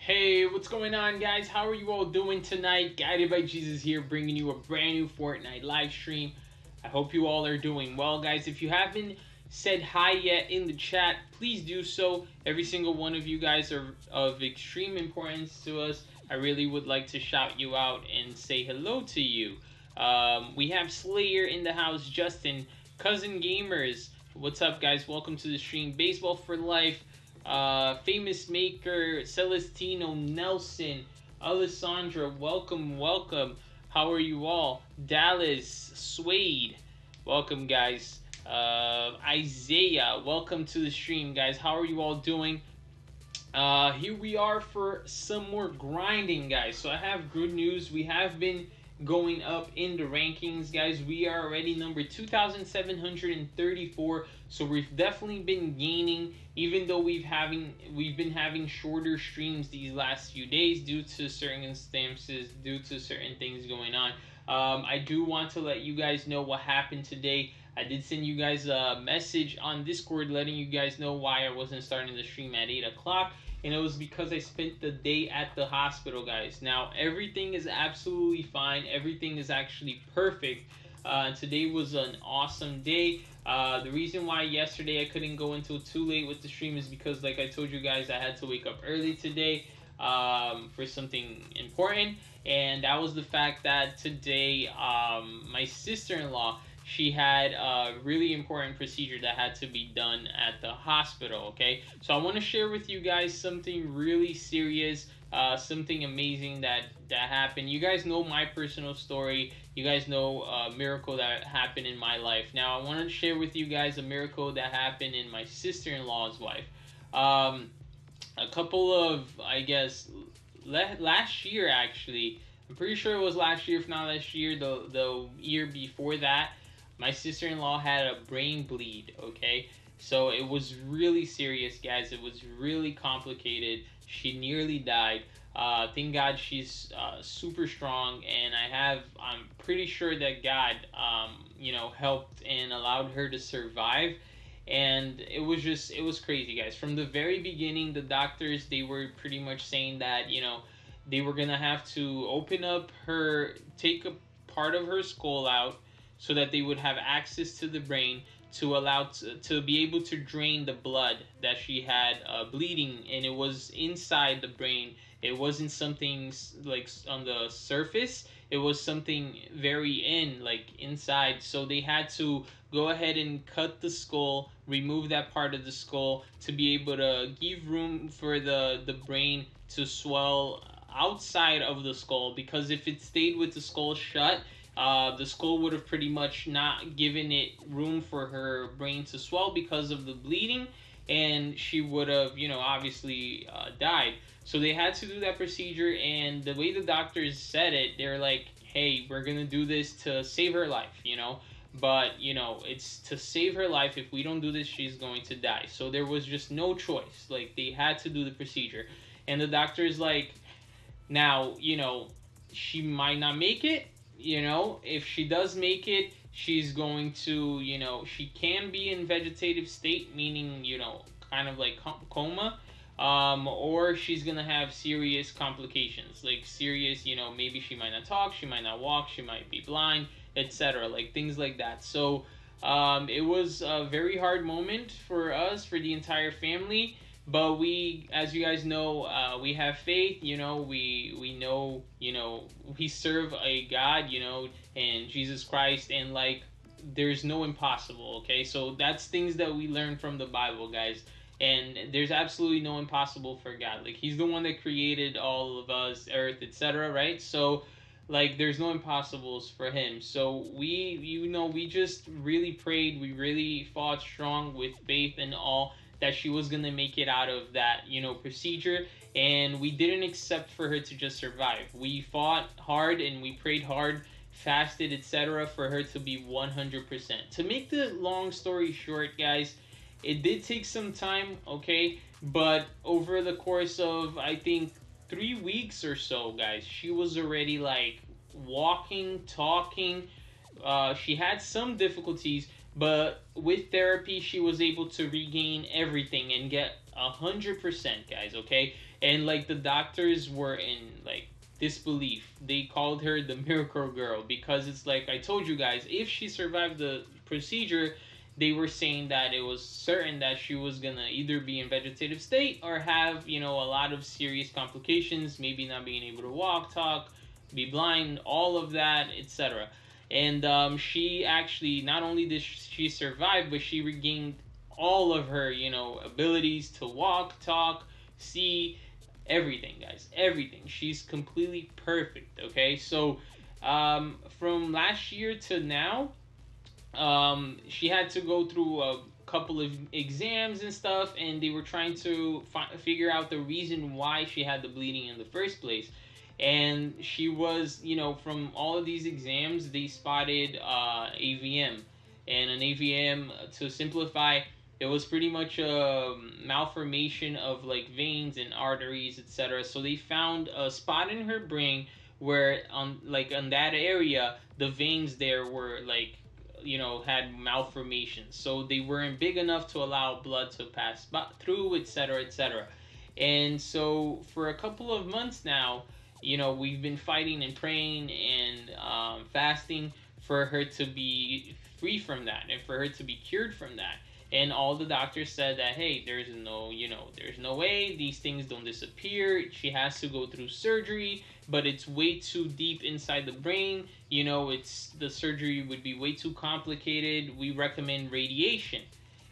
Hey, what's going on, guys? How are you all doing tonight? Guided by Jesus here, bringing you a brand new Fortnite live stream. I hope you all are doing well, guys. If you haven't said hi yet in the chat, please do so. Every single one of you guys are of extreme importance to us. I really would like to shout you out and say hello to you. We have Slayer in the house, Justin, Cousin Gamers. What's up, guys? Welcome to the stream. Baseball for Life. Famous Maker, Celestino, Nelson, Alessandra, welcome. How are you all? Dallas, Suede, welcome, guys. Isaiah, welcome to the stream, guys. How are you all doing? Here we are for some more grinding, guys. So I have good news. We have been going up in the rankings, guys. We are already number 2,734, so we've definitely been gaining, even though we've been having shorter streams these last few days due to circumstances, due to certain things going on. I do want to let you guys know what happened today. I did send you guys a message on Discord letting you guys know why I wasn't starting the stream at 8 o'clock. And it was because I spent the day at the hospital, guys. Now, everything is absolutely fine. Everything is actually perfect. Today was an awesome day. The reason why yesterday I couldn't go until too late with the stream is because, like I told you guys, I had to wake up early today for something important. And that was the fact that today my sister-in-law, she had a really important procedure that had to be done at the hospital, okay? So I want to share with you guys something really serious, something amazing that happened. You guys know my personal story. You guys know a miracle that happened in my life. Now I want to share with you guys a miracle that happened in my sister-in-law's life. A couple of, I guess, last year actually. I'm pretty sure it was last year, if not last year, the year before that. My sister-in-law had a brain bleed, okay? So it was really serious, guys. It was really complicated. She nearly died. Thank God she's super strong, and I'm pretty sure that God, helped and allowed her to survive. And it was crazy, guys. From the very beginning, the doctors, they were pretty much saying that, they were gonna have to take a part of her skull out, so that they would have access to the brain to allow to be able to drain the blood that she had bleeding, and it was inside the brain. It wasn't something like on the surface. It was something very like inside. So they had to go ahead and cut the skull, remove that part of the skull to be able to give room for the brain to swell outside of the skull, because if it stayed with the skull shut, the skull would have pretty much not given it room for her brain to swell because of the bleeding, and she would have, obviously died. So they had to do that procedure, and the way the doctors said it, they're like, hey, we're gonna do this to save her life, but, it's to save her life. If we don't do this, she's going to die. So there was just no choice. Like, they had to do the procedure. And the doctor's like, now, she might not make it. If she does make it, she's going to, she can be in vegetative state, meaning, kind of like coma, or she's gonna have serious complications, like serious, maybe she might not talk, she might not walk, she might be blind, etc., like things like that. So it was a very hard moment for us, for the entire family. But we, as you guys know, we have faith, we know, we serve a God, and Jesus Christ, and like, there's no impossible, okay? So that's things that we learn from the Bible, guys. And there's absolutely no impossible for God. Like, he's the one that created all of us, earth, etc., right? So, like, there's no impossibles for him. So we just really prayed. We really fought strong with faith and all, that she was gonna make it out of that, procedure, and we didn't accept for her to just survive. We fought hard and we prayed hard, fasted, etc., for her to be 100%. To make the long story short, guys, it did take some time, okay, but over the course of, I think, 3 weeks or so, guys, she was already like walking, talking. She had some difficulties, but with therapy, she was able to regain everything and get 100%, guys, okay? And like the doctors were in like disbelief. They called her the miracle girl because it's like I told you guys, if she survived the procedure, they were saying that it was certain that she was gonna either be in vegetative state or have, you know, a lot of serious complications, maybe not being able to walk, talk, be blind, all of that, etc. And she actually, not only did she survive, but she regained all of her, you know, abilities to walk, talk, see, everything, guys, everything. She's completely perfect. Okay, so from last year to now, she had to go through a couple of exams and stuff, and they were trying to figure out the reason why she had the bleeding in the first place. And she was, you know, from all of these exams, they spotted AVM. And an AVM, to simplify, it was pretty much a malformation of like veins and arteries, etc. So they found a spot in her brain where on like on that area the veins there were like, you know, had malformations, so they weren't big enough to allow blood to pass through, etc., etc. And so for a couple of months now, you know, we've been fighting and praying and fasting for her to be free from that and for her to be cured from that. And all the doctors said that, hey, there's no, you know, there's no way, these things don't disappear. She has to go through surgery, but it's way too deep inside the brain. You know, it's the surgery would be way too complicated. We recommend radiation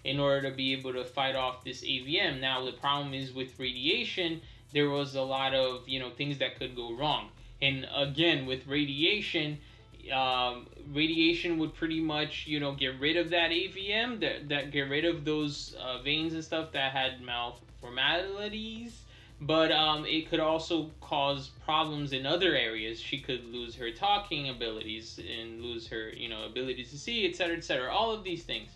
in order to be able to fight off this AVM. Now the problem is with radiation, there was a lot of, you know, things that could go wrong. And again, with radiation, radiation would pretty much, you know, get rid of that AVM, that get rid of those veins and stuff that had malformalities. But it could also cause problems in other areas. She could lose her talking abilities and lose her, you know, ability to see, etc., etc. All of these things.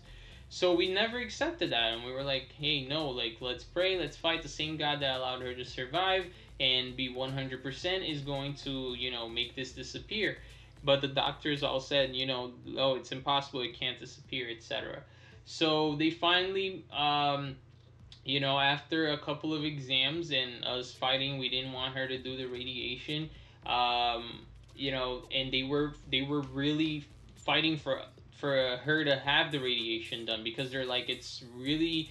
So we never accepted that, and we were like, hey, no, like, let's pray, let's fight. The same God that allowed her to survive and be 100% is going to, you know, make this disappear. But the doctors all said, you know, oh, it's impossible, it can't disappear, etc. So they finally, you know, after a couple of exams and us fighting, we didn't want her to do the radiation. You know, and they were really fighting for her to have the radiation done, because they're like, it's really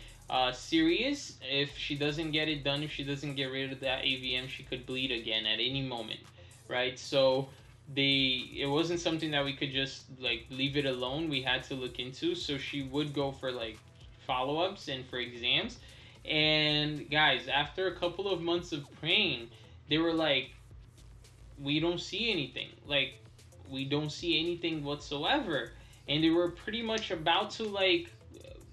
serious. If she doesn't get it done, if she doesn't get rid of that AVM, she could bleed again at any moment, right? So it wasn't something that we could just like leave it alone. We had to look into. So she would go for like follow-ups and for exams. And guys, after a couple of months of praying, they were like, we don't see anything. Like, we don't see anything whatsoever. And they were pretty much about to, like,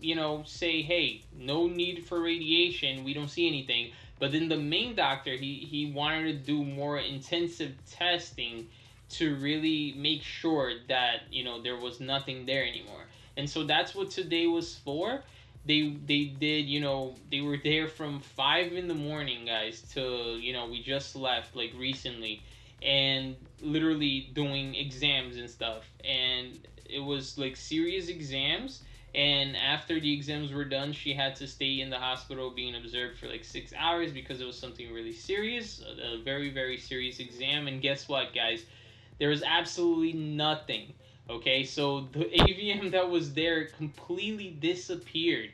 you know, say, hey, no need for radiation. We don't see anything. But then the main doctor, he wanted to do more intensive testing to really make sure that, you know, there was nothing there anymore. And so that's what today was for. They did, you know, they were there from 5 in the morning, guys, to, you know, we just left like recently, and literally doing exams and stuff. And it was like serious exams. And after the exams were done, she had to stay in the hospital being observed for like 6 hours because it was something really serious, a very, very serious exam. And guess what, guys? There was absolutely nothing. Okay, so the AVM that was there completely disappeared.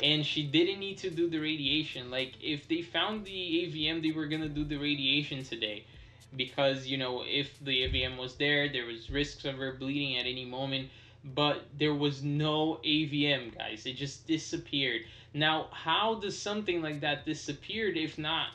And she didn't need to do the radiation. Like, if they found the AVM, they were gonna do the radiation today. Because, you know, if the AVM was there was risks of her bleeding at any moment. But there was no AVM, guys. It just disappeared. Now, how does something like that disappear if not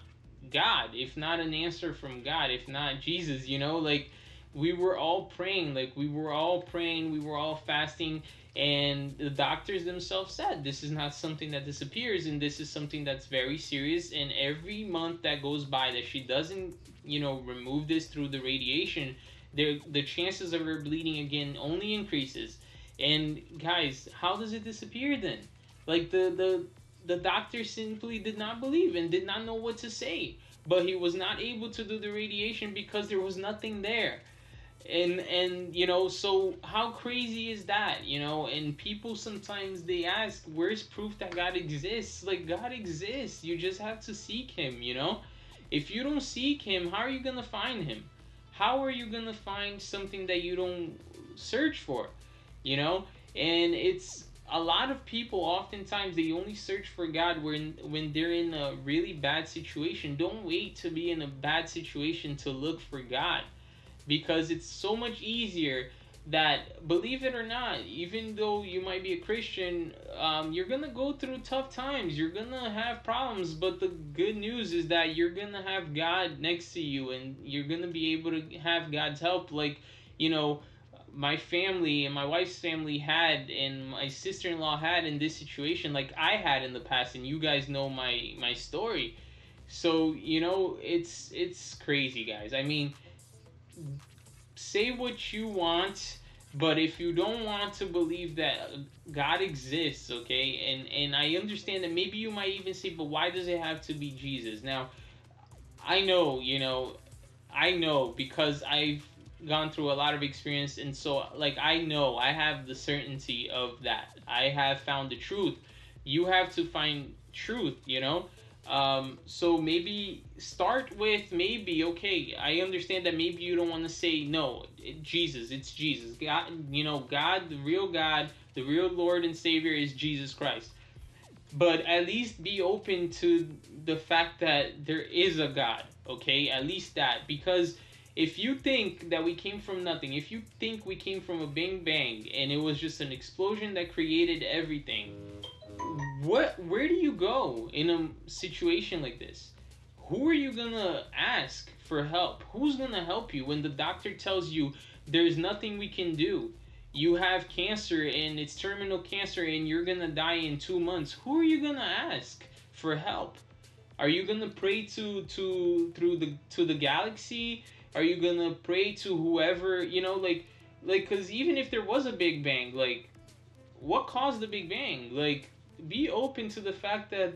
God? If not an answer from God? If not Jesus, you know? Like, we were all praying. Like, we were all praying. We were all fasting. And the doctors themselves said, this is not something that disappears. And this is something that's very serious. And every month that goes by that she doesn't, you know, remove this through the radiation, the chances of her bleeding again only increases. And guys, how does it disappear then? Like, the doctor simply did not believe and did not know what to say. But he was not able to do the radiation because there was nothing there. And you know, so how crazy is that, you know? And people sometimes they ask, where's proof that God exists? Like, God exists, you just have to seek him, you know? If you don't seek him, how are you going to find him? How are you going to find something that you don't search for? You know? And it's a lot of people oftentimes they only search for God when they're in a really bad situation. Don't wait to be in a bad situation to look for God, because it's so much easier that, believe it or not, even though you might be a Christian, you're gonna go through tough times, you're gonna have problems, but the good news is that you're gonna have God next to you, and you're gonna be able to have God's help. Like, you know, my family and my wife's family had, and my sister-in-law had in this situation, like I had in the past, and you guys know my story. So, you know, it's crazy, guys. I mean, say what you want, but if you don't want to believe that God exists, okay, and I understand that maybe you might even say, but why does it have to be Jesus? Now, I know, you know, I know because I've gone through a lot of experience, and so like I know I have the certainty of that. I have found the truth. You have to find truth, you know. So maybe start with, maybe, okay, I understand that maybe you don't want to say no, Jesus, it's Jesus. God, you know, God, the real Lord and Savior is Jesus Christ. But at least be open to the fact that there is a God, okay? At least that. Because if you think that we came from nothing, if you think we came from a bang bang and it was just an explosion that created everything, where do you go in a situation like this? Who are you gonna ask for help? Who's gonna help you when the doctor tells you there's nothing we can do? You have cancer and it's terminal cancer and you're gonna die in 2 months. Who are you gonna ask for help? Are you gonna pray to the galaxy? Are you gonna pray to whoever, you know, like because even if there was a big bang, like what caused the big bang? Like, be open to the fact that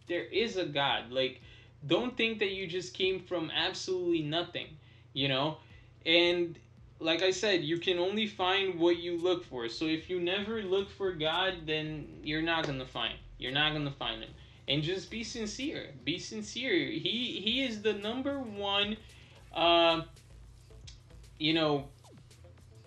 there is a God. Like, don't think that you just came from absolutely nothing, you know? And like I said, you can only find what you look for. So if you never look for God, then you're not gonna find. You're not gonna find him. And just be sincere. Be sincere. He is the number one, uh, you know,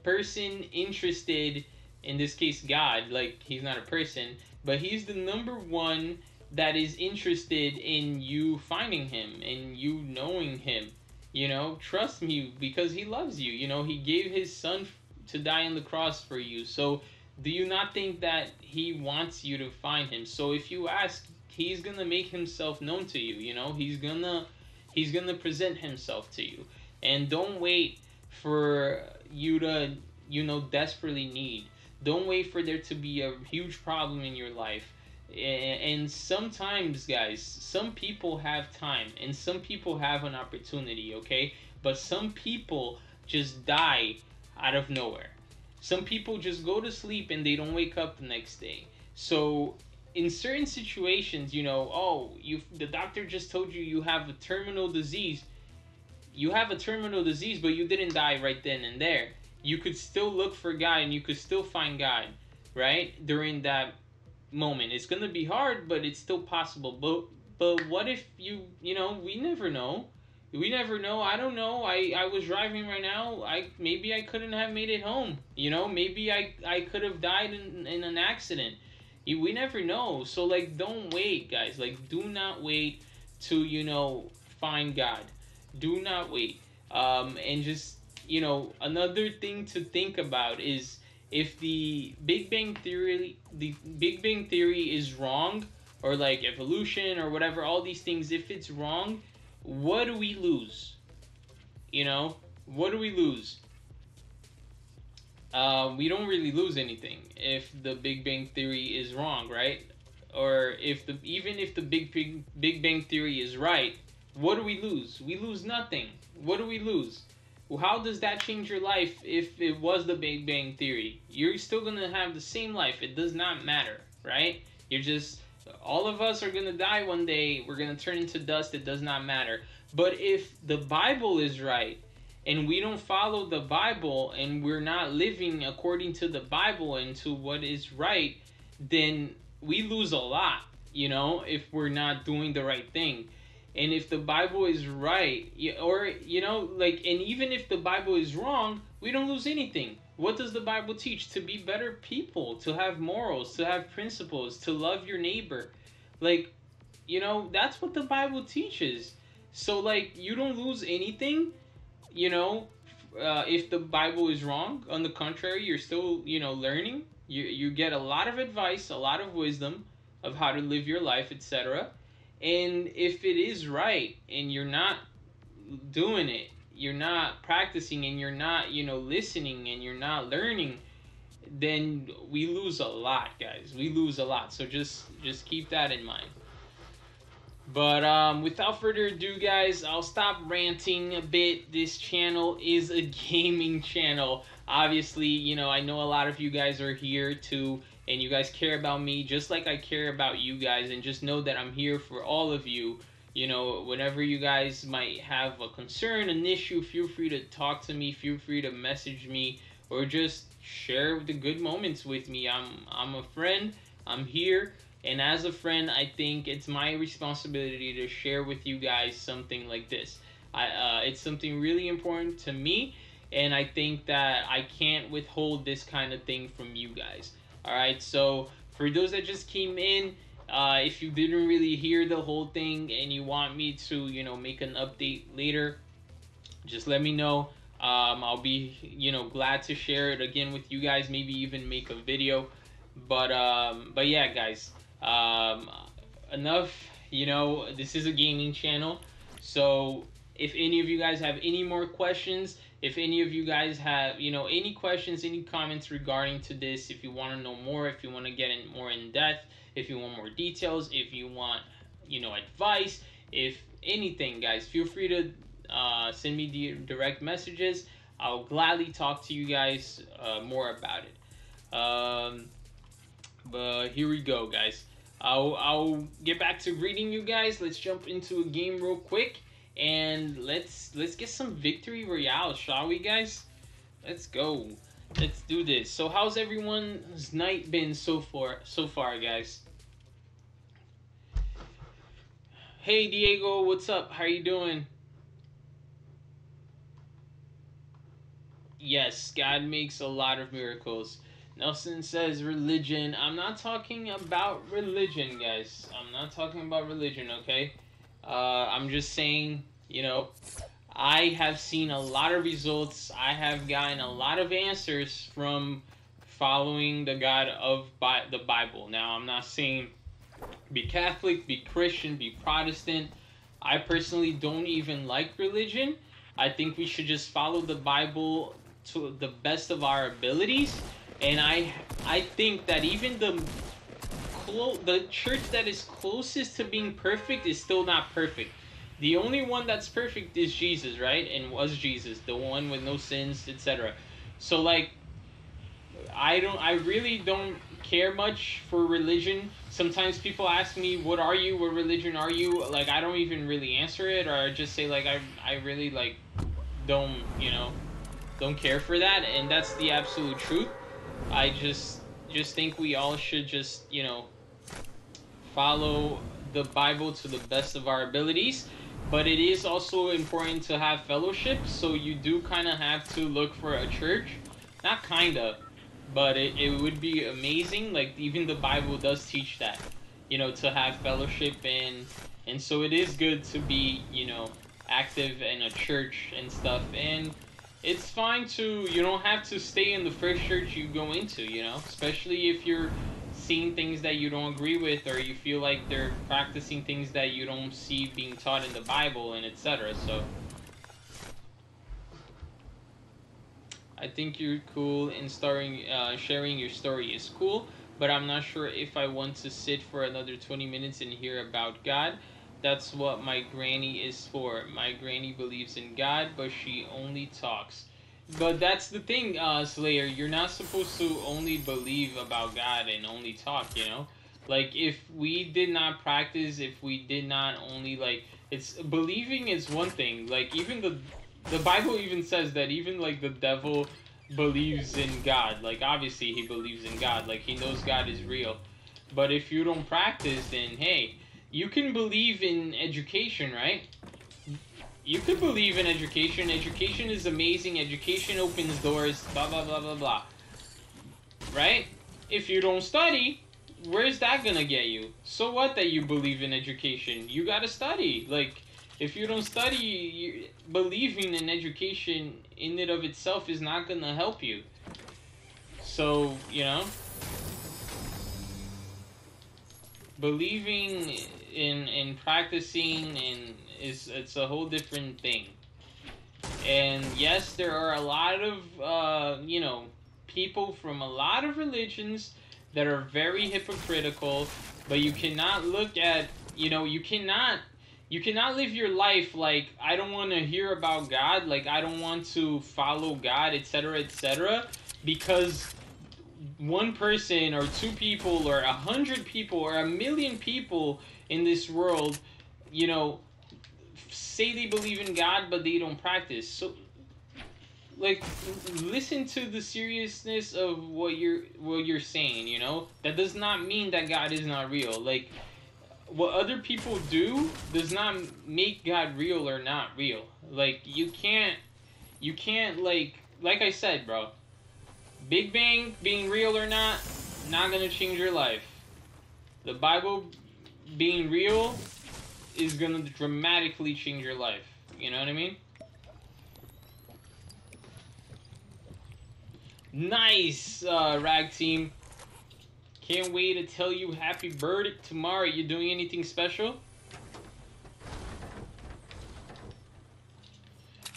person interested, in this case God, like he's not a person, but he's the number one that is interested in you finding him and you knowing him. You know, trust me, because he loves you. You know, he gave his son to die on the cross for you. So do you not think that he wants you to find him? So if you ask, he's gonna make himself known to you. You know, he's gonna present himself to you. And don't wait for you to, you know, desperately need. Don't wait for there to be a huge problem in your life. And sometimes, guys, some people have time and some people have an opportunity, okay? But some people just die out of nowhere. Some people just go to sleep and they don't wake up the next day. So in certain situations, you know, oh, the doctor just told you you have a terminal disease. You have a terminal disease, but you didn't die right then and there. You could still look for God and you could still find God, right? During that moment. It's gonna be hard, but it's still possible. But what if you know, we never know. We never know. I don't know. I was driving right now. Maybe I couldn't have made it home. You know, maybe I could have died in an accident. We never know. So like, don't wait, guys. Like, do not wait to, you know, find God. Do not wait. And just, you know, another thing to think about is, if the Big Bang Theory is wrong, or like evolution or whatever, all these things, if it's wrong, what do we lose? You know, what do we lose? We don't really lose anything if the Big Bang Theory is wrong, right? Or even if the Big Bang Theory is right, what do we lose? We lose nothing. What do we lose? How does that change your life if it was the Big Bang Theory? You're still gonna have the same life. It does not matter, right? You're just, all of us are gonna die one day. We're gonna turn into dust. It does not matter. But if the Bible is right, and we don't follow the Bible, and we're not living according to the Bible and to what is right, then we lose a lot, you know, if we're not doing the right thing. And if the Bible is right, or like, and even if the Bible is wrong, we don't lose anything. What does the Bible teach? To be better people, to have morals, to have principles, to love your neighbor. Like, that's what the Bible teaches. So, like, you don't lose anything, you know, if the Bible is wrong. On the contrary, you're still, learning. You get a lot of advice, a lot of wisdom of how to live your life, etc. And if it is right and you're not doing it, you're not practicing, and you're not, listening, and you're not learning, then we lose a lot, guys. We lose a lot. So just keep that in mind. But without further ado, guys, I'll stop ranting a bit. This channel is a gaming channel. Obviously, I know a lot of you guys are here too, and you guys care about me just like I care about you guys. And just know that I'm here for all of you. Whenever you guys might have a concern, an issue, feel free to talk to me. Feel free to message me, or just share the good moments with me. I'm a friend. I'm here. And as a friend, I think it's my responsibility to share with you guys something like this. It's something really important to me, and I think that I can't withhold this kind of thing from you guys. All right, so for those that just came in, if you didn't really hear the whole thing and you want me to, make an update later, just let me know. I'll be, glad to share it again with you guys. Maybe even make a video. But yeah, guys. Enough, this is a gaming channel. So if any of you guys have any more questions, if any of you guys have, any questions, any comments regarding to this, if you want to know more, if you want to get in more in depth, if you want more details, if you want, advice, if anything, guys, feel free to send me the direct messages. I'll gladly talk to you guys more about it. But here we go, guys. I'll get back to greeting you guys. Let's jump into a game real quick, and let's get some victory royale, shall we, guys? Let's go. Let's do this. So how's everyone's night been so far, guys? Hey Diego, what's up? How you doing? Yes, God makes a lot of miracles. Nelson says religion. I'm not talking about religion, guys. I'm not talking about religion, okay? I'm just saying, I have seen a lot of results. I have gotten a lot of answers from following the God of the Bible. Now, I'm not saying be Catholic, be Christian, be Protestant. I personally don't even like religion. I think we should just follow the Bible to the best of our abilities. And I think that even the church that is closest to being perfect is still not perfect. The only one that's perfect is Jesus, right? And was Jesus, the one with no sins, etc. So like, I really don't care much for religion. Sometimes people ask me, what are you? What religion are you? Like, I don't even really answer it, or I just say like, I really like don't care for that. And that's the absolute truth. I just think we all should just, follow the Bible to the best of our abilities. But it is also important to have fellowship, so you do kind of have to look for a church. Not kind of, but it would be amazing. Like, even the Bible does teach that, to have fellowship, and so it is good to be, active in a church and stuff. And it's fine to, you don't have to stay in the first church you go into, especially if you're seeing things that you don't agree with, or you feel like they're practicing things that you don't see being taught in the Bible, and etc. So I think you're cool, and sharing your story is cool, but I'm not sure if I want to sit for another 20 minutes and hear about God. That's what my granny is for. My granny believes in God, but she only talks. But that's the thing, Slayer. You're not supposed to only believe about God and only talk, Like, if we did not practice, if we did not only, like, it's believing is one thing. Like, even the Bible even says that even, like, the devil believes in God. Like, obviously he believes in God. Like, he knows God is real. But if you don't practice, then, hey, You can believe in education, right? You could believe in education. Education is amazing. Education opens doors, blah, blah, blah, blah, blah. Right? If you don't study, where's that gonna get you? So what that you believe in education? You gotta study. Like, if you don't study, believing in education in and of itself is not gonna help you. So, you know, believing in practicing and it's a whole different thing. And yes, there are a lot of you know, people from a lot of religions that are very hypocritical, but you cannot look at, you know, you cannot live your life like, I don't want to hear about God, like I don't want to follow God, etc., etc., because one person or two people or 100 people or 1,000,000 people in this world, you know, say they believe in God but they don't practice. So, like, listen to the seriousness of what you're saying. You know, that does not mean that God is not real. Like, what other people do does not make God real or not real. Like, you can't like I said, bro. Big Bang being real or not gonna change your life. The Bible being real is gonna dramatically change your life. You know what I mean? Nice, Rag Team. Can't wait to tell you happy birthday tomorrow. You doing anything special?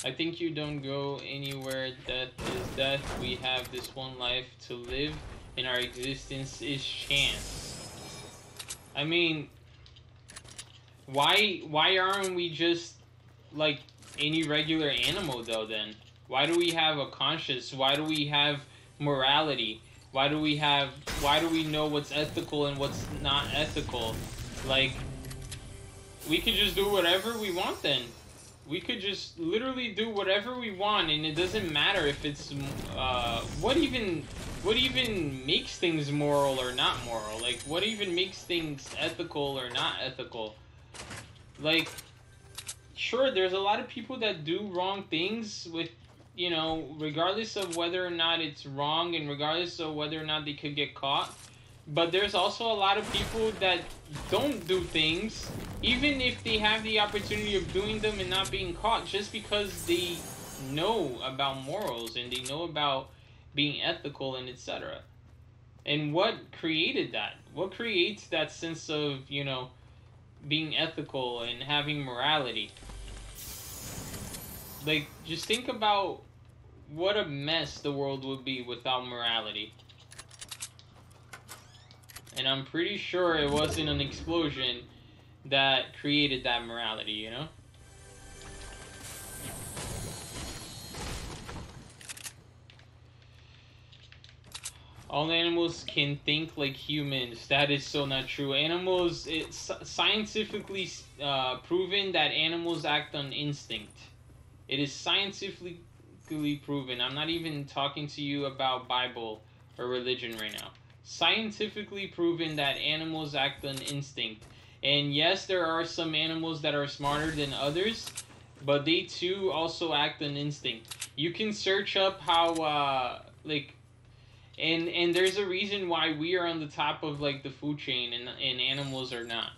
I think you don't go anywhere. Death is death. We have this one life to live, and our existence is chance. I mean, why aren't we just like any regular animal though then? Why do we have a conscience? Why do we have morality? Why do we know what's ethical and what's not ethical? Like, we could just do whatever we want then. We could just literally do whatever we want, and it doesn't matter if it's what even makes things moral or not moral. Like, what even makes things ethical or not ethical? Like, sure, there's a lot of people that do wrong things with, you know, regardless of whether or not it's wrong and regardless of whether or not they could get caught. But there's also a lot of people that don't do things, even if they have the opportunity of doing them and not being caught, just because they know about morals and they know about being ethical and etc. And what created that? What creates that sense of, you know, being ethical and having morality? Like, just think about what a mess the world would be without morality. And I'm pretty sure it wasn't an explosion that created that morality, you know? All animals can think like humans. That is so not true. Animals, it's scientifically proven that animals act on instinct. It is scientifically proven. I'm not even talking to you about Bible or religion right now. Scientifically proven that animals act on instinct. And yes, there are some animals that are smarter than others, but they too also act on instinct. You can search up how like, and there's a reason why we are on the top of like the food chain and animals are not.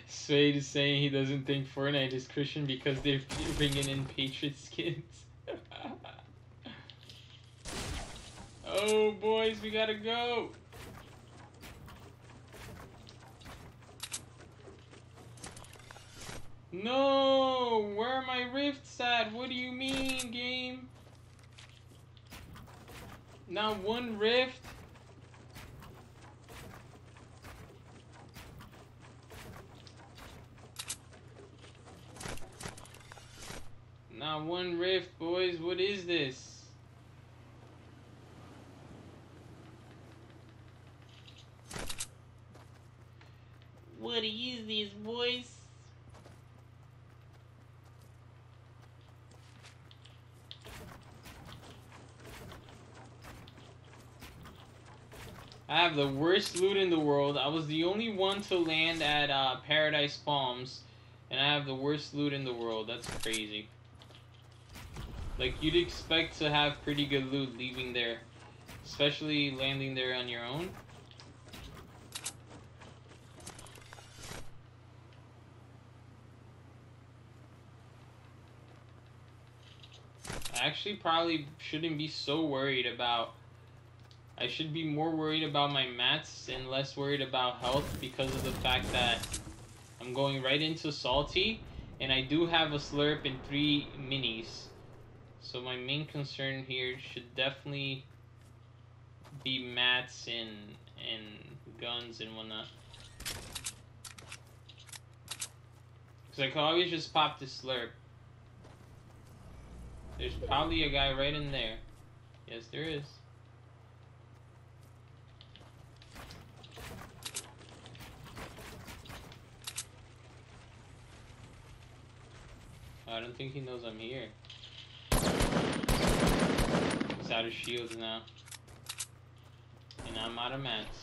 Spade is saying he doesn't think Fortnite is Christian because they're bringing in Patriot skins. Oh, boys, we gotta go. No, where are my rifts at? What do you mean, game? Not one rift? Not one rift, boys. What is this? what to use these, boys. I have the worst loot in the world. I was the only one to land at Paradise Palms, and I have the worst loot in the world. That's crazy. Like, you'd expect to have pretty good loot leaving there, especially landing there on your own. I actually probably shouldn't be so worried about... I should be more worried about my mats and less worried about health because of the fact that I'm going right into Salty, and I do have a slurp and 3 minis. So my main concern here should definitely be mats and guns and whatnot. Because I could always just pop the slurp. There's probably a guy right in there. Yes, there is. I don't think he knows I'm here. He's out of shields now. And I'm out of mats.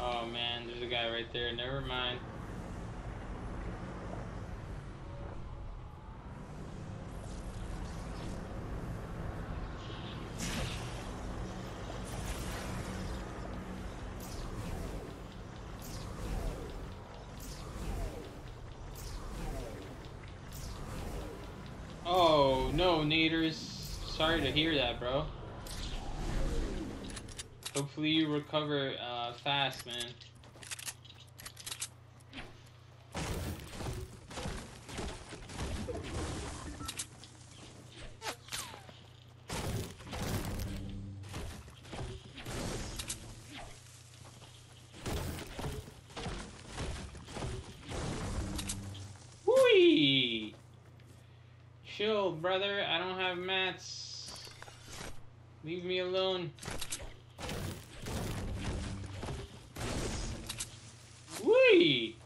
Oh man, there's a guy right there. Never mind. Oh no, Naders. Sorry to hear that, bro. Hopefully you recover fast, man. Whee! Chill, brother. I don't have mats. Leave me alone. Whee!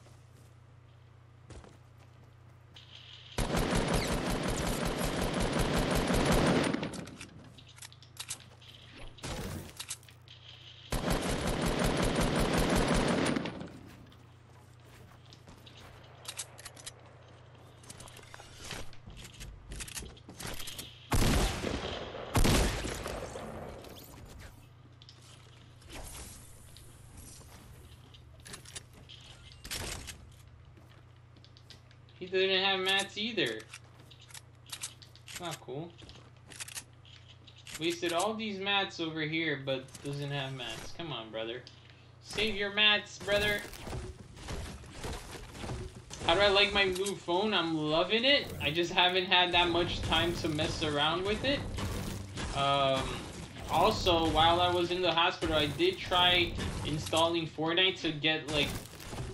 He didn't have mats either. Not cool. Wasted all these mats over here, but doesn't have mats. Come on, brother. Save your mats, brother. How do I like my new phone? I'm loving it. I just haven't had that much time to mess around with it. Also, while I was in the hospital, I did try installing Fortnite to get, like,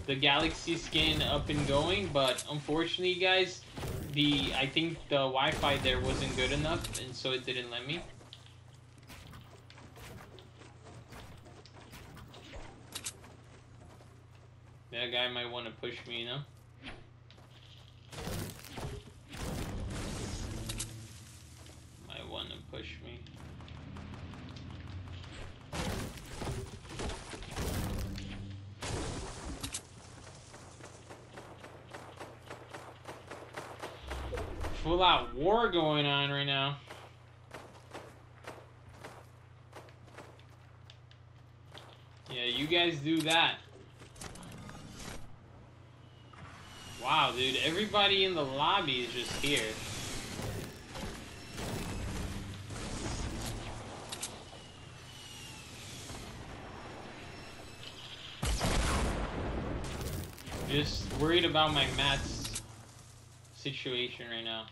the Galaxy skin up and going, but unfortunately, guys, I think the Wi-Fi there wasn't good enough, and so it didn't let me. That guy might want to push me, you know? Might want to push me. full out war going on right now. Yeah, you guys do that. Wow, dude, everybody in the lobby is just here. Just worried about my mats situation right now.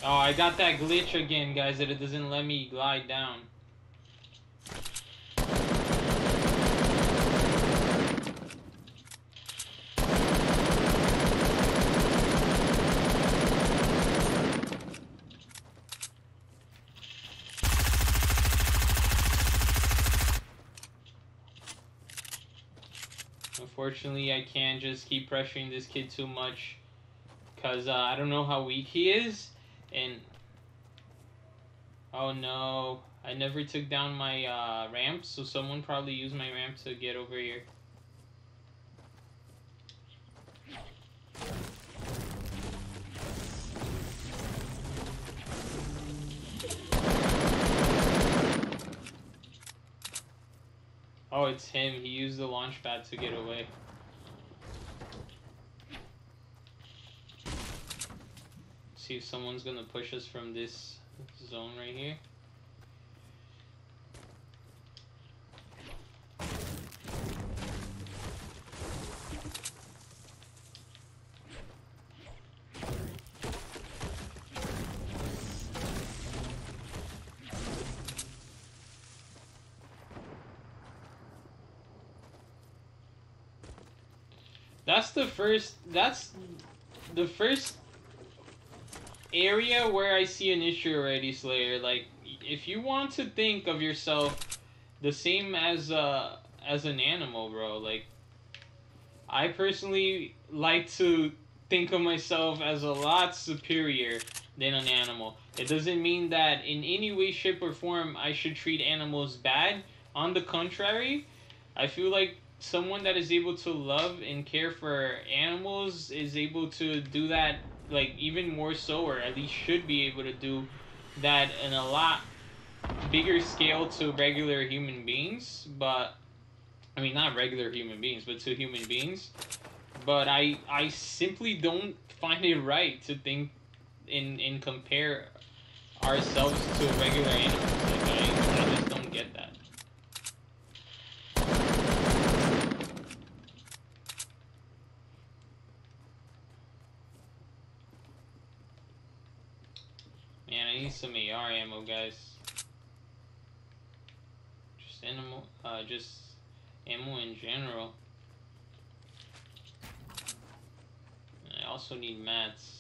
Oh, I got that glitch again, guys, that it doesn't let me glide down. Unfortunately, I can't just keep pressuring this kid too much, because I don't know how weak he is, and oh no, I never took down my ramp, so someone probably used my ramp to get over here. Oh, it's him. He used the launch pad to get away. See if someone's gonna push us from this zone right here. That's the first area where I see an issue already, Slayer. Like, if you want to think of yourself the same as an animal, bro, like, I personally like to think of myself as a lot superior than an animal. It doesn't mean that in any way, shape, or form I should treat animals bad. On the contrary, I feel like someone that is able to love and care for animals is able to do that, like, even more so, or at least should be able to do that in a lot bigger scale to regular human beings. But I mean, not regular human beings, but to human beings. But I simply don't find it right to think and compare ourselves to regular animals. Like, I just don't get that. Man, I need some AR ammo, guys. Just ammo in general. I also need mats.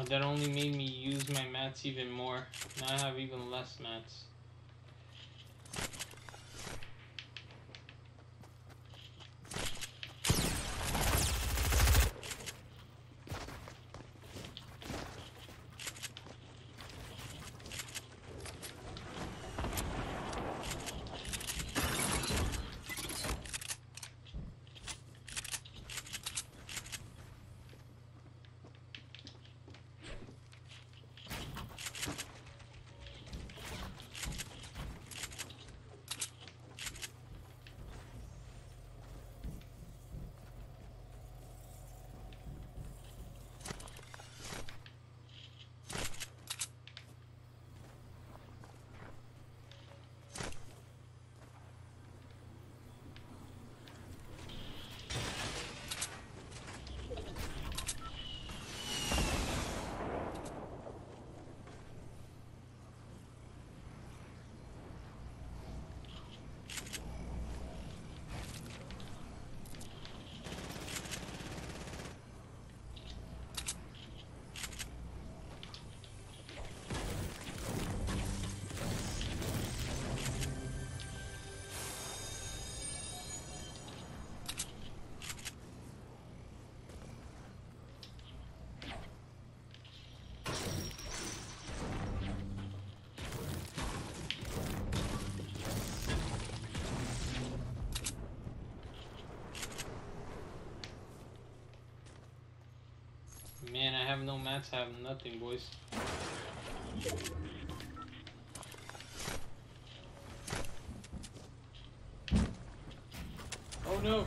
That only made me use my mats even more. Now I have even less mats. have no mats, I have nothing, boys. Oh no!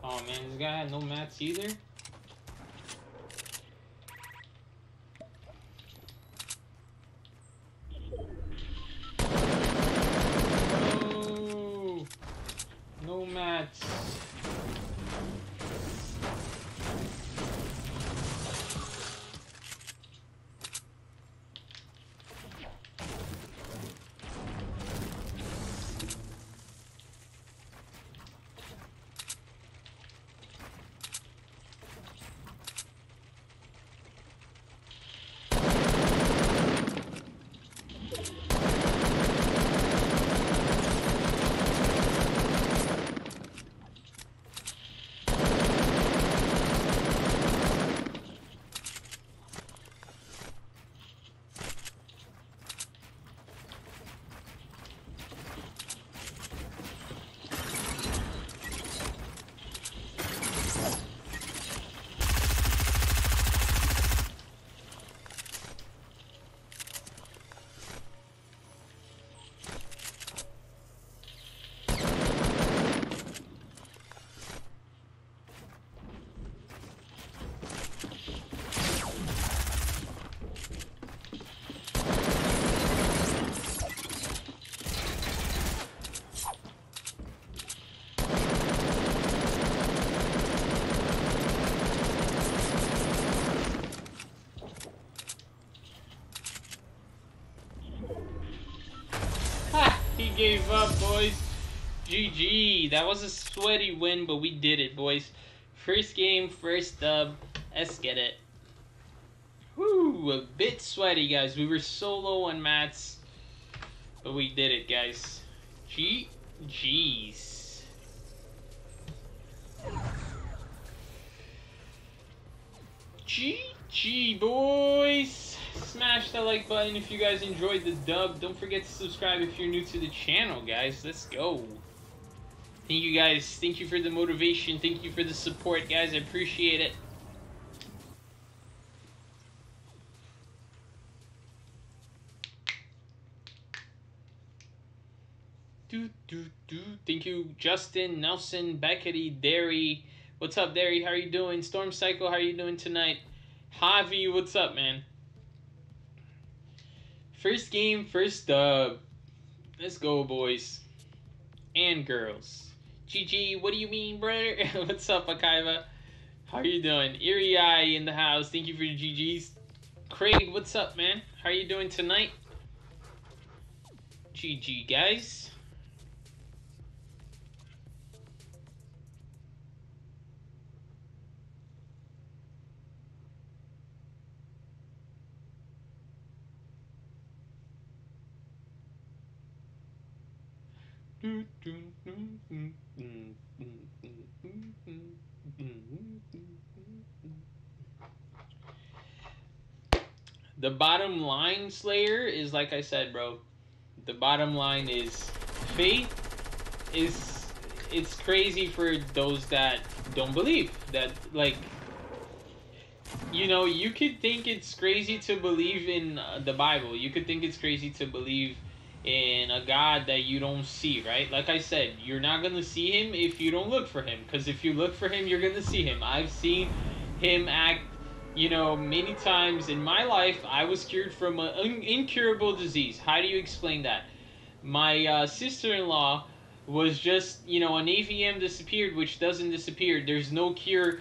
Oh man, this guy had no mats either? No! No mats. He gave up, boys. GG. That was a sweaty win, but we did it, boys. First game, first dub. Let's get it. Whew, a bit sweaty, guys. We were so low on mats, but we did it, guys. GG's. GG, boys. Smash that like button if you guys enjoyed the dub. Don't forget to subscribe if you're new to the channel, guys. Let's go. Thank you, guys. Thank you for the motivation. Thank you for the support, guys. I appreciate it. Thank you, Justin, Nelson, Beckety, Derry. What's up, Derry? How are you doing? Storm Cycle, how are you doing tonight? Javi, what's up, man? First game, first dub. Let's go, boys. And girls. GG, what do you mean, brother? What's up, Akaiva? How are you doing? Erie Eye in the house. Thank you for your GGs. Craig, what's up, man? How are you doing tonight? GG, guys. The bottom line, Slayer, is like I said, bro. The bottom line is faith is, it's crazy for those that don't believe. That, like, you know, you could think it's crazy to believe in the Bible. You could think it's crazy to believe in a God that you don't see, right? Like I said, you're not going to see him if you don't look for him. Because if you look for him, you're going to see him. I've seen him act, you know, many times in my life. I was cured from an incurable disease. How do you explain that? My sister-in-law was just, you know, an AVM disappeared, which doesn't disappear. There's no cure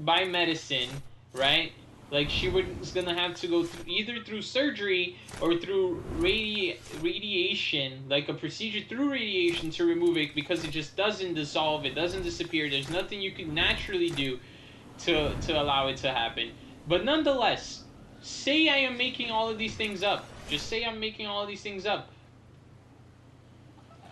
by medicine, right? Like, she was gonna have to go through, either through surgery or through radiation, like a procedure through radiation to remove it, because it just doesn't dissolve, it doesn't disappear. There's nothing you can naturally do to allow it to happen. But nonetheless, say I am making all of these things up. Just say I'm making all of these things up.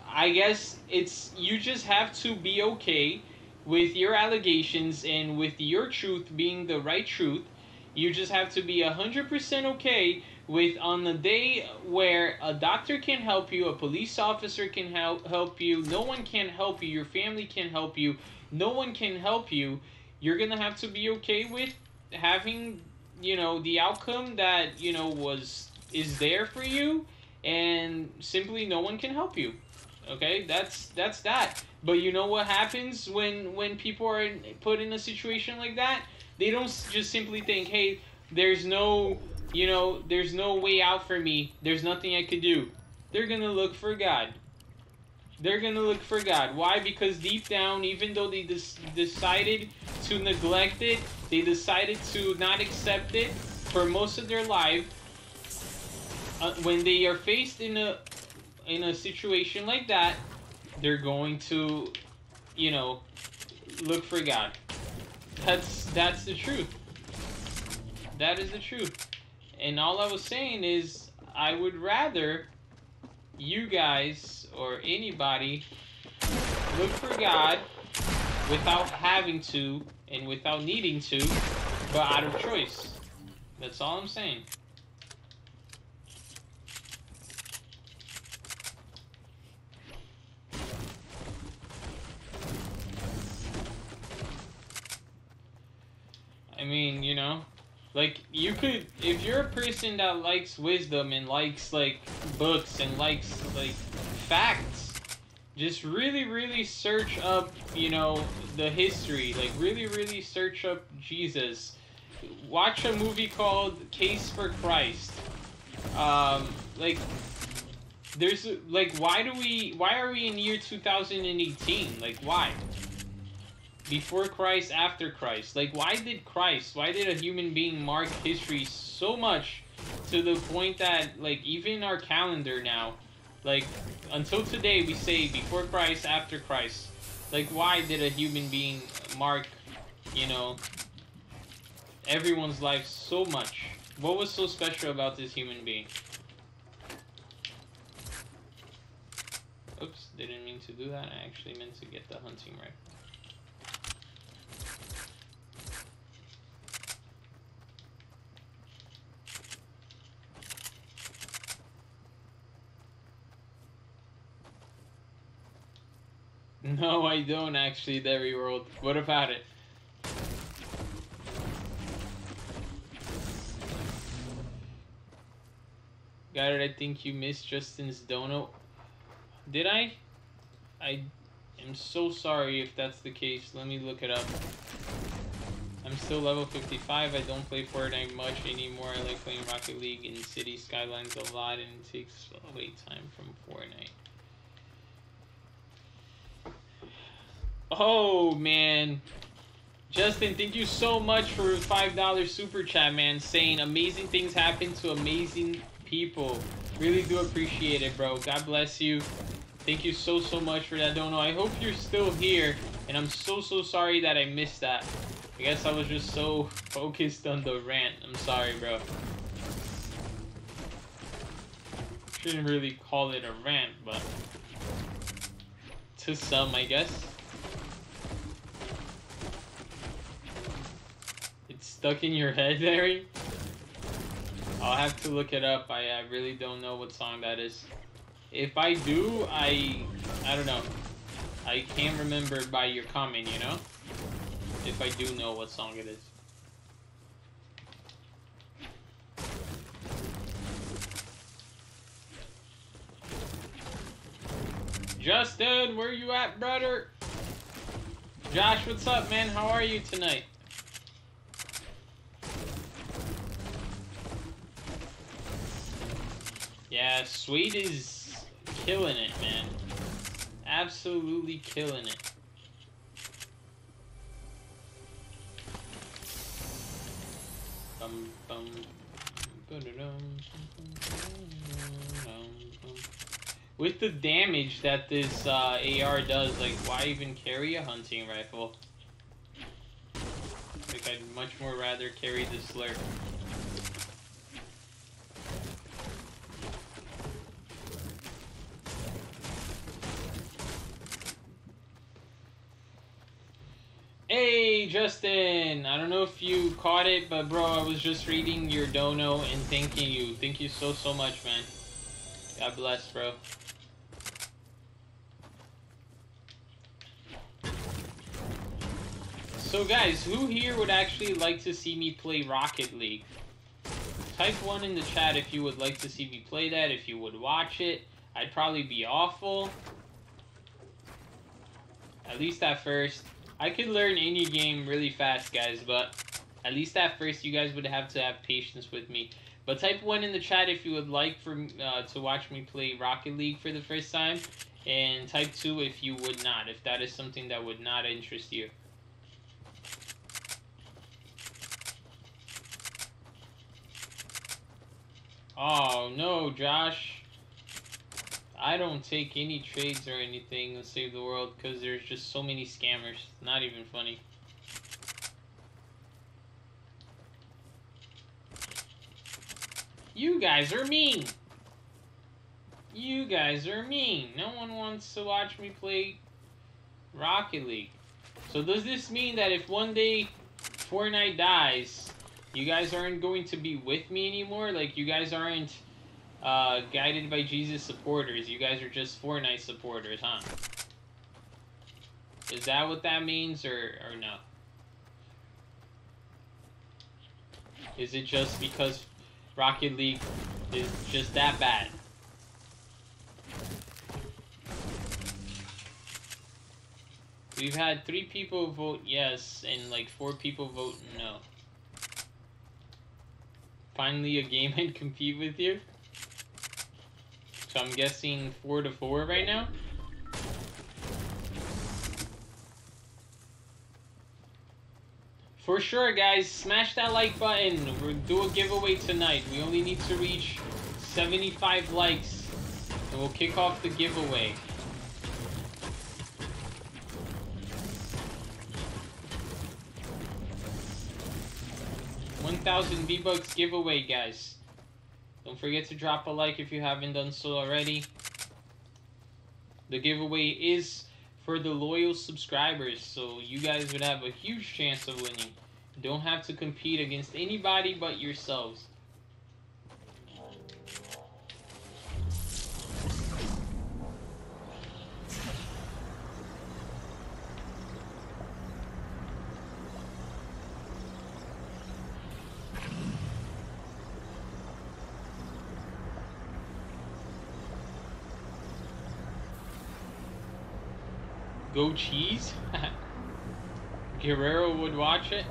I guess it's, you just have to be okay with your allegations and with your truth being the right truth. You just have to be 100% okay with, on the day where a doctor can help you, a police officer can help you, no one can help you, your family can help you, no one can help you. You're gonna have to be okay with having, the outcome that, is there for you, and simply no one can help you. Okay, that's that. But you know what happens when people are put in a situation like that? They don't just simply think, "Hey, there's no, there's no way out for me. There's nothing I could do." They're gonna look for God. They're gonna look for God. Why? Because deep down, even though they decided to neglect it, they decided to not accept it for most of their life. When they are faced in a situation like that, they're going to, look for God. That's the truth. That is the truth. And all I was saying is, I would rather you guys or anybody look for God without having to and without needing to, but out of choice. That's all I'm saying. I mean, like, you could, if you're a person that likes wisdom and likes, like, books and likes, like, facts, just really, really search up, the history. Like, really, really search up Jesus. Watch a movie called Case for Christ. Like, there's, like, why are we in year 2018? Like, why? Before Christ, after Christ. Like, why did a human being mark history so much to the point that, like, even our calendar now, like, until today we say before Christ, after Christ. Like, why did a human being mark, everyone's life so much? What was so special about this human being? Oops, didn't mean to do that. I actually meant to get the hunting rifle. No, I don't actually, Derry World. What about it? Got it, I think you missed Justin's dono. Did I? I am so sorry if that's the case. Let me look it up. I'm still level 55. I don't play Fortnite much anymore. I like playing Rocket League and City Skylines a lot, and it takes away time from Fortnite. Oh, man. Justin, thank you so much for $5 super chat, man. Saying amazing things happen to amazing people. Really do appreciate it, bro. God bless you. Thank you so much for that dono. I hope you're still here, and I'm so sorry that I missed that. I guess I was just so focused on the rant. I'm sorry, bro. Shouldn't really call it a rant, but to some, I guess. It's stuck in your head, Larry? I'll have to look it up. I really don't know what song that is. If I do, I don't know. I can't remember by your comment, if I do know what song it is. Justin, where you at, brother? Josh, what's up, man? How are you tonight? Yeah, Sweet is killing it, man. Absolutely killing it. Bum, bum, with the damage that this AR does, like, why even carry a hunting rifle? Like, I'd much more rather carry the slurp. Hey, Justin! I don't know if you caught it, but bro, I was just reading your dono and thanking you. Thank you so, so much, man. God bless, bro. So guys, who here would actually like to see me play Rocket League? Type 1 in the chat if you would like to see me play that, if you would watch it. I'd probably be awful. At least at first. I could learn any game really fast, guys, but at least at first you guys would have to have patience with me. But type 1 in the chat if you would like for to watch me play Rocket League for the first time. And type 2 if you would not, if that is something that would not interest you. Oh, no, Josh. I don't take any trades or anything to save the world because there's just so many scammers. Not even funny. You guys are mean. You guys are mean. No one wants to watch me play Rocket League. So does this mean that if one day Fortnite dies, you guys aren't going to be with me anymore? Like, you guys aren't Guided by Jesus supporters. You guys are just Fortnite supporters, huh? Is that what that means, or no? Is it just because Rocket League is just that bad? We've had 3 people vote yes, and like 4 people vote no. Finally a game I'd compete with you? So I'm guessing 4-4 right now? For sure, guys, smash that like button. We'll do a giveaway tonight. We only need to reach 75 likes, and we'll kick off the giveaway. $1,000 V-Bucks giveaway, guys. Don't forget to drop a like if you haven't done so already. The giveaway is for the loyal subscribers, so you guys would have a huge chance of winning. You don't have to compete against anybody but yourselves. Go cheese? Guerrero would watch it.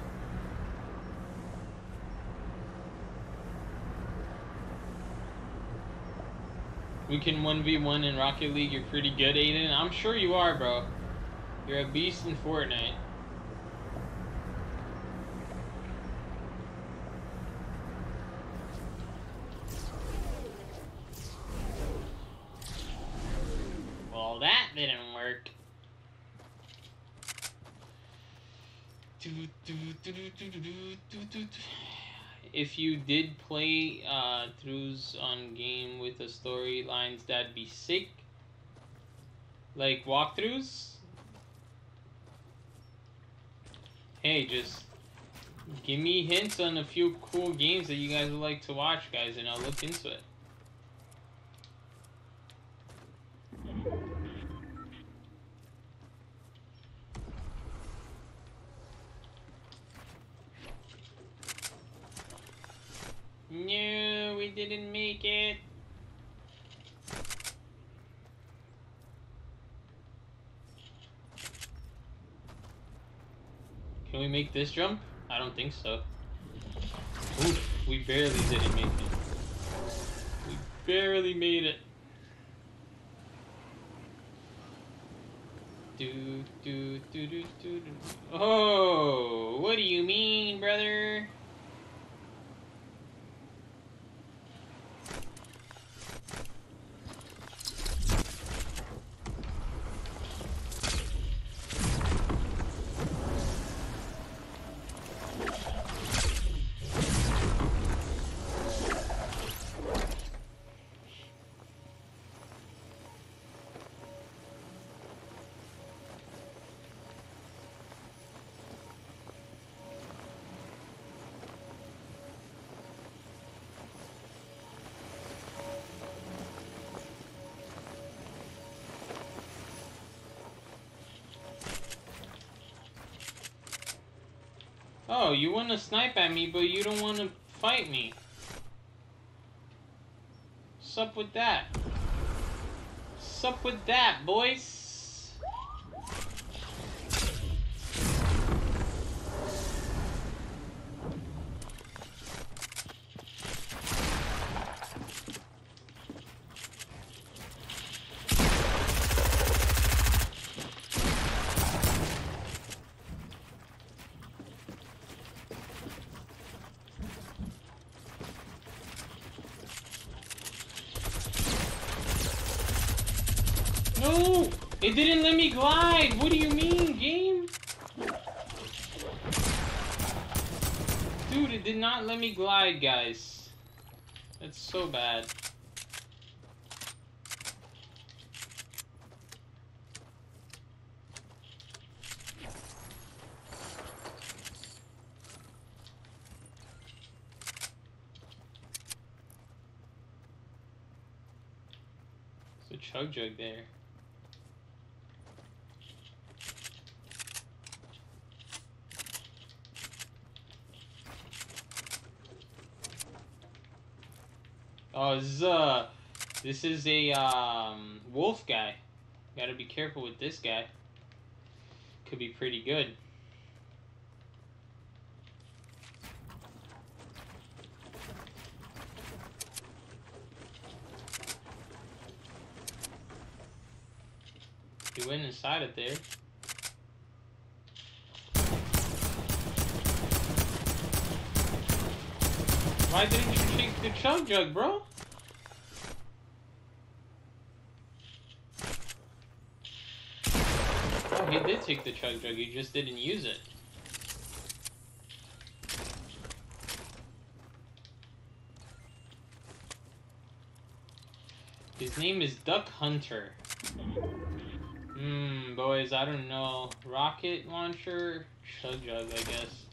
We can 1v1 in Rocket League. You're pretty good, Aiden. I'm sure you are, bro. You're a beast in Fortnite. Well, that didn't work. If you did play throughs on game with the storylines, that'd be sick. Like walkthroughs. Hey, just give me hints on a few cool games that you guys would like to watch, guys, and I'll look into it. No, we didn't make it. Can we make this jump? I don't think so. Oof, we barely didn't make it. We barely made it. Oh, what do you mean, brother? Oh, you want to snipe at me, but you don't want to fight me. What's up with that? What's up with that, boys? No! It didn't let me glide! What do you mean, game? Dude, it did not let me glide, guys. That's so bad. There's a chug jug there. Oh, this is a wolf guy. Gotta be careful with this guy. Could be pretty good. He went inside it there. Why didn't you take the chug jug, bro? Oh, he did take the chug jug, he just didn't use it. His name is Duck Hunter. Boys, I don't know. Rocket launcher, chug jug, I guess.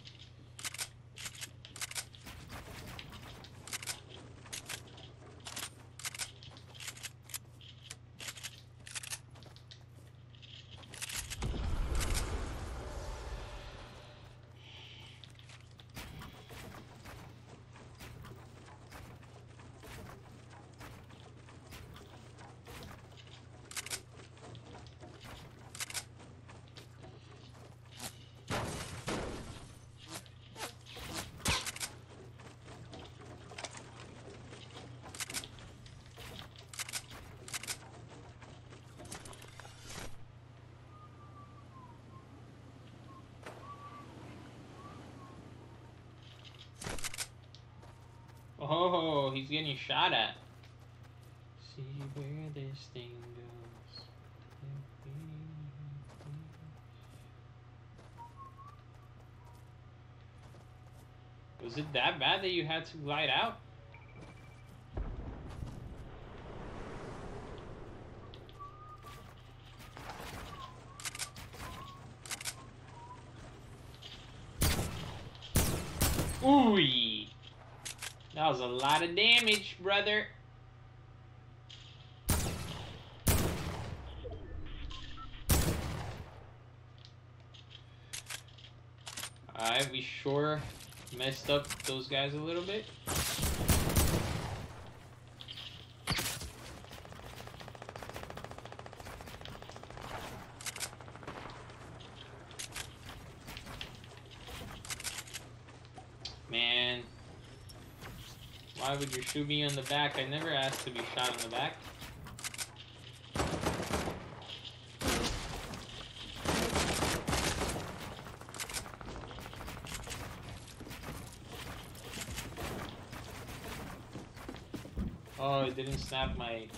Oh, he's getting shot at. See where this thing goes. Was it that bad that you had to glide out? Ooh! That was a lot of damage, brother. Alright, we sure messed up those guys a little bit. Man. Why would you shoot me on the back? I never asked to be shot on the back. Oh, it didn't snap my...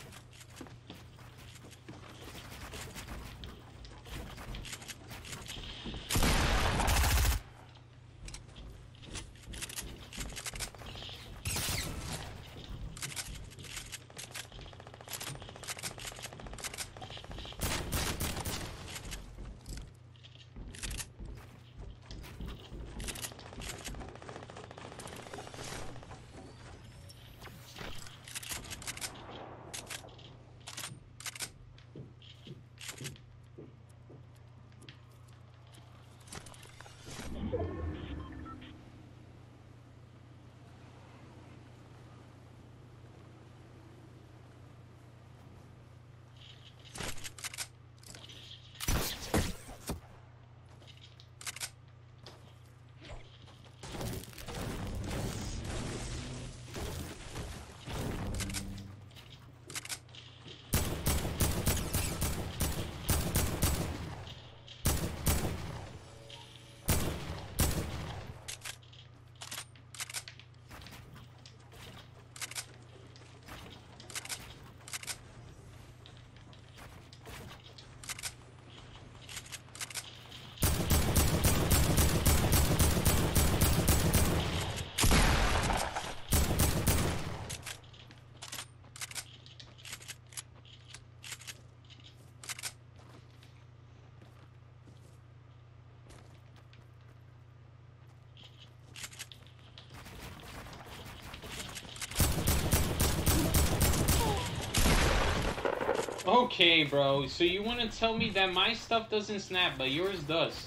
Okay, bro. So you want to tell me that my stuff doesn't snap, but yours does?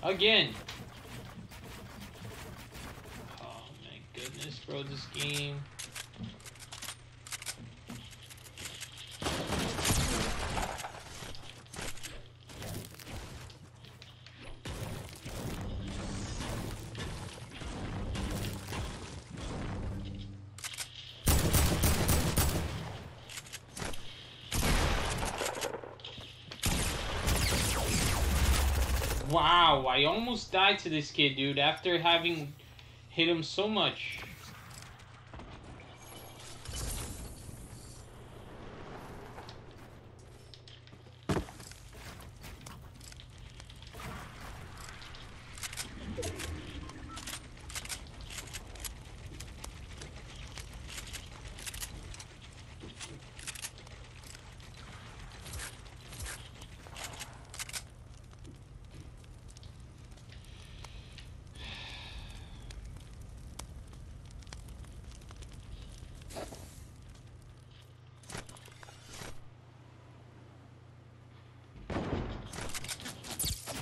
Again. Oh my goodness, bro. This game. Wow, I almost died to this kid, dude, after having hit him so much.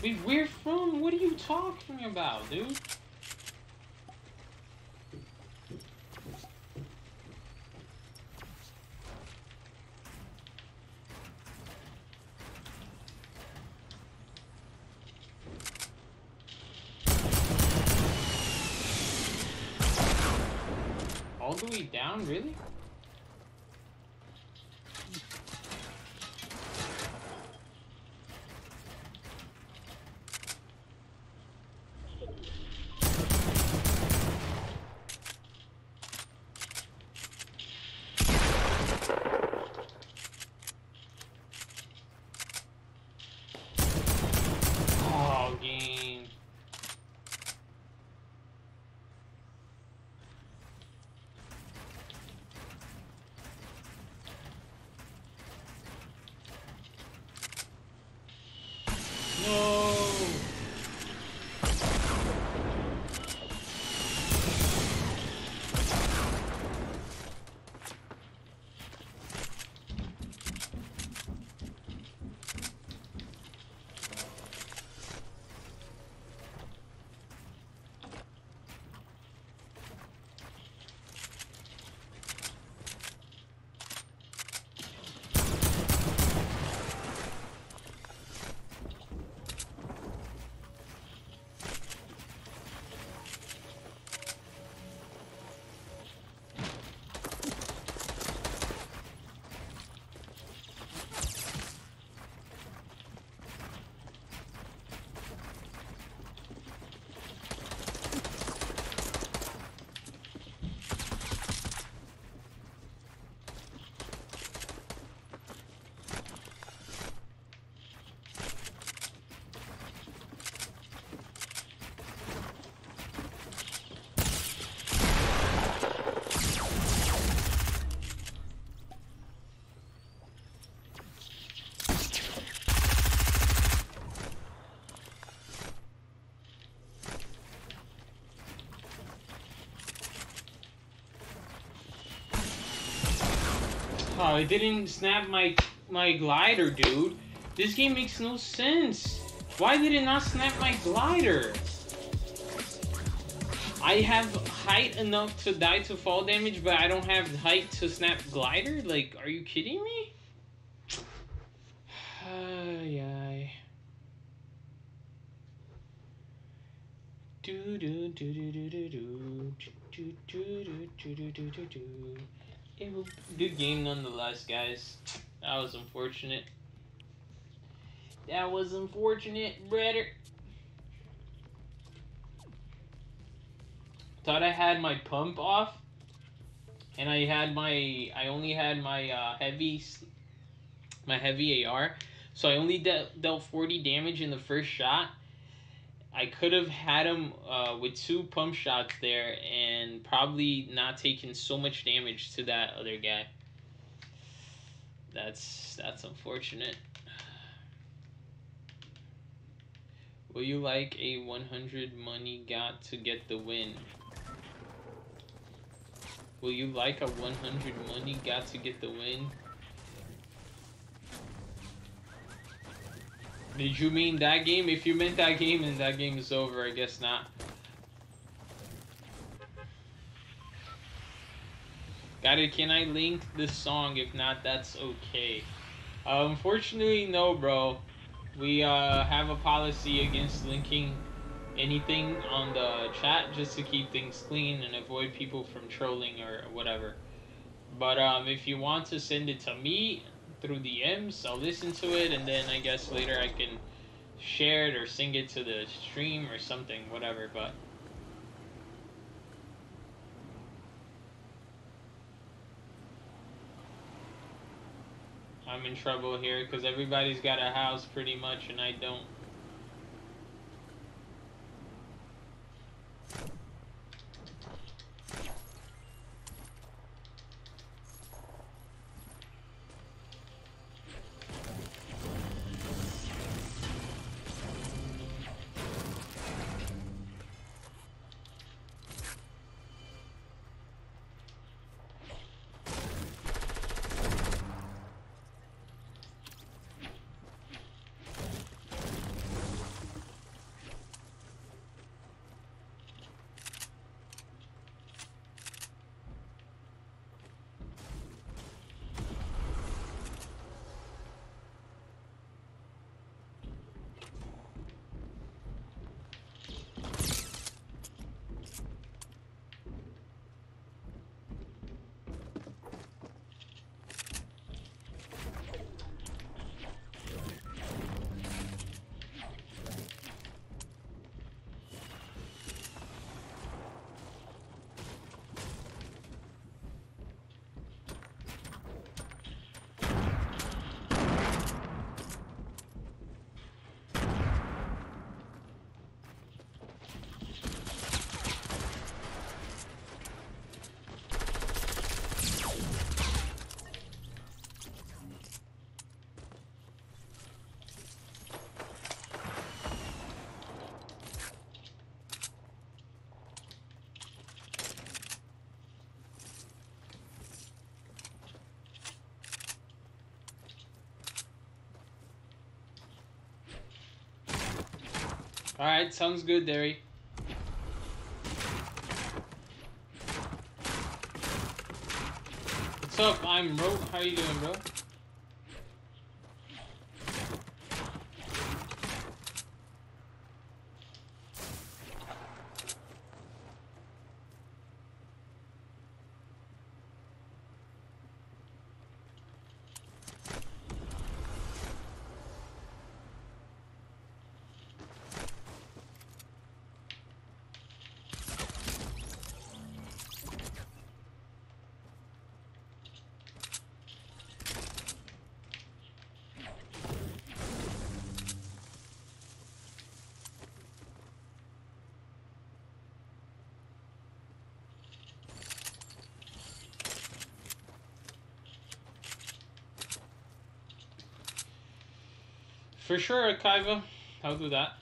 Wait, where from? What are you talking about, dude? All the way down, really? Oh, game. No. Oh, it didn't snap my glider, dude. This game makes no sense. Why did it not snap my glider? I have height enough to die to fall damage, but I don't have height to snap glider? Like, are you kidding me? Ay. Do do do do do do do do do do do do do do. Good game nonetheless, guys. That was unfortunate. That was unfortunate, brother. Thought I had my pump off, and I only had my heavy AR, so I only dealt 40 damage in the first shot. I could have had him with 2 pump shots there, and probably not taken so much damage to that other guy. That's unfortunate. Will you like a 100 money got to get the win? Will you like a 100 money got to get the win? Did you mean that game? If you meant that game, then that game is over. I guess not. Can I link this song? If not, that's okay. Unfortunately, no, bro. We have a policy against linking anything on the chat just to keep things clean and avoid people from trolling or whatever. But if you want to send it to me through DMs, I'll listen to it, and then I guess later I can share it or sing it to the stream or something, whatever. But I'm in trouble here because everybody's got a house pretty much, and I don't. Alright, sounds good, Derry. What's up? I'm Ro. How you doing, bro? For sure, Kaiva. I'll do that.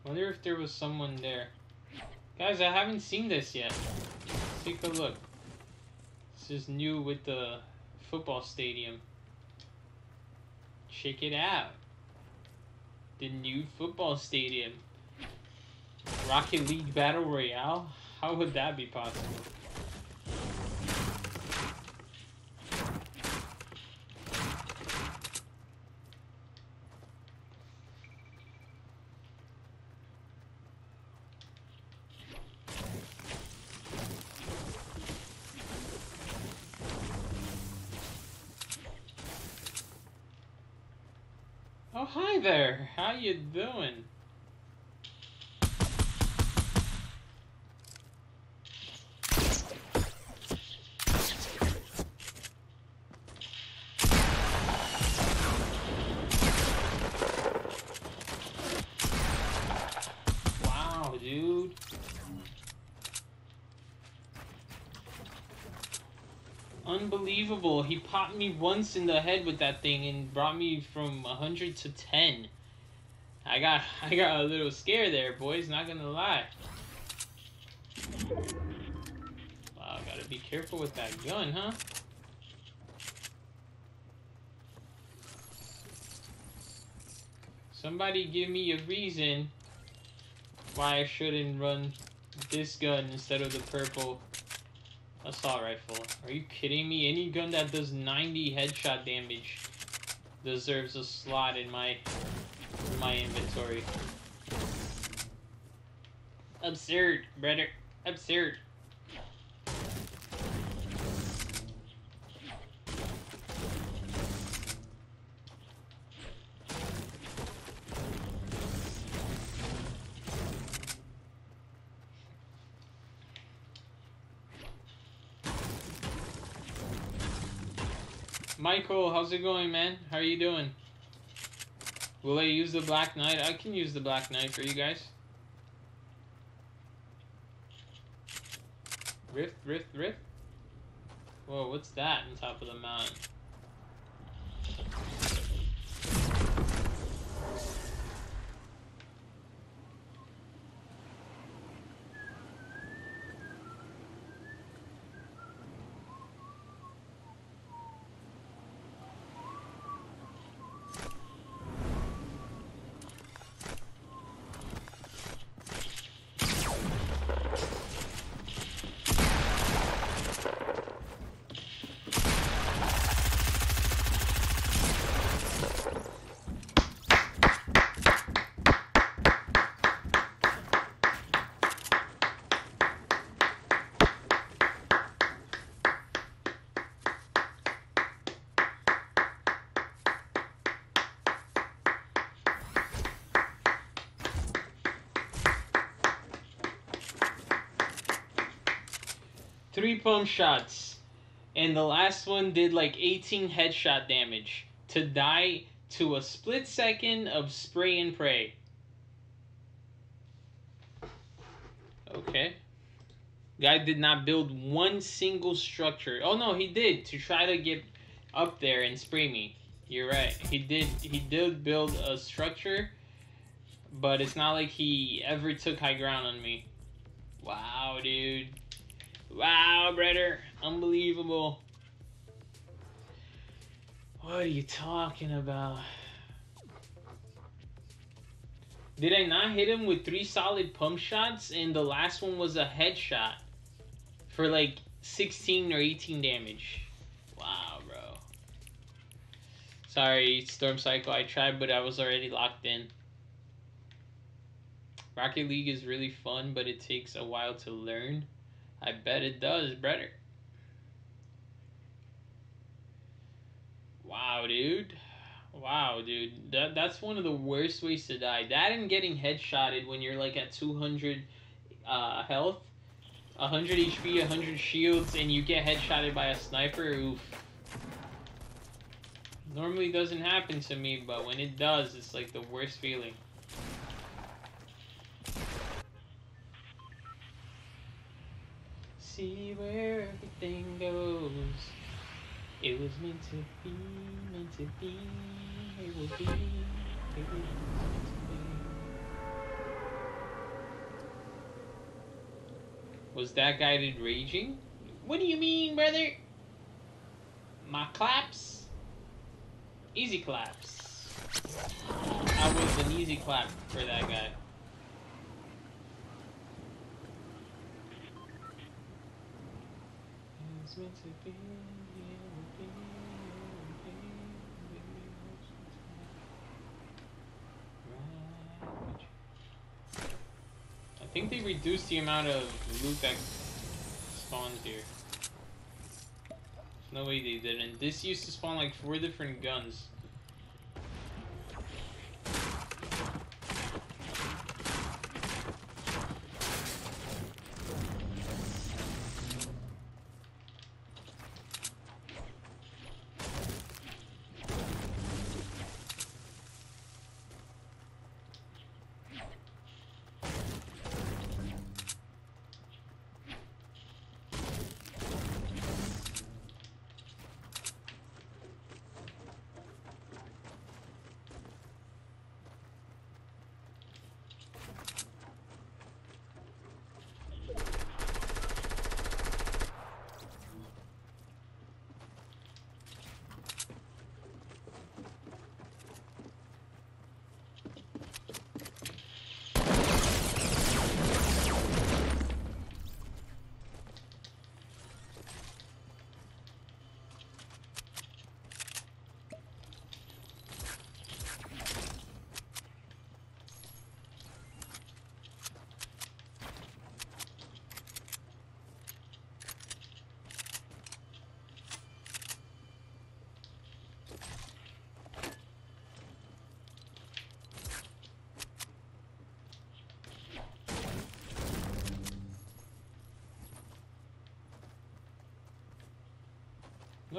Wonder if there was someone there. Guys, I haven't seen this yet. Let's take a look. This is new with the football stadium. Check it out. The new football stadium. Rocket League Battle Royale? How would that be possible? Oh, hi there. How you doing? Wow, dude. Unbelievable. He popped me once in the head with that thing and brought me from 100 to 10. I got a little scared there, boys, not gonna lie. Wow, gotta be careful with that gun, huh? Somebody give me a reason why I shouldn't run this gun instead of the purple assault rifle. Are you kidding me? Any gun that does 90 headshot damage deserves a slot in my inventory. Absurd, brother. Absurd. Michael, how's it going, man? How are you doing? Will I use the Black Knight? I can use the Black Knight for you guys. Rift, rift, rift. Whoa, what's that on top of the mountain? 3 pump shots, and the last one did like 18 headshot damage to die to a split second of spray and pray. Okay. Guy did not build one single structure. Oh no, he did, to try to get up there and spray me. You're right. He did build a structure, but it's not like he ever took high ground on me. Wow, dude. Wow, brother. Unbelievable. What are you talking about? Did I not hit him with 3 solid pump shots, and the last one was a headshot for like 16 or 18 damage? Wow, bro. Sorry, Storm Cycle. I tried, but I was already locked in. Rocket League is really fun, but it takes a while to learn. I bet it does, brother. Wow, dude. Wow, dude. That's one of the worst ways to die. That and getting headshotted when you're like at 200 health, 100 HP, 100 shields, and you get headshotted by a sniper. Oof. Normally doesn't happen to me, but when it does, it's like the worst feeling. See where everything goes. It was meant to be, meant to be. It will be, it was meant to be. Was that guided raging? What do you mean, brother? My claps? Easy claps. I was an easy clap for that guy. It's meant to be, it will be, I think they reduced the amount of loot that spawns here. No way they didn't. This used to spawn like 4 different guns.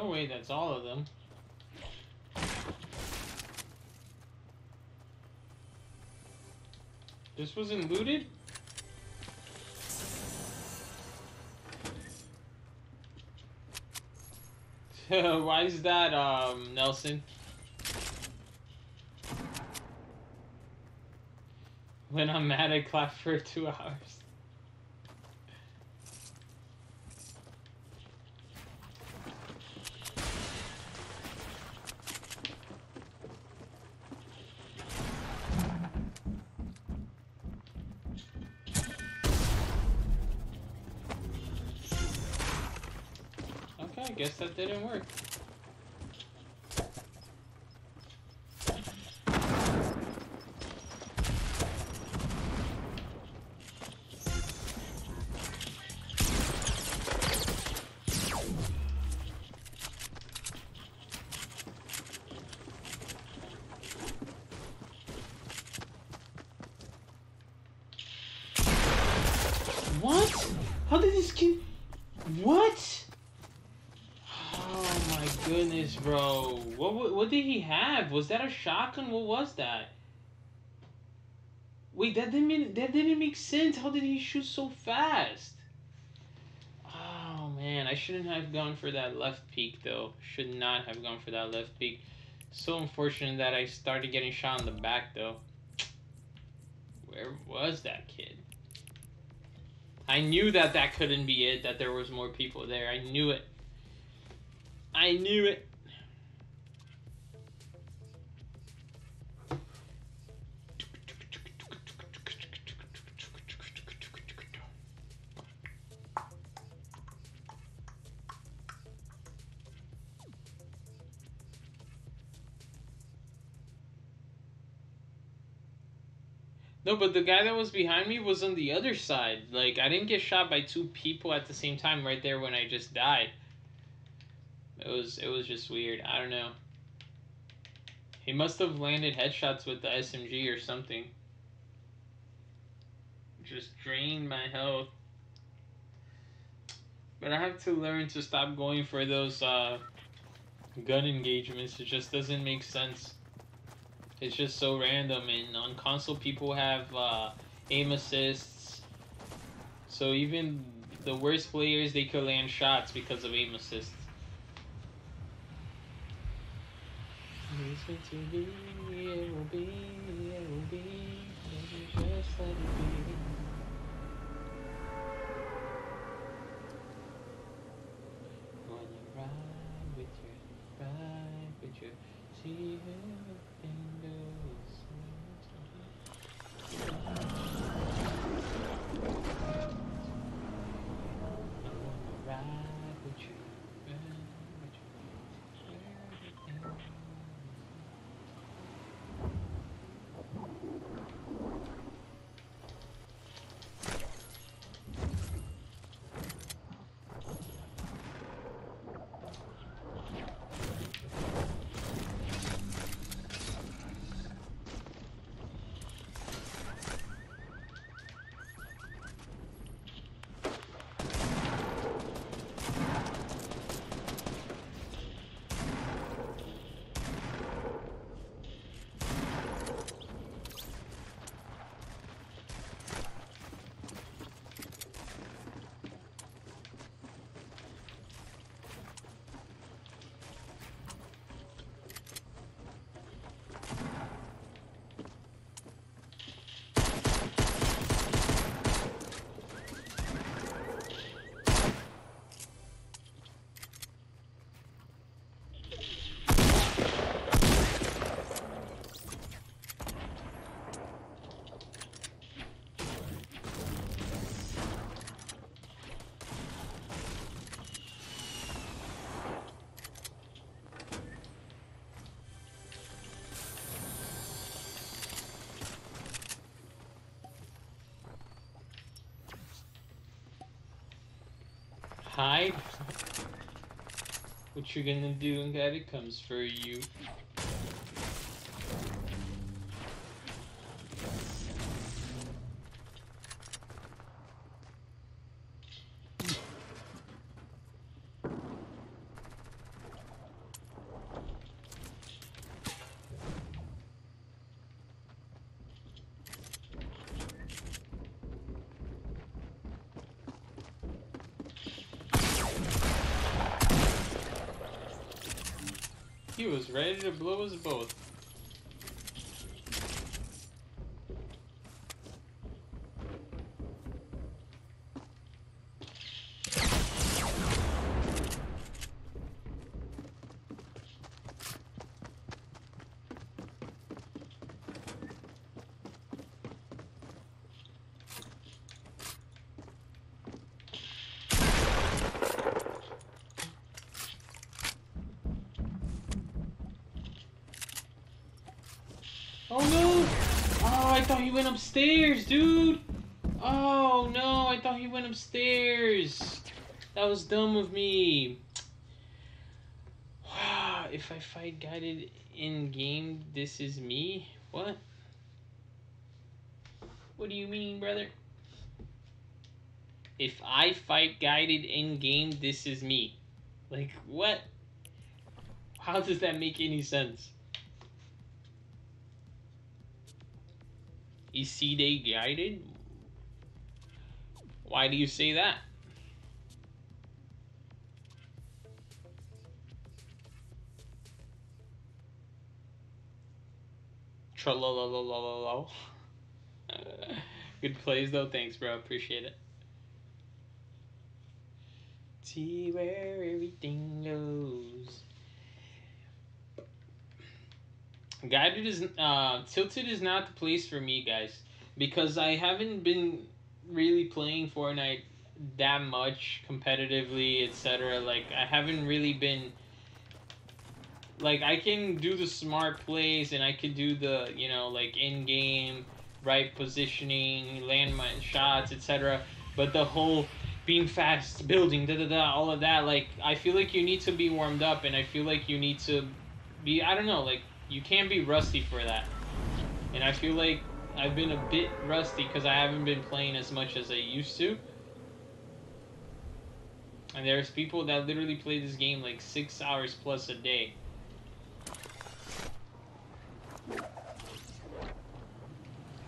no way that's all of them. This wasn't looted? Why is that, Nelson? When I'm mad, I clap for 2 hours. Okay, I guess that didn't work. What? How did this kid... What? Oh my goodness, bro. What did he have? Was that a shotgun? What was that? Wait, that didn't make sense. How did he shoot so fast? Oh man, I shouldn't have gone for that left peek though. Should not have gone for that left peek. So unfortunate that I started getting shot in the back though. Where was that kid? I knew that that couldn't be it, that there was more people there. I knew it. I knew it. No, but the guy that was behind me was on the other side. Like, I didn't get shot by 2 people at the same time right there when I just died. It was just weird. I don't know. He must have landed headshots with the SMG or something. Just drained my health. But I have to learn to stop going for those gun engagements. It just doesn't make sense. It's just so random, and on console people have aim assists. So even the worst players, they could land shots because of aim assists. Listen to me, it will be, just let it be. When you ride with your see hide? What you gonna do when daddy comes for you? He was ready to blow us both. Oh no! Oh, I thought he went upstairs, dude! Oh no, I thought he went upstairs. That was dumb of me. If I fight guided in game, this is me? What? What do you mean, brother? If I fight guided in game, this is me. Like, what? How does that make any sense? Is C-Day guided? Why do you say that? Tra-la-la-la-la-la-la. Good plays though, thanks bro, appreciate it. See where everything goes. Guided is Tilted is not the place for me, guys, because I haven't been really playing Fortnite that much competitively, etc. Like I haven't really been like I can do the smart plays and I can do the, you know, like in-game right positioning, land my shots, etc. But the whole being fast, building, all of that, like I feel like you need to be warmed up, and I feel like you need to be, I don't know, like you can't be rusty for that. And I feel like I've been a bit rusty because I haven't been playing as much as I used to. And there's people that literally play this game like 6 hours plus a day.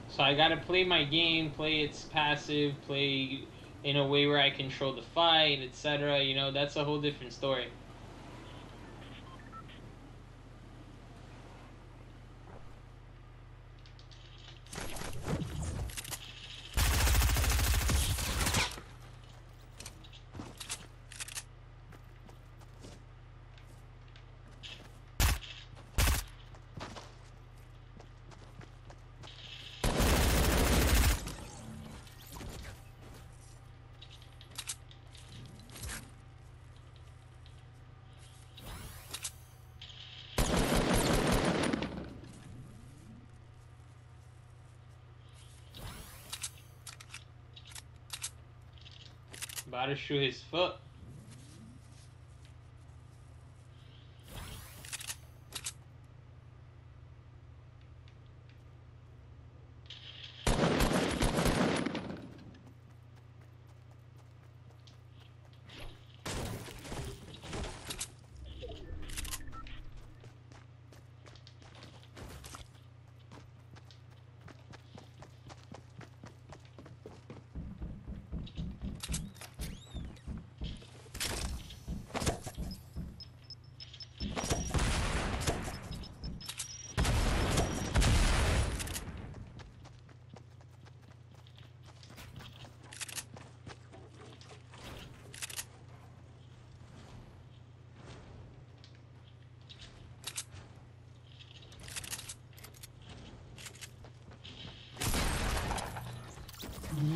So I gotta play my game, play its passive, play in a way where I control the fight, etc. You know, that's a whole different story. About to shoot his foot.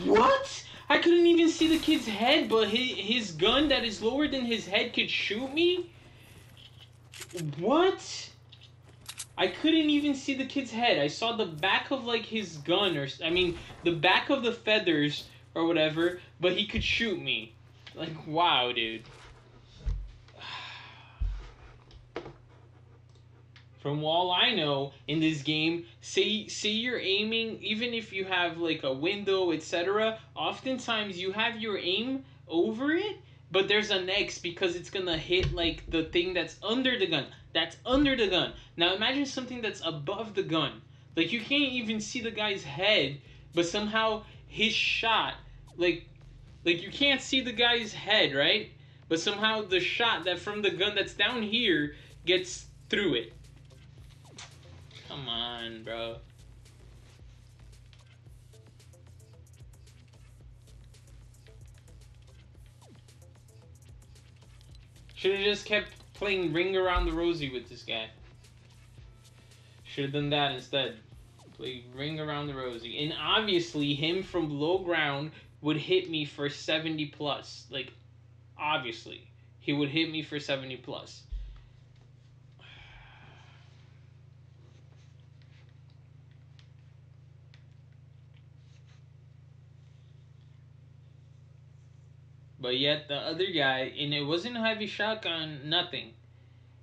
What? I couldn't even see the kid's head, but his gun that is lower than his head could shoot me? What? I couldn't even see the kid's head. I saw the back of like his gun, or I mean the back of the feathers or whatever, but he could shoot me. Like, wow, dude. From all I know in this game, say you're aiming, even if you have like a window, etc. Oftentimes you have your aim over it, but there's an X because it's gonna hit like the thing that's under the gun. That's under the gun. Now imagine something that's above the gun. Like you can't even see the guy's head, but somehow his shot, like you can't see the guy's head, right? But somehow the shot that from the gun that's down here gets threw it. Come on, bro. Should have just kept playing Ring Around the Rosie with this guy. Should have done that instead. Play Ring Around the Rosie. And obviously, him from low ground would hit me for 70 plus. Like, obviously. He would hit me for 70 plus. But yet the other guy, and it wasn't a heavy shotgun, nothing.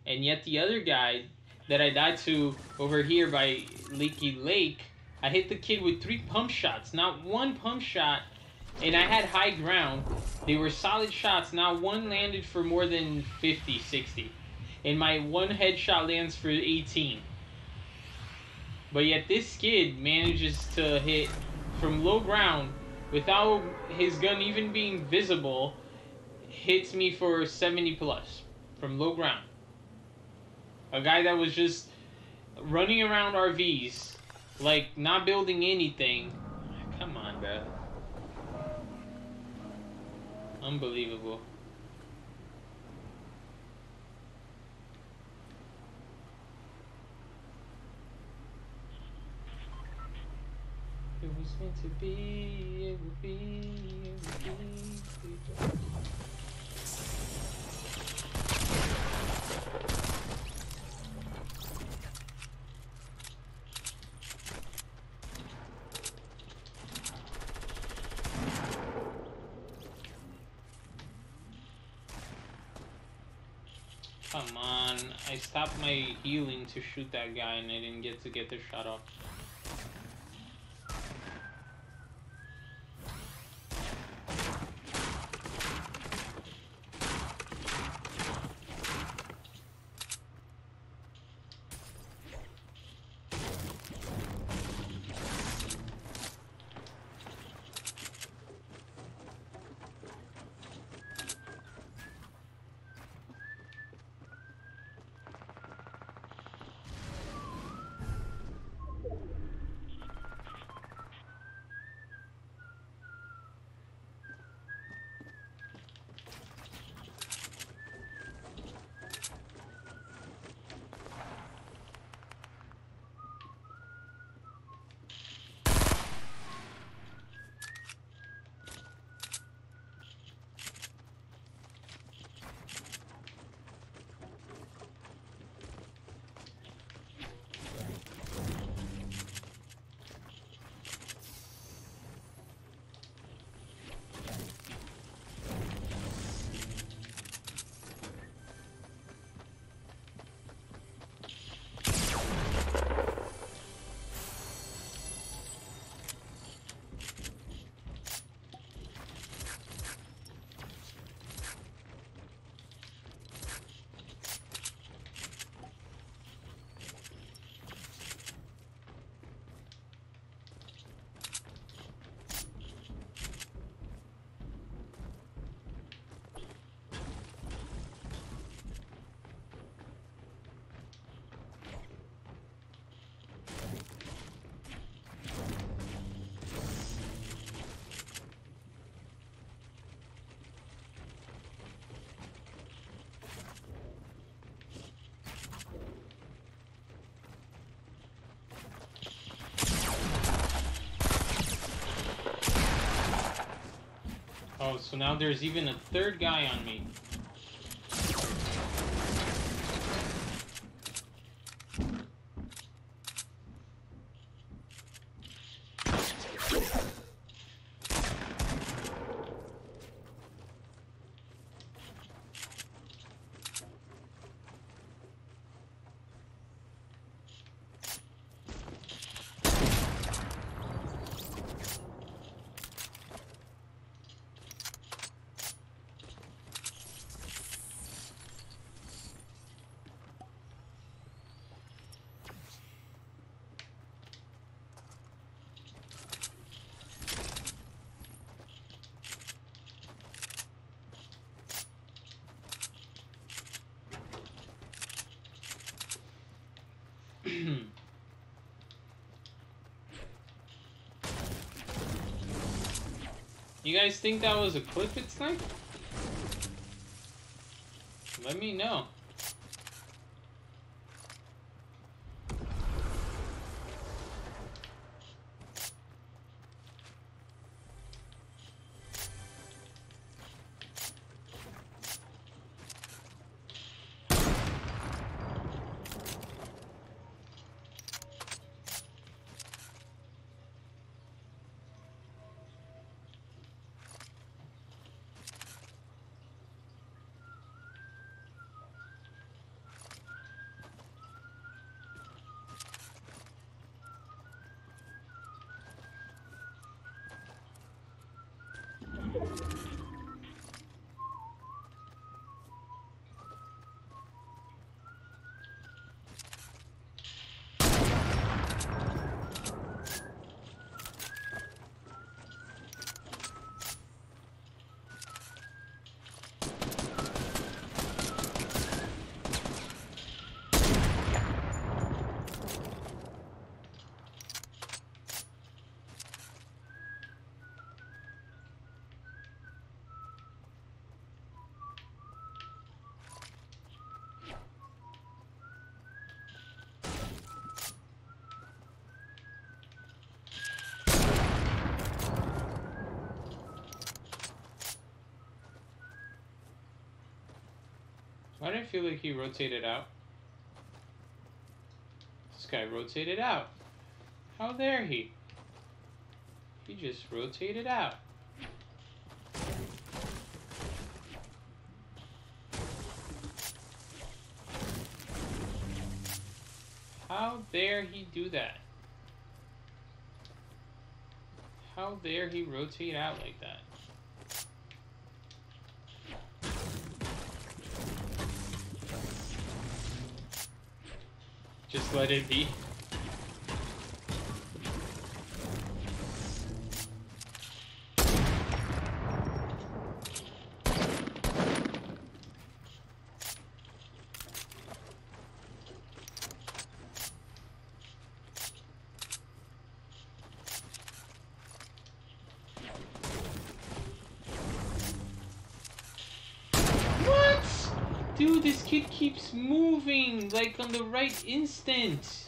And yet the other guy that I died to over here by Leaky Lake, I hit the kid with 3 pump shots. Not one pump shot, and I had high ground. They were solid shots. Not one landed for more than 50, 60. And my one headshot lands for 18. But yet this kid manages to hit from low ground without his gun even being visible, hits me for 70 plus from low ground. A guy that was just running around RVs, like not building anything. Come on, bro. Unbelievable. It was meant to be, it would be, it would be. Come on, I stopped my healing to shoot that guy and I didn't get to get the shot off. Oh, so now there's even a third guy on me. You guys think that was a clip it sniped? Let me know. Why did I feel like he rotated out? This guy rotated out. How dare he? He just rotated out. How dare he do that? How dare he rotate out like that? Just let it be. Dude, this kid keeps moving, like, on the right instant.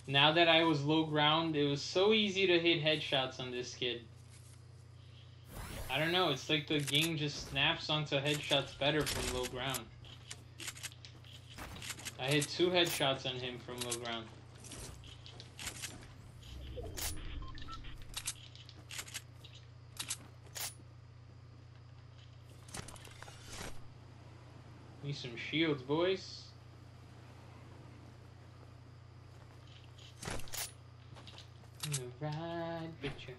Now that I was low ground, it was so easy to hit headshots on this kid. I don't know, it's like the game just snaps onto headshots better from low ground. I hit 2 headshots on him from low ground. Need some shields, boys. Right picture.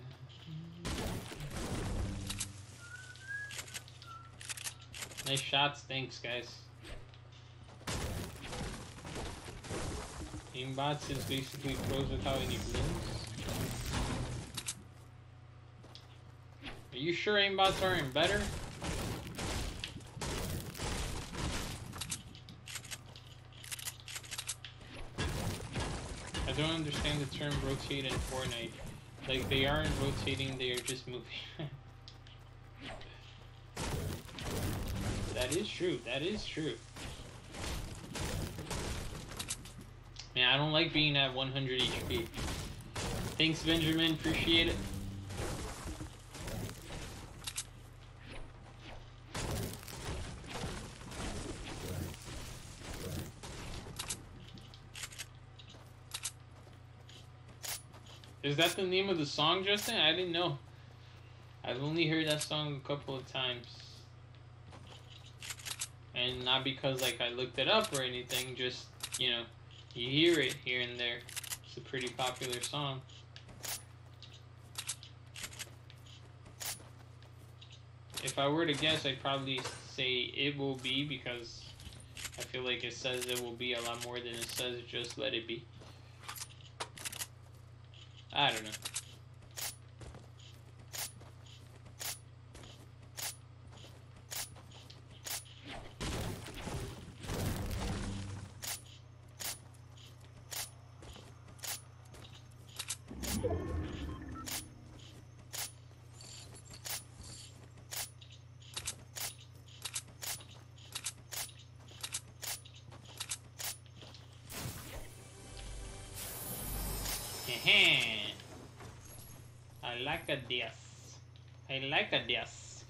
Nice shots, thanks guys. Aimbots is basically pros without any blins. Are you sure aimbots aren't better? I don't understand the term rotate in Fortnite. Like, they aren't rotating, they are just moving. That is true, that is true. Man, I don't like being at 100 HP. Thanks, Benjamin, appreciate it. Is that the name of the song, Justin? I didn't know. I've only heard that song a couple of times. And not because like I looked it up or anything, just, you know, you hear it here and there. It's a pretty popular song. If I were to guess, I'd probably say It Will Be, because I feel like it says It Will Be a lot more than it says Just Let It Be. I don't know. I like a this. I like a this.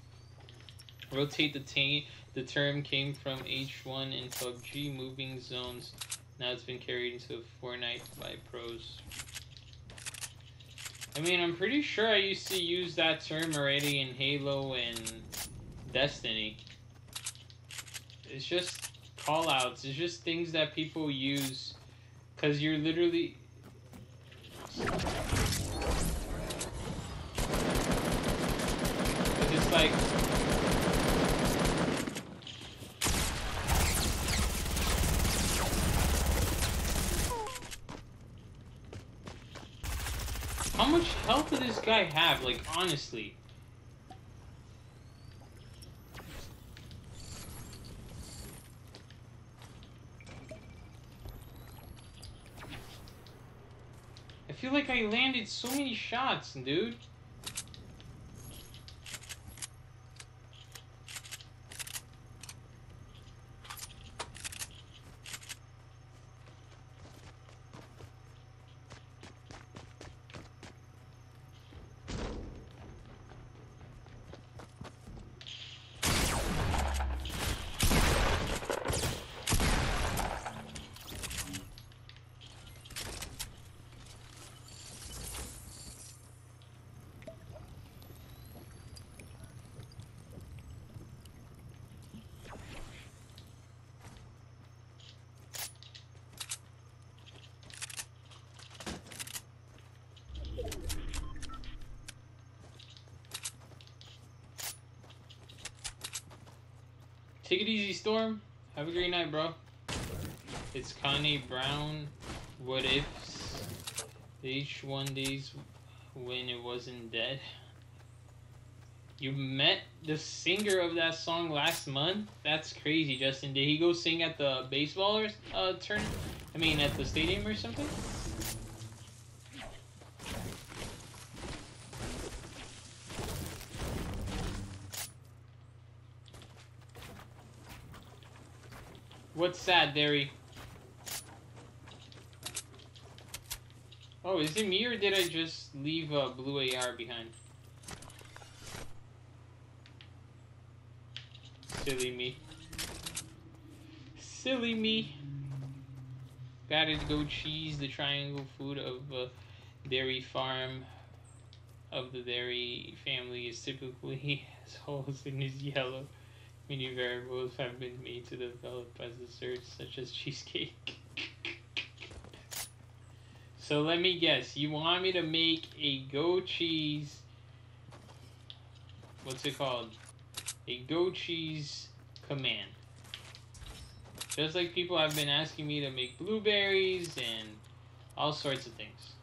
Rotate the term came from H1 in PUBG, moving zones. Now it's been carried into Fortnite by pros. I mean, I'm pretty sure I used to use that term already in Halo and Destiny. It's just callouts. It's just things that people use because you're literally... It's like... How much health does this guy have? Like, honestly. I feel like I landed so many shots, dude. Take it easy, Storm. Have a great night, bro. It's Kanye Brown. What ifs? The H1 days when it wasn't dead. You met the singer of that song last month? That's crazy, Justin. Did he go sing at the baseball or turn? I mean, at the stadium or something? What's sad, Derry? Oh, is it me or did I just leave a blue AR behind? Silly me. Silly me. Gotta go cheese, the triangle food of a dairy farm of the dairy family is typically as holes and is yellow. Many variables have been made to develop as desserts, such as cheesecake. So let me guess, you want me to make a goat cheese, what's it called? A goat cheese command. Just like people have been asking me to make blueberries and all sorts of things.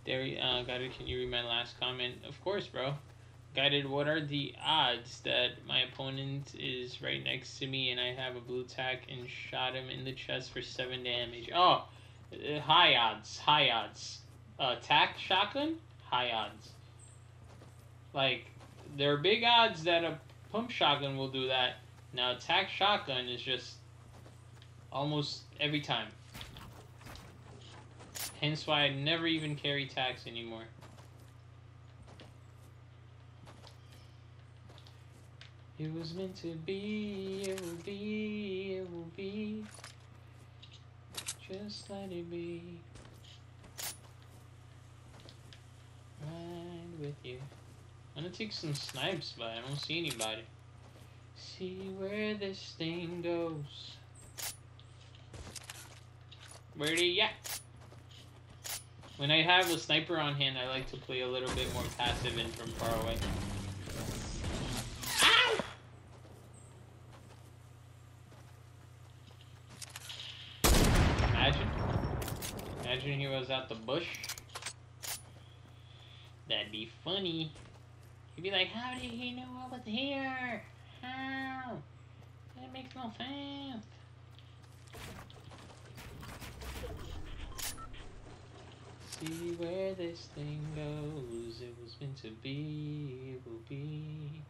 Guided, can you read my last comment? Of course, bro. Guided, what are the odds that my opponent is right next to me and I have a blue tack and shot him in the chest for 7 damage? Oh, high odds, high odds. Tack shotgun? High odds. Like, there are big odds that a pump shotgun will do that. Now, tack shotgun is just almost every time. Hence why I never even carry tacks anymore. It was meant to be, it will be, it will be. Just Just let it be. Ride with you. I'm gonna take some snipes, but I don't see anybody. See where this thing goes. Where are you at? When I have a sniper on hand, I like to play a little bit more passive and from far away. Ow! Imagine he was out the bush. That'd be funny. He'd be like, how did he know I was here? How? That makes no sense. See where this thing goes. It was meant to be, it will be.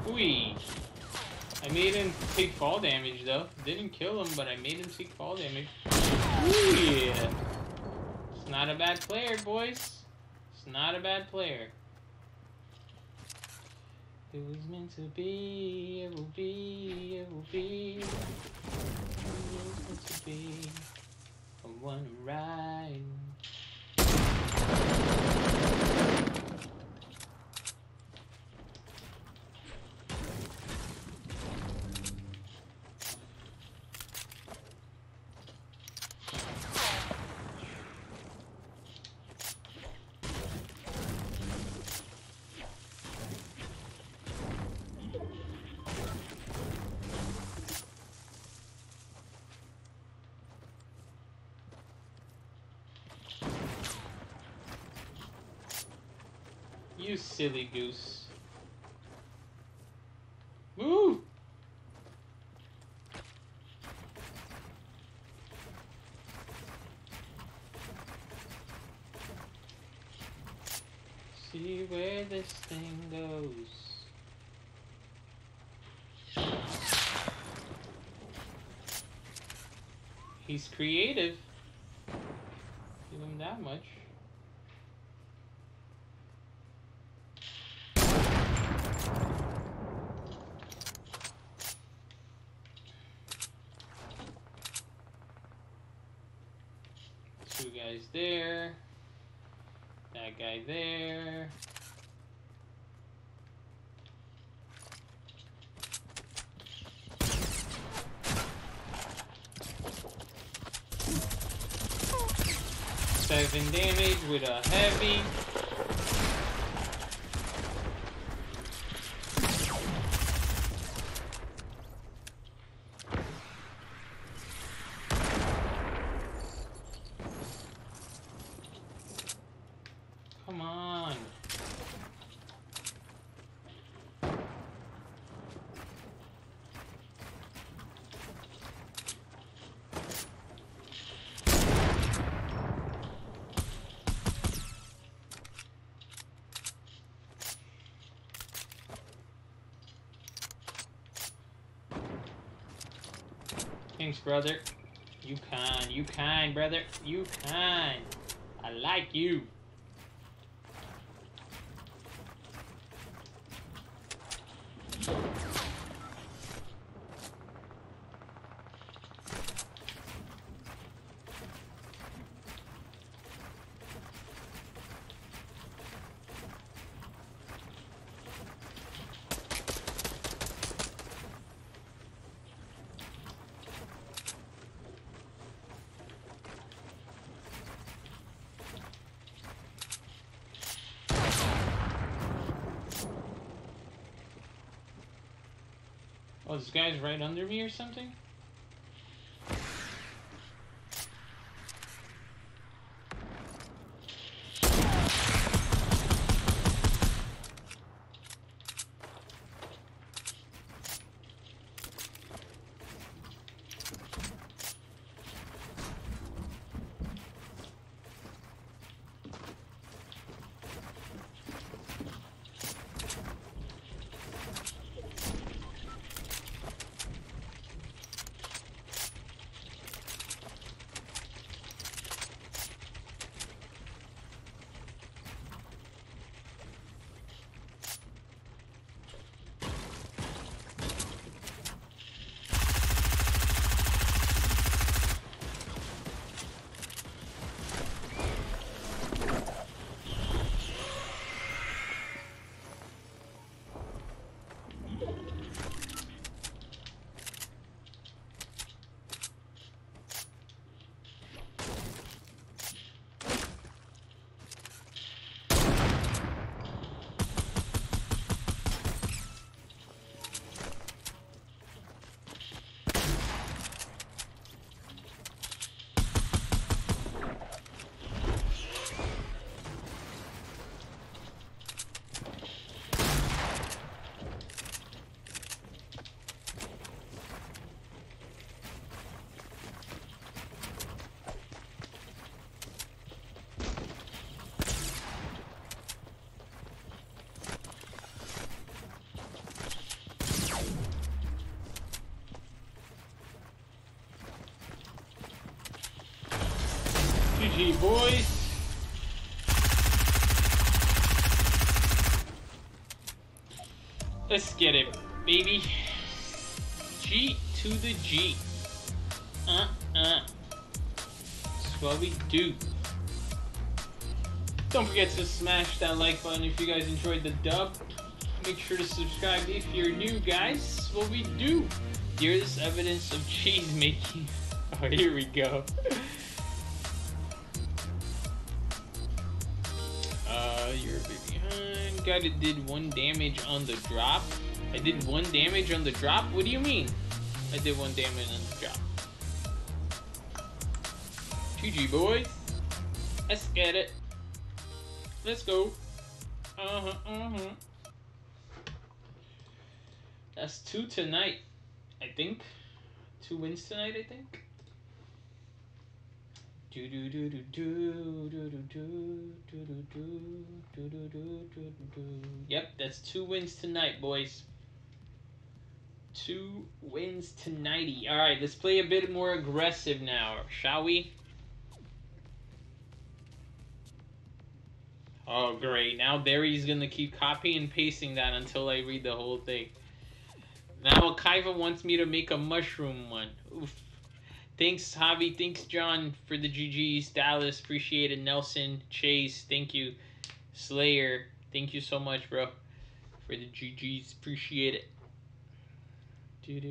Ooh. I made him take fall damage though. Didn't kill him, but I made him take fall damage. Ooh, yeah. It's not a bad player, boys. It's not a bad player. It was meant to be, it will be, it will be. It was meant to be. I wanna ride. You silly goose. Move! See where this thing goes. He's creative. Give him that much. Two guys there. That guy there. Seven damage with a heavy. Come on. Thanks, brother. You kind, brother. You kind. I like you. Oh, this guy's right under me or something? GG, boys. Let's get it, baby. G to the G. That's what we do. Don't forget to smash that like button if you guys enjoyed the dub. Make sure to subscribe if you're new, guys. What we do. Here's evidence of cheese making. Oh, here we go. You're a bit behind. Got it. Did 1 damage on the drop. I did 1 damage on the drop. What do you mean? I did 1 damage on the drop. GG, boys. Let's get it. Let's go. That's 2 tonight, I think. 2 wins tonight, I think. Yep, that's 2 wins tonight, boys. 2 wins tonighty. All right, let's play a bit more aggressive now, shall we? Oh, great. Now Barry's going to keep copying and pasting that until I read the whole thing. Now Akaiva wants me to make a mushroom one. Oof. Thanks, Javi. Thanks, John, for the GGs. Dallas, appreciate it. Nelson, Chase, thank you. Slayer, thank you so much, bro, for the GGs. Appreciate it. See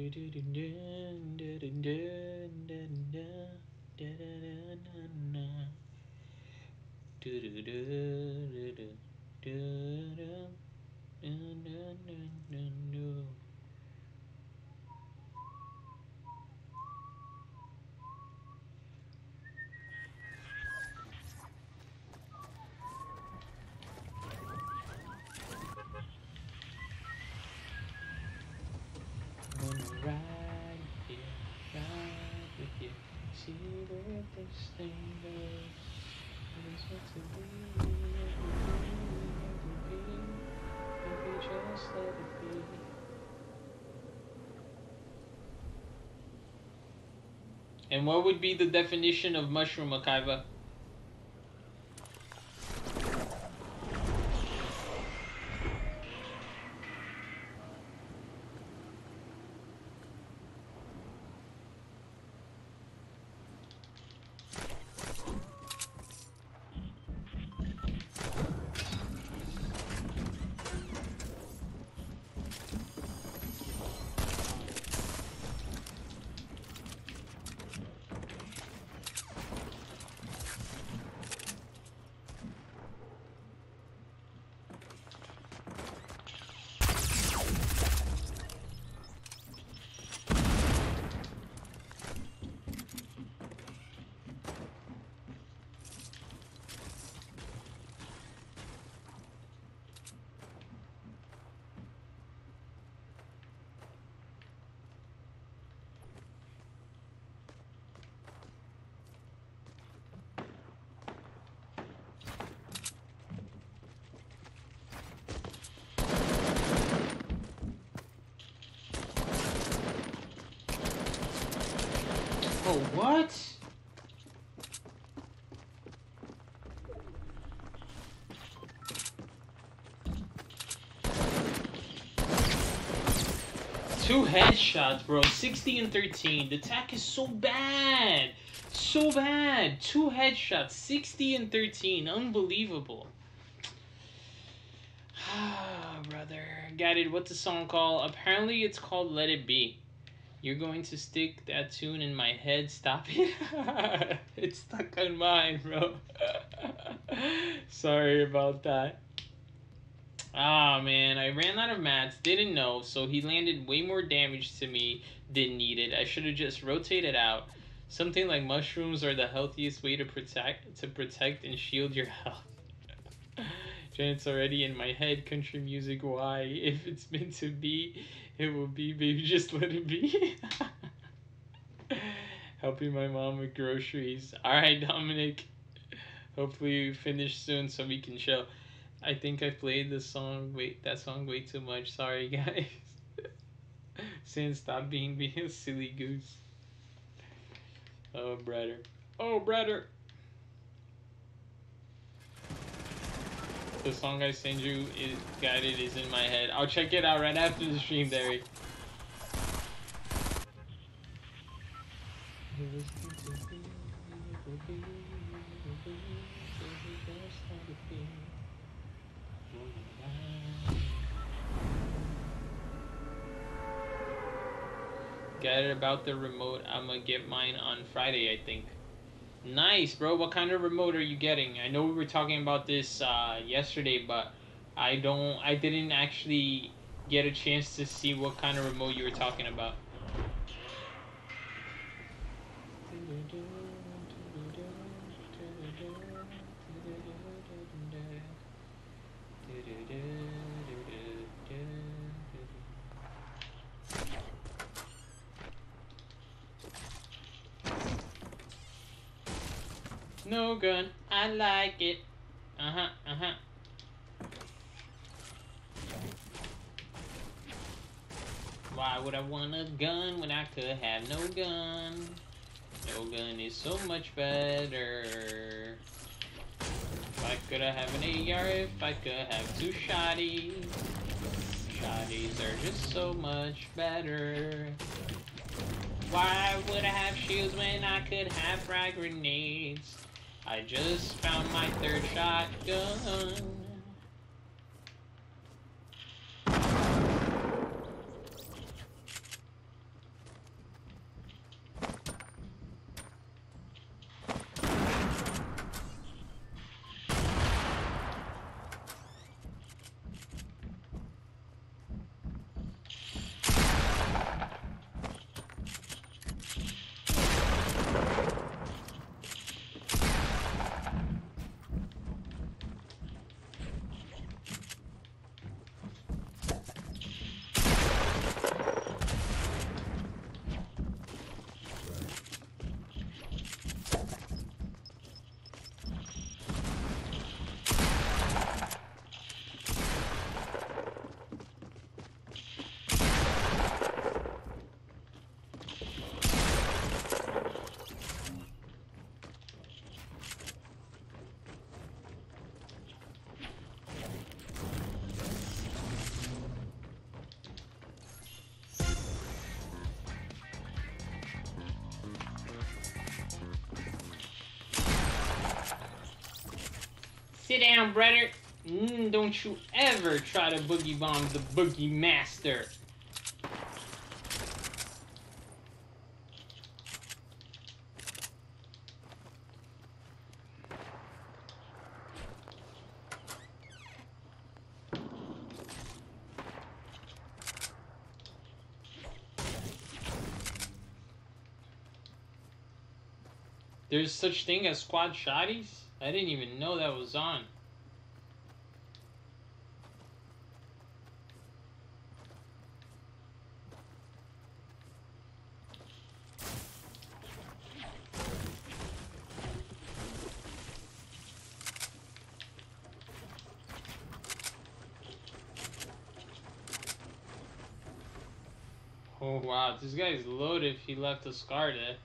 where this thing goes. It is meant to be. Maybe just let it be. And what would be the definition of mushroom, Akaiva? Oh, what? Two headshots, bro. 60 and 13. The attack is so bad. So bad. 2 headshots. 60 and 13. Unbelievable. Ah, brother. Got it. What's the song called? Apparently it's called Let It Be. You're going to stick that tune in my head. Stop it. It's stuck on mine, bro. Sorry about that. Ah, man. I ran out of mats. Didn't know. So he landed way more damage to me. Didn't need it. I should have just rotated out. Something like mushrooms are the healthiest way to protect and shield your health. Janet's already in my head. Country music, why? If it's meant to be, it will be, baby, just let it be. Helping my mom with groceries. Alright, Dominic. Hopefully you finish soon so we can chill. I think I played that song way too much. Sorry, guys. Saying stop being a silly goose. Oh, brother. Oh, brother. The song I send you is guided is in my head. I'll check it out right after the stream, Derry. Guided about the remote. I'm gonna get mine on Friday, I think. Nice, bro. What kind of remote are you getting? I know we were talking about this yesterday, but I didn't actually get a chance to see what kind of remote you were talking about. No gun, I like it. Why would I want a gun when I could have no gun? No gun is so much better. If I could have an AR, if I could have 2 shotties. Shotties are just so much better. Why would I have shields when I could have frag grenades? I just found my 3rd shotgun. Sit down, brother. Don't you ever try to boogie bomb the boogie master. There's such thing as squad shotties? I didn't even know that was on. Oh wow, this guy's loaded if he left a scar there.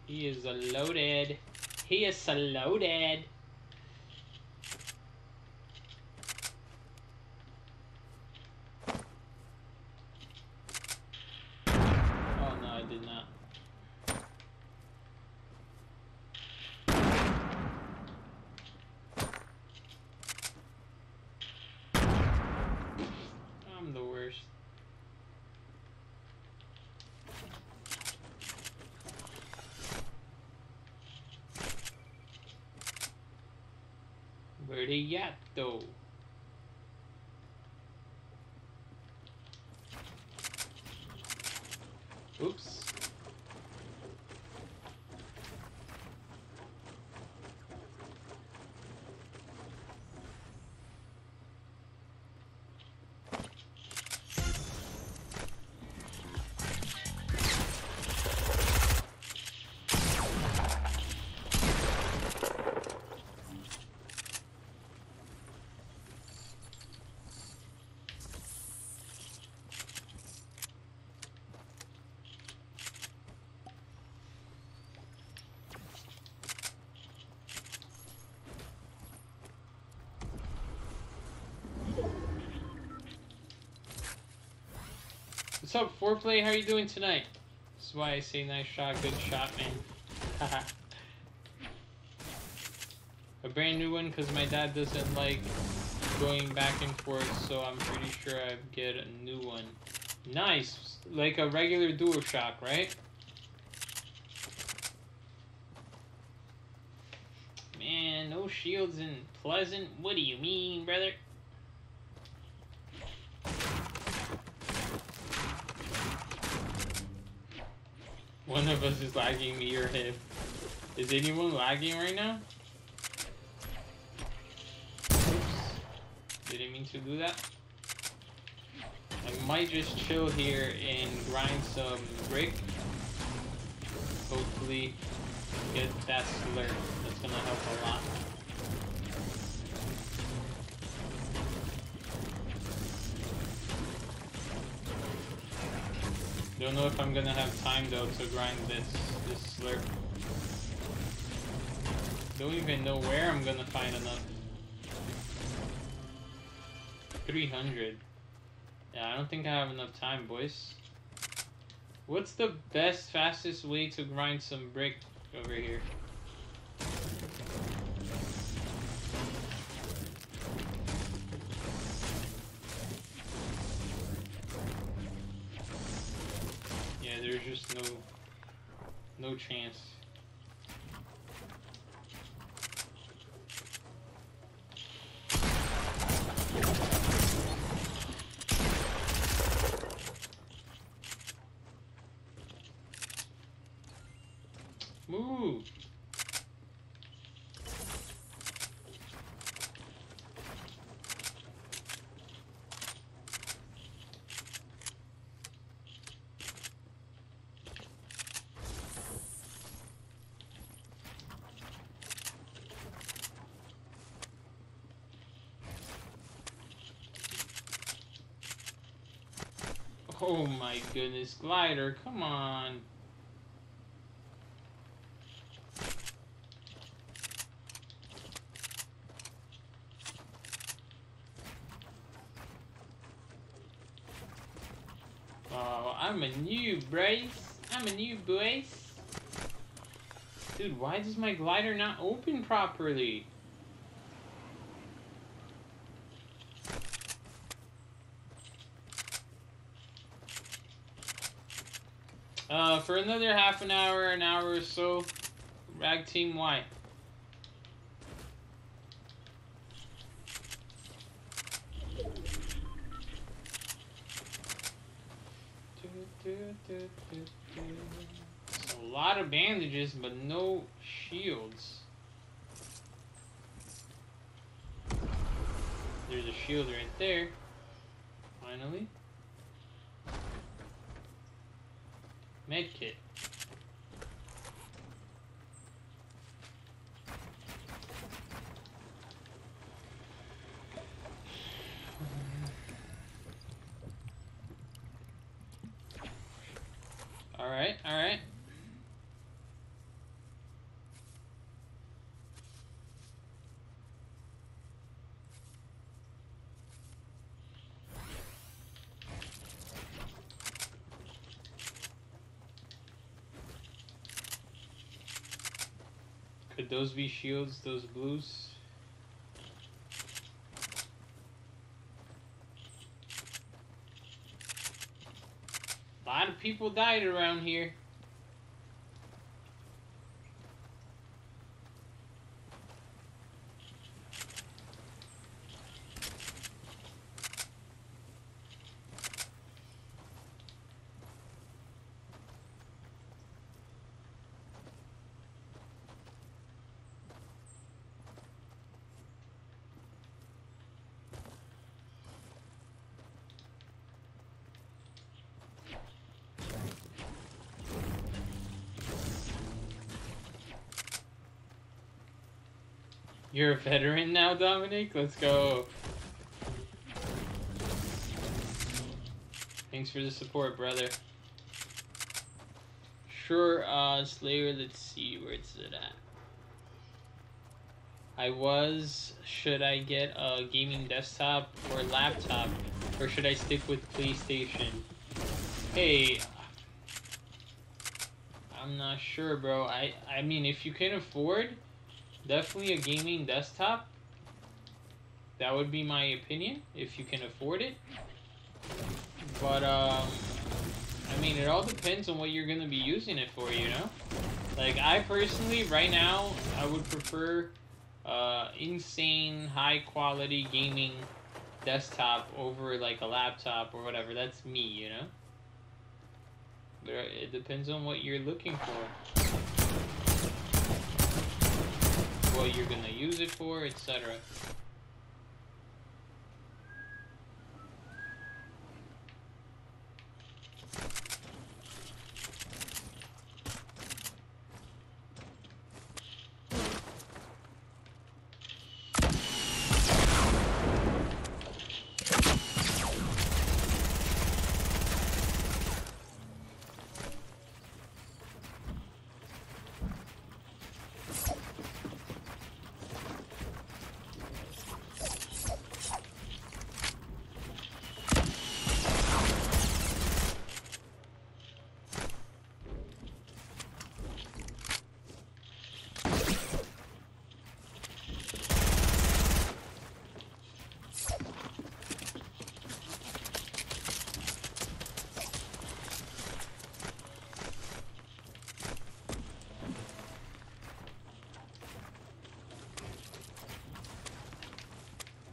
He is a loaded. He is a loaded. Oh no, I did not. I'm the worst. Where they at though? Oops. What's up, Foreplay? How are you doing tonight? This is why I say nice shot, good shot, man. Haha. A brand new one because my dad doesn't like going back and forth, so I'm pretty sure I'd get a new one. Nice, like a regular DualShock, right? Man, no shields in Pleasant. What do you mean, brother? One of us is lagging, me or him. Is anyone lagging right now? Didn't mean to do that. I might just chill here and grind some brick. Hopefully get that slurp. That's gonna help a lot. Don't know if I'm gonna have time though to grind this slurp. Don't even know where I'm gonna find enough. 300. Yeah, I don't think I have enough time, boys. What's the best, fastest way to grind some brick over here? Yeah, there's just no chance. Move! Oh my goodness, glider, come on. Oh, I'm a noob, Bryce. I'm a noob, boys. Dude, why does my glider not open properly? For another half an hour or so, Rag Team Y. It's a lot of bandages, but no shields. There's a shield right there. Finally. Medkit. Alright, alright. Could those be shields, those blues? A lot of people died around here. You're a veteran now, Dominic? Let's go. Thanks for the support, brother. Sure, Slayer, let's see, where's it at? Should I get a gaming desktop or laptop? Or should I stick with PlayStation? Hey, I'm not sure, bro. I mean, if you can afford, definitely a gaming desktop. That would be my opinion, if you can afford it. But, I mean, it all depends on what you're going to be using it for, you know? Like, I personally, right now, I would prefer insane, high-quality gaming desktop over, like, a laptop or whatever. That's me, you know? But it depends on what you're looking for. What you're going to use it for, etc.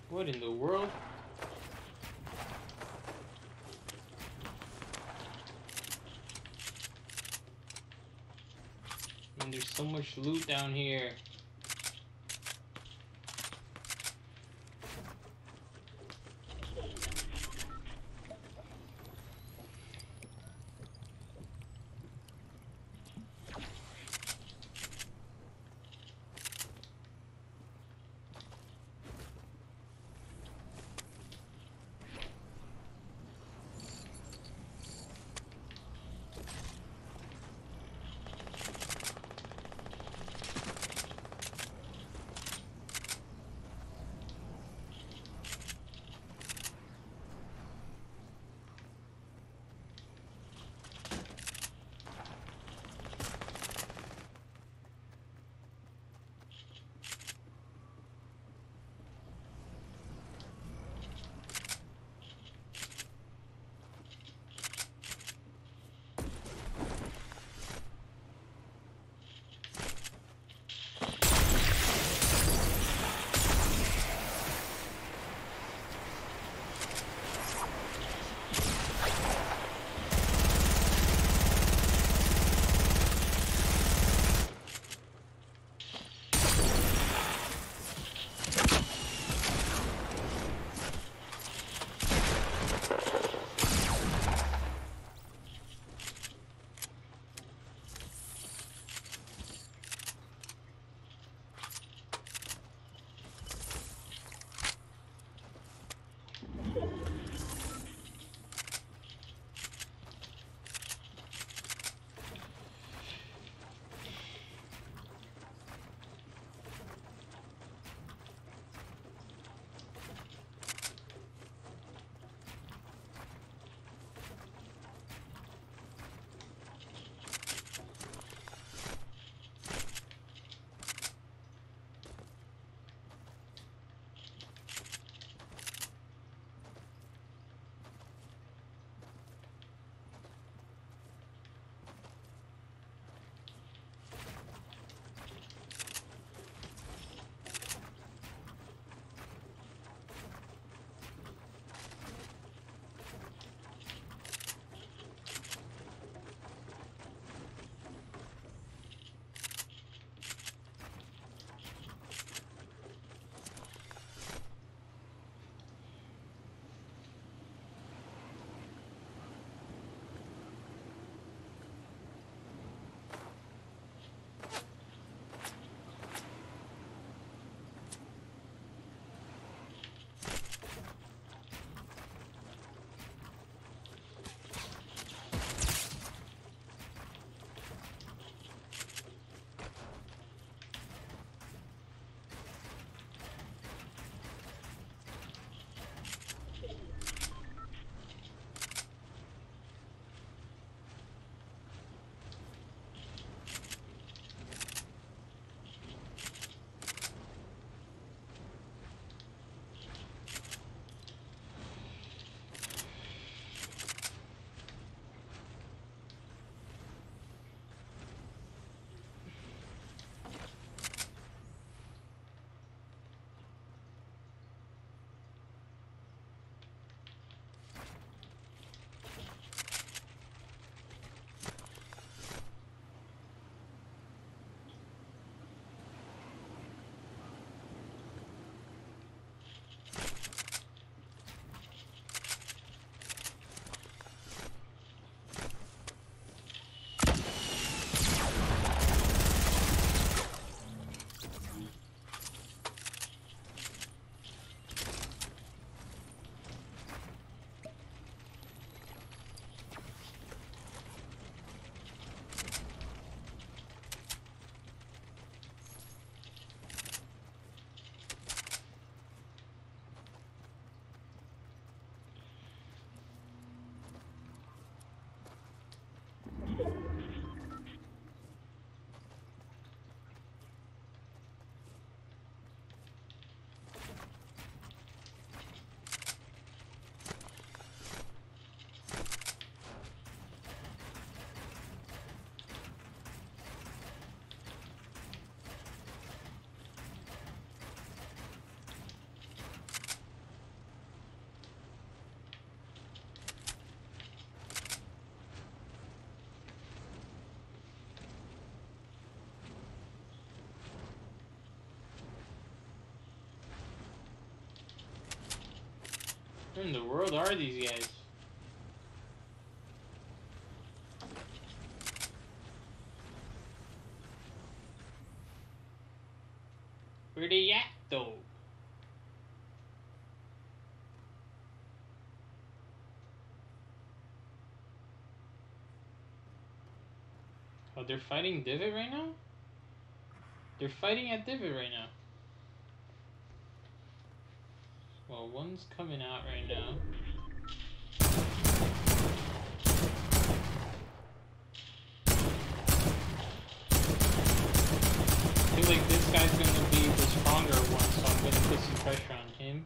What in the world? And there's so much loot down here. Who in the world are these guys? Where they at though? Oh, they're fighting Divot right now? They're fighting at Divot right now. Well, one's coming out right now. I feel like this guy's gonna be the stronger one, so I'm gonna put some pressure on him.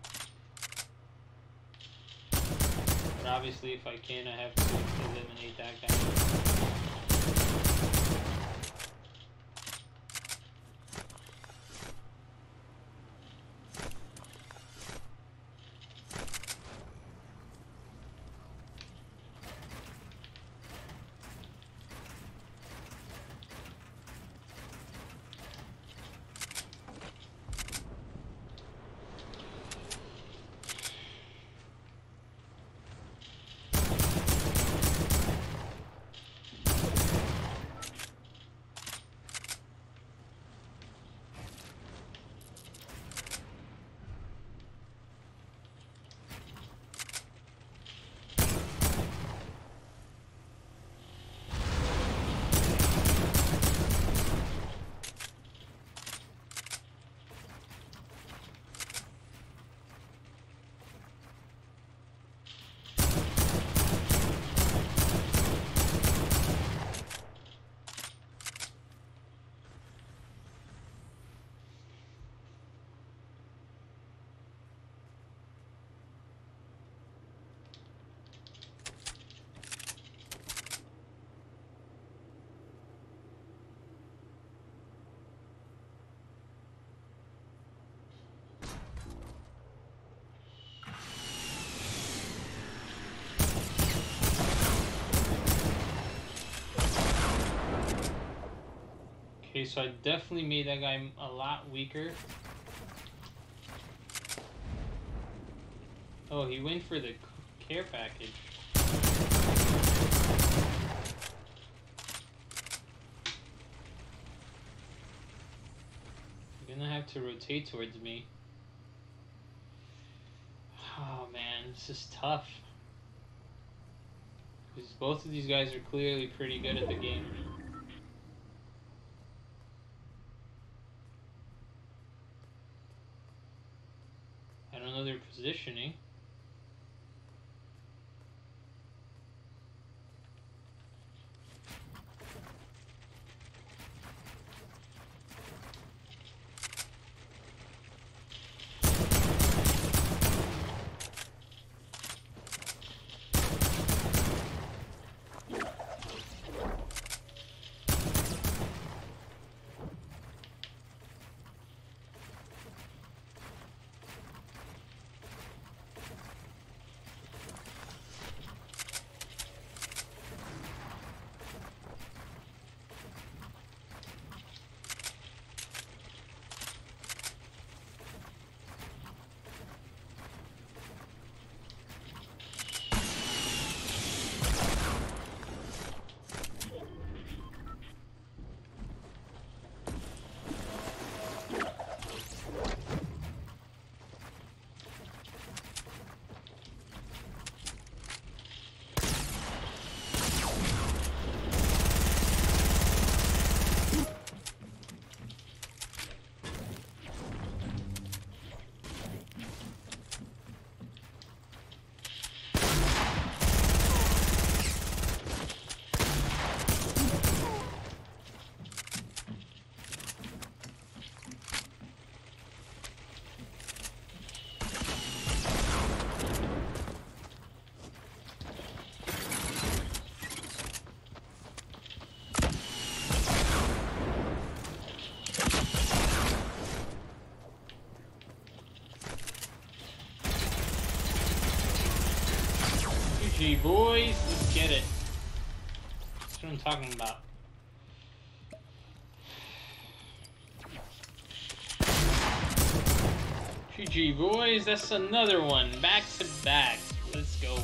But obviously, if I can, I have to eliminate that guy. Okay, so I definitely made that guy a lot weaker. Oh, he went for the care package. You're gonna have to rotate towards me. Oh man, this is tough. Because both of these guys are clearly pretty good at the game. I don't know their positioning. GG, boys. Let's get it. That's what I'm talking about. GG, boys. That's another one. Back to back. Let's go.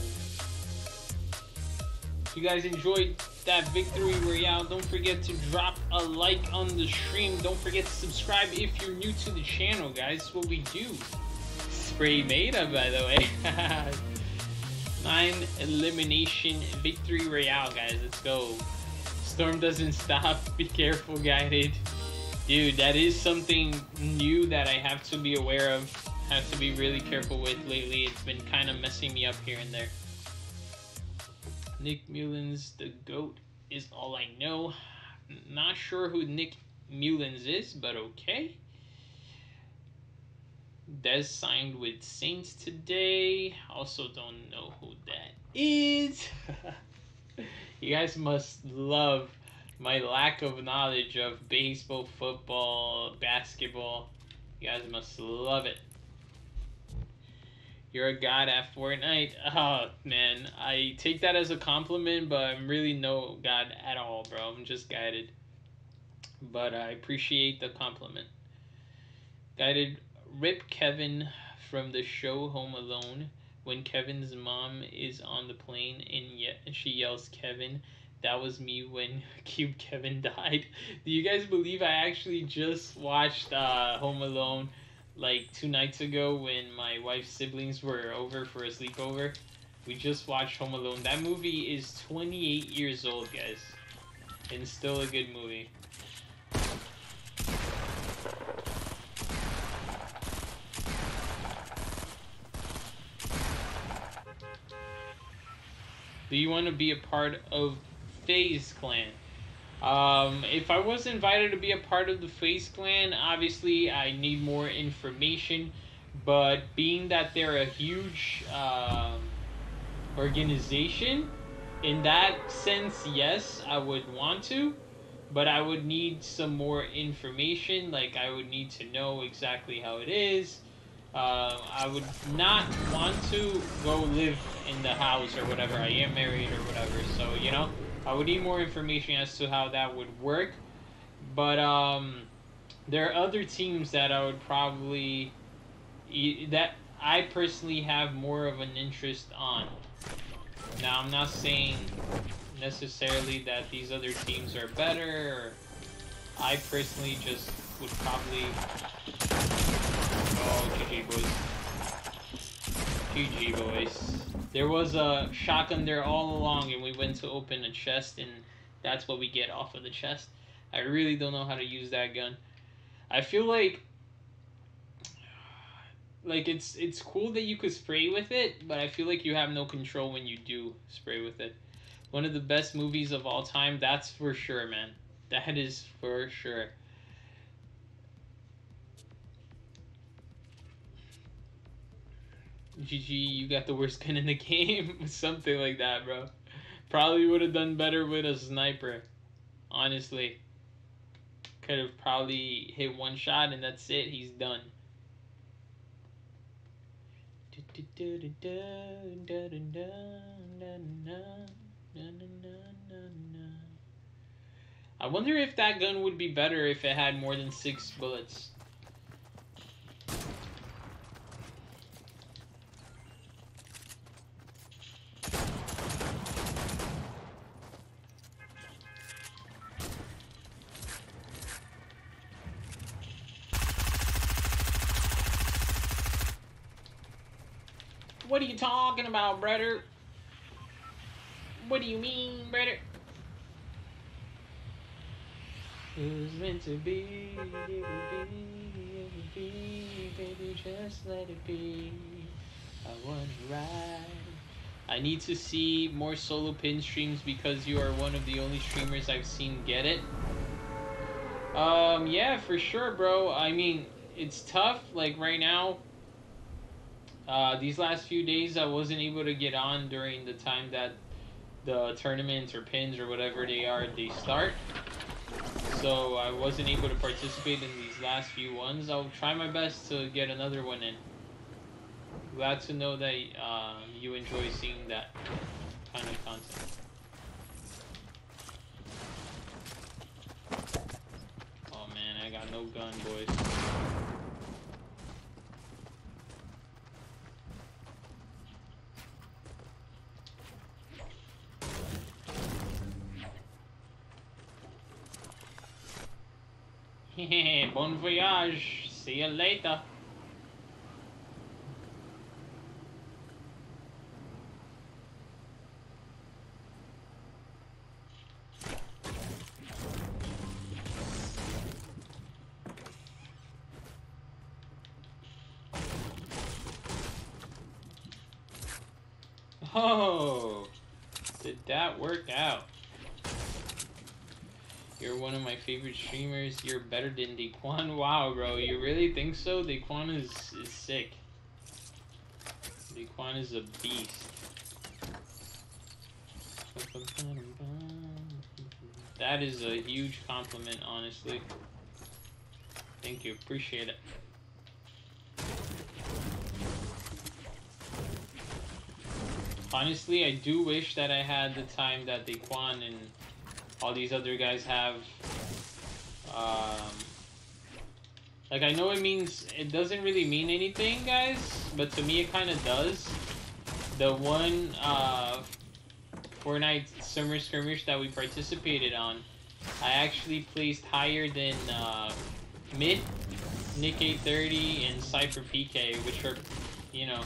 If you guys enjoyed that victory royale, don't forget to drop a like on the stream. Don't forget to subscribe if you're new to the channel, guys. That's what we do. Spray Meta, by the way. 9 elimination victory royale, guys. Let's go. Storm doesn't stop. Be careful, guided. Dude, that is something new that I have to be aware of. Have to be really careful with lately. It's been kind of messing me up here and there. Nick Mullins, the GOAT, is all I know. Not sure who Nick Mullins is, but okay. Des signed with Saints today. Also don't know who that is. You guys must love my lack of knowledge of baseball, football, basketball. You guys must love it. You're a god at Fortnite. Oh, man. I take that as a compliment, but I'm really no god at all, bro. I'm just guided. But I appreciate the compliment. Guided, rip Kevin from the show Home Alone when Kevin's mom is on the plane and she yells, Kevin, that was me when Cube Kevin died. Do you guys believe I actually just watched Home Alone like 2 nights ago when my wife's siblings were over for a sleepover? We just watched Home Alone. That movie is 28 years old, guys, and still a good movie. Do you want to be a part of FaZe Clan? If I was invited to be a part of the FaZe Clan, obviously I need more information. But being that they're a huge organization, in that sense, yes, I would want to. But I would need some more information. Like, I would need to know exactly how it is. I would not want to go live in the house or whatever. I am married or whatever, so, you know, I would need more information as to how that would work. But there are other teams that I would probably that I personally have more of an interest on. Now, I'm not saying necessarily that these other teams are better, or I personally just would probably... Oh, GG, boys. GG, boys. There was a shotgun there all along, and we went to open a chest, and that's what we get off of the chest. I really don't know how to use that gun. I feel like it's cool that you could spray with it, but I feel like you have no control when you do spray with it. One of the best movies of all time, that's for sure, man. That is for sure. GG, you got the worst gun in the game. Something like that, bro. Probably would have done better with a sniper. Honestly. Could have probably hit one shot and that's it. He's done. I wonder if that gun would be better if it had more than 6 bullets. What are you talking about, brother? What do you mean, brother? It was meant to be, it would be, it would be, baby, just let it be. I wanna ride. I need to see more solo pin streams because you are one of the only streamers I've seen get it. Yeah, for sure, bro. I mean, it's tough, like right now. These last few days I wasn't able to get on during the time that the tournaments or pins or whatever they are, they start. So I wasn't able to participate in these last few ones. I'll try my best to get another one in. Glad to know that you enjoy seeing that kind of content. Oh man, I got no gun, boys. Bon voyage. See you later. Oh, did that work out? You're one of my favorite streamers. You're better than Daquan. Wow, bro. You really think so? Daquan is sick. Daquan is a beast. That is a huge compliment, honestly. Thank you. Appreciate it. Honestly, I do wish that I had the time that Daquan and all these other guys have. Like, I know it doesn't really mean anything, guys, but to me it kind of does. The one Fortnite Summer Skirmish that we participated on, I actually placed higher than Mid, Nick 830, and Cypher PK, which are, you know,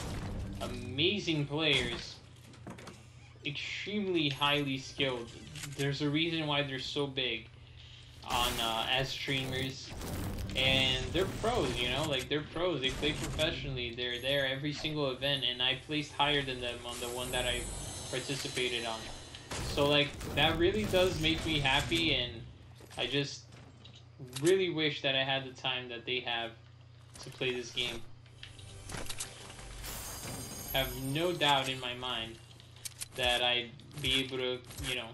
amazing players. Extremely highly skilled. There's a reason why they're so big on as streamers, and they're pros, you know, like they're pros. They play professionally. They're there every single event, and I placed higher than them on the one that I participated on. So like that really does make me happy, and I just really wish that I had the time that they have to play this game. I have no doubt in my mind that I'd be able to, you know,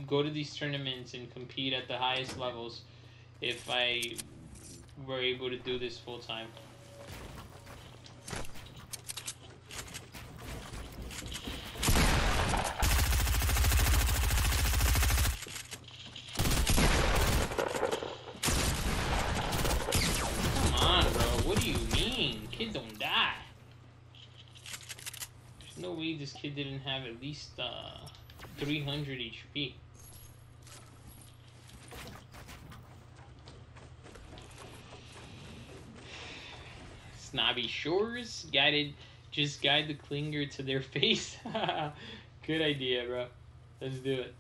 go to these tournaments and compete at the highest levels if I were able to do this full time. Come on, bro. What do you mean? Kid don't die. There's no way this kid didn't have at least 300 HP. Snobby Shores just guide the clinger to their face. Good idea, bro. Let's do it.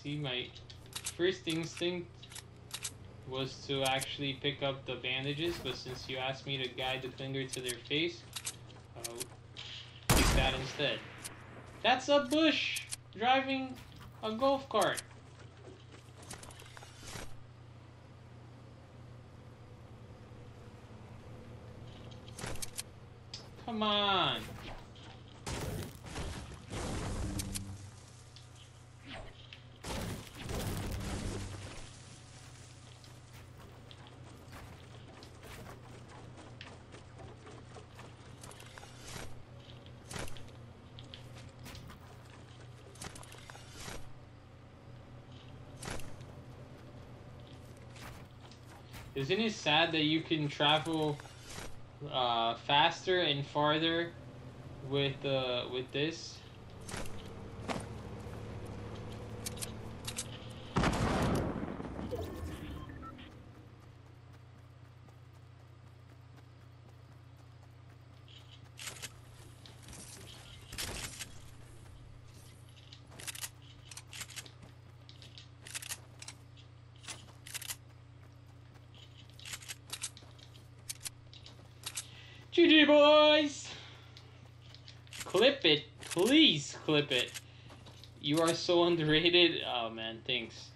See, my first instinct was to actually pick up the bandages, but since you asked me to guide the clinger to their face, I'll pick that instead. That's a bush driving a golf cart. Come on. Isn't it sad that you can travel faster and farther with this? GG boys! Clip it, please clip it. You are so underrated. Oh man, thanks.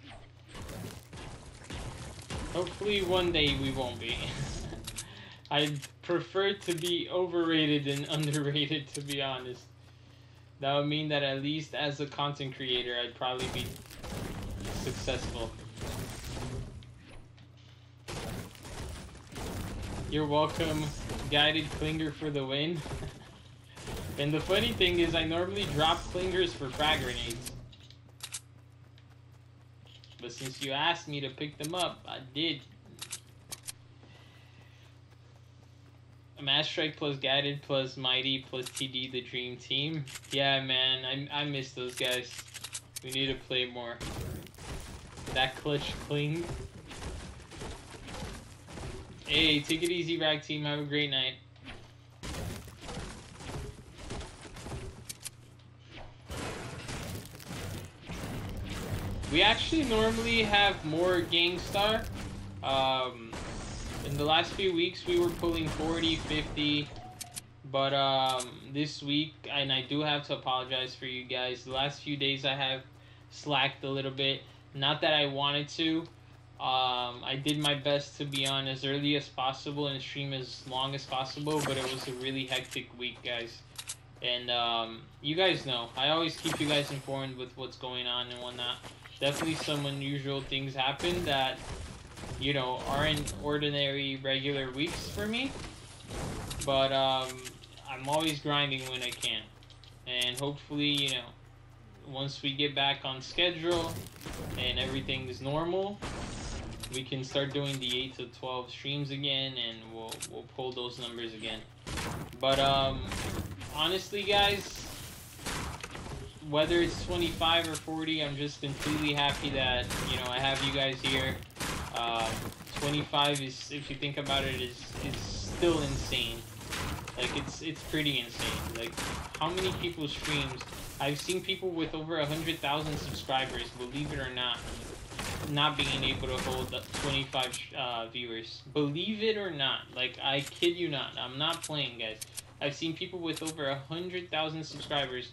Hopefully one day we won't be. I'd prefer to be overrated than underrated, to be honest. That would mean that at least as a content creator, I'd probably be successful. You're welcome, guided clinger for the win. And the funny thing is, I normally drop clingers for frag grenades. But since you asked me to pick them up, I did. Mass Strike plus Guided plus Mighty plus TD, the dream team. Yeah, man, I miss those guys. We need to play more. That clutch cling. Hey, take it easy, Rag Team. Have a great night. We actually normally have more Gangstar. In the last few weeks, we were pulling 40, 50. But this week, and I do have to apologize for you guys, the last few days I have slacked a little bit. Not that I wanted to. I did my best to be on as early as possible and stream as long as possible, but it was a really hectic week, guys. And you guys know, I always keep you guys informed with what's going on and whatnot. Definitely some unusual things happen that, you know, aren't ordinary, regular weeks for me. But I'm always grinding when I can. And hopefully, you know, once we get back on schedule and everything is normal, we can start doing the 8 to 12 streams again, and we'll pull those numbers again. But honestly, guys, whether it's 25 or 40, I'm just completely happy that, you know, I have you guys here. 25 is, if you think about it, it's still insane. Like, it's pretty insane. Like, how many people streams? I've seen people with over 100,000 subscribers, believe it or not being able to hold 25 viewers. Believe it or not. Like, I kid you not. I'm not playing, guys. I've seen people with over 100,000 subscribers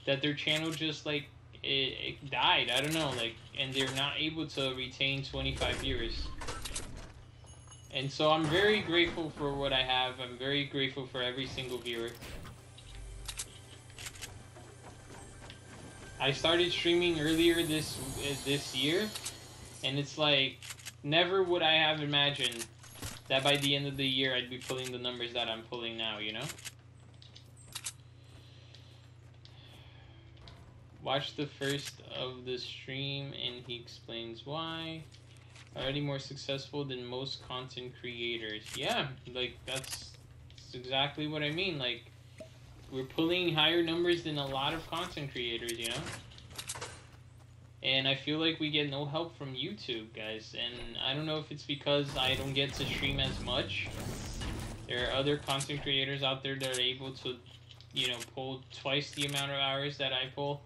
that their channel just, like, it died. I don't know, like, and they're not able to retain 25 viewers. And so I'm very grateful for what I have. I'm very grateful for every single viewer. I started streaming earlier this year, and it's like, never would I have imagined that by the end of the year I'd be pulling the numbers that I'm pulling now, you know? Watch the first of the stream and he explains why. Already more successful than most content creators. Yeah, like, that's exactly what I mean. Like, we're pulling higher numbers than a lot of content creators, you know? And I feel like we get no help from YouTube, guys. And I don't know if it's because I don't get to stream as much. There are other content creators out there that are able to, you know, pull twice the amount of hours that I pull.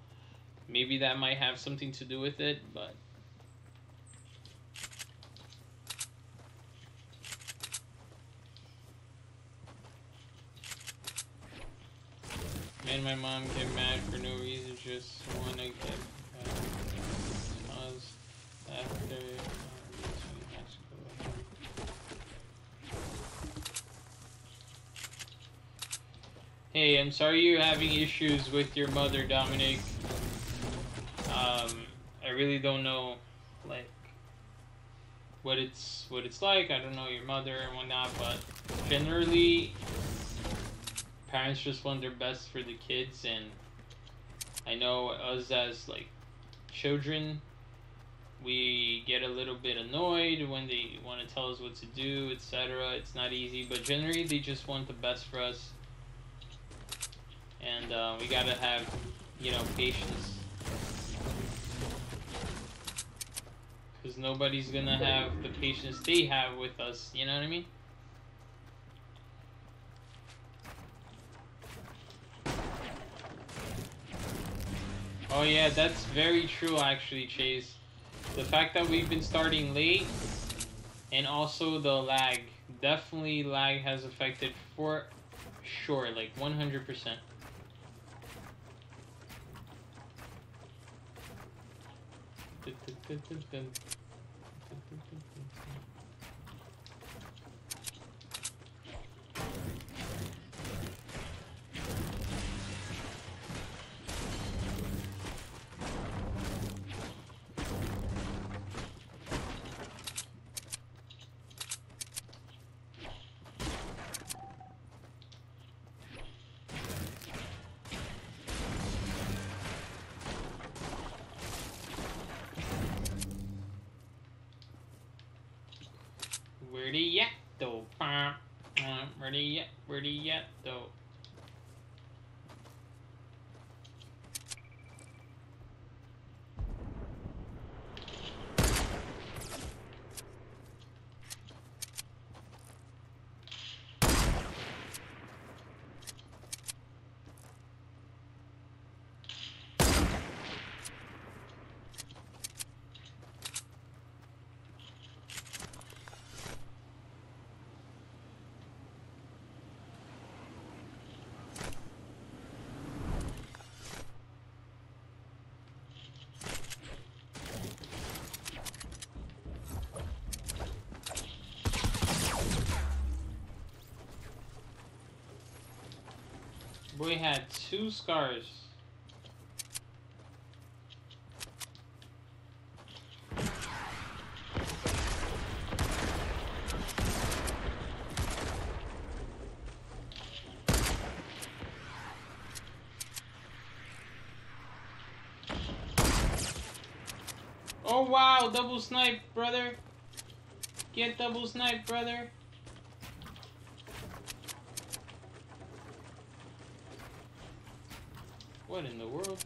Maybe that might have something to do with it, but... Man, my mom get mad for no reason, just wanna get cause after high school. Hey, I'm sorry you're having issues with your mother, Dominic. I really don't know, like, what it's like. I don't know your mother and whatnot, but generally, parents just want their best for the kids, and I know us as, like, children, we get a little bit annoyed when they want to tell us what to do, etc. It's not easy, but generally they just want the best for us, and we gotta have, you know, patience, because nobody's gonna have the patience they have with us, you know what I mean? Oh yeah, that's very true actually, Chase. The fact that we've been starting late, and also the lag. Definitely lag has affected for sure, like 100%. Where'd he at though? Right Where they at? Where they at though? Boy had 2 scars. Oh wow, double snipe, brother. Get double snipe, brother. What in the world?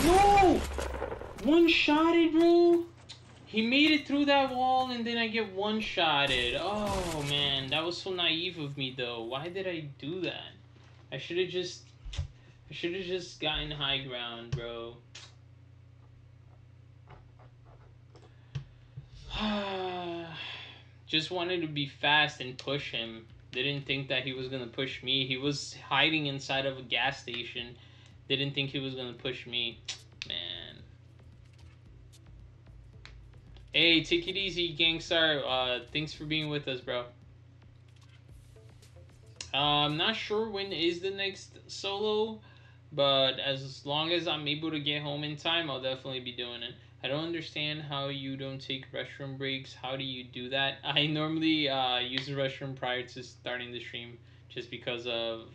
No! One-shotted, bro. He made it through that wall and then I get one-shotted. Oh man, that was so naive of me though. Why did I do that? I should have just gotten high ground, bro. Just wanted to be fast and push him. Didn't think that he was gonna push me. He was hiding inside of a gas station. Didn't think he was gonna push me. Man. Hey, take it easy, Gangstar. Thanks for being with us, bro. I'm not sure when is the next solo, but as long as I'm able to get home in time, I'll definitely be doing it. I don't understand how you don't take restroom breaks. How do you do that? I normally use the restroom prior to starting the stream, just because of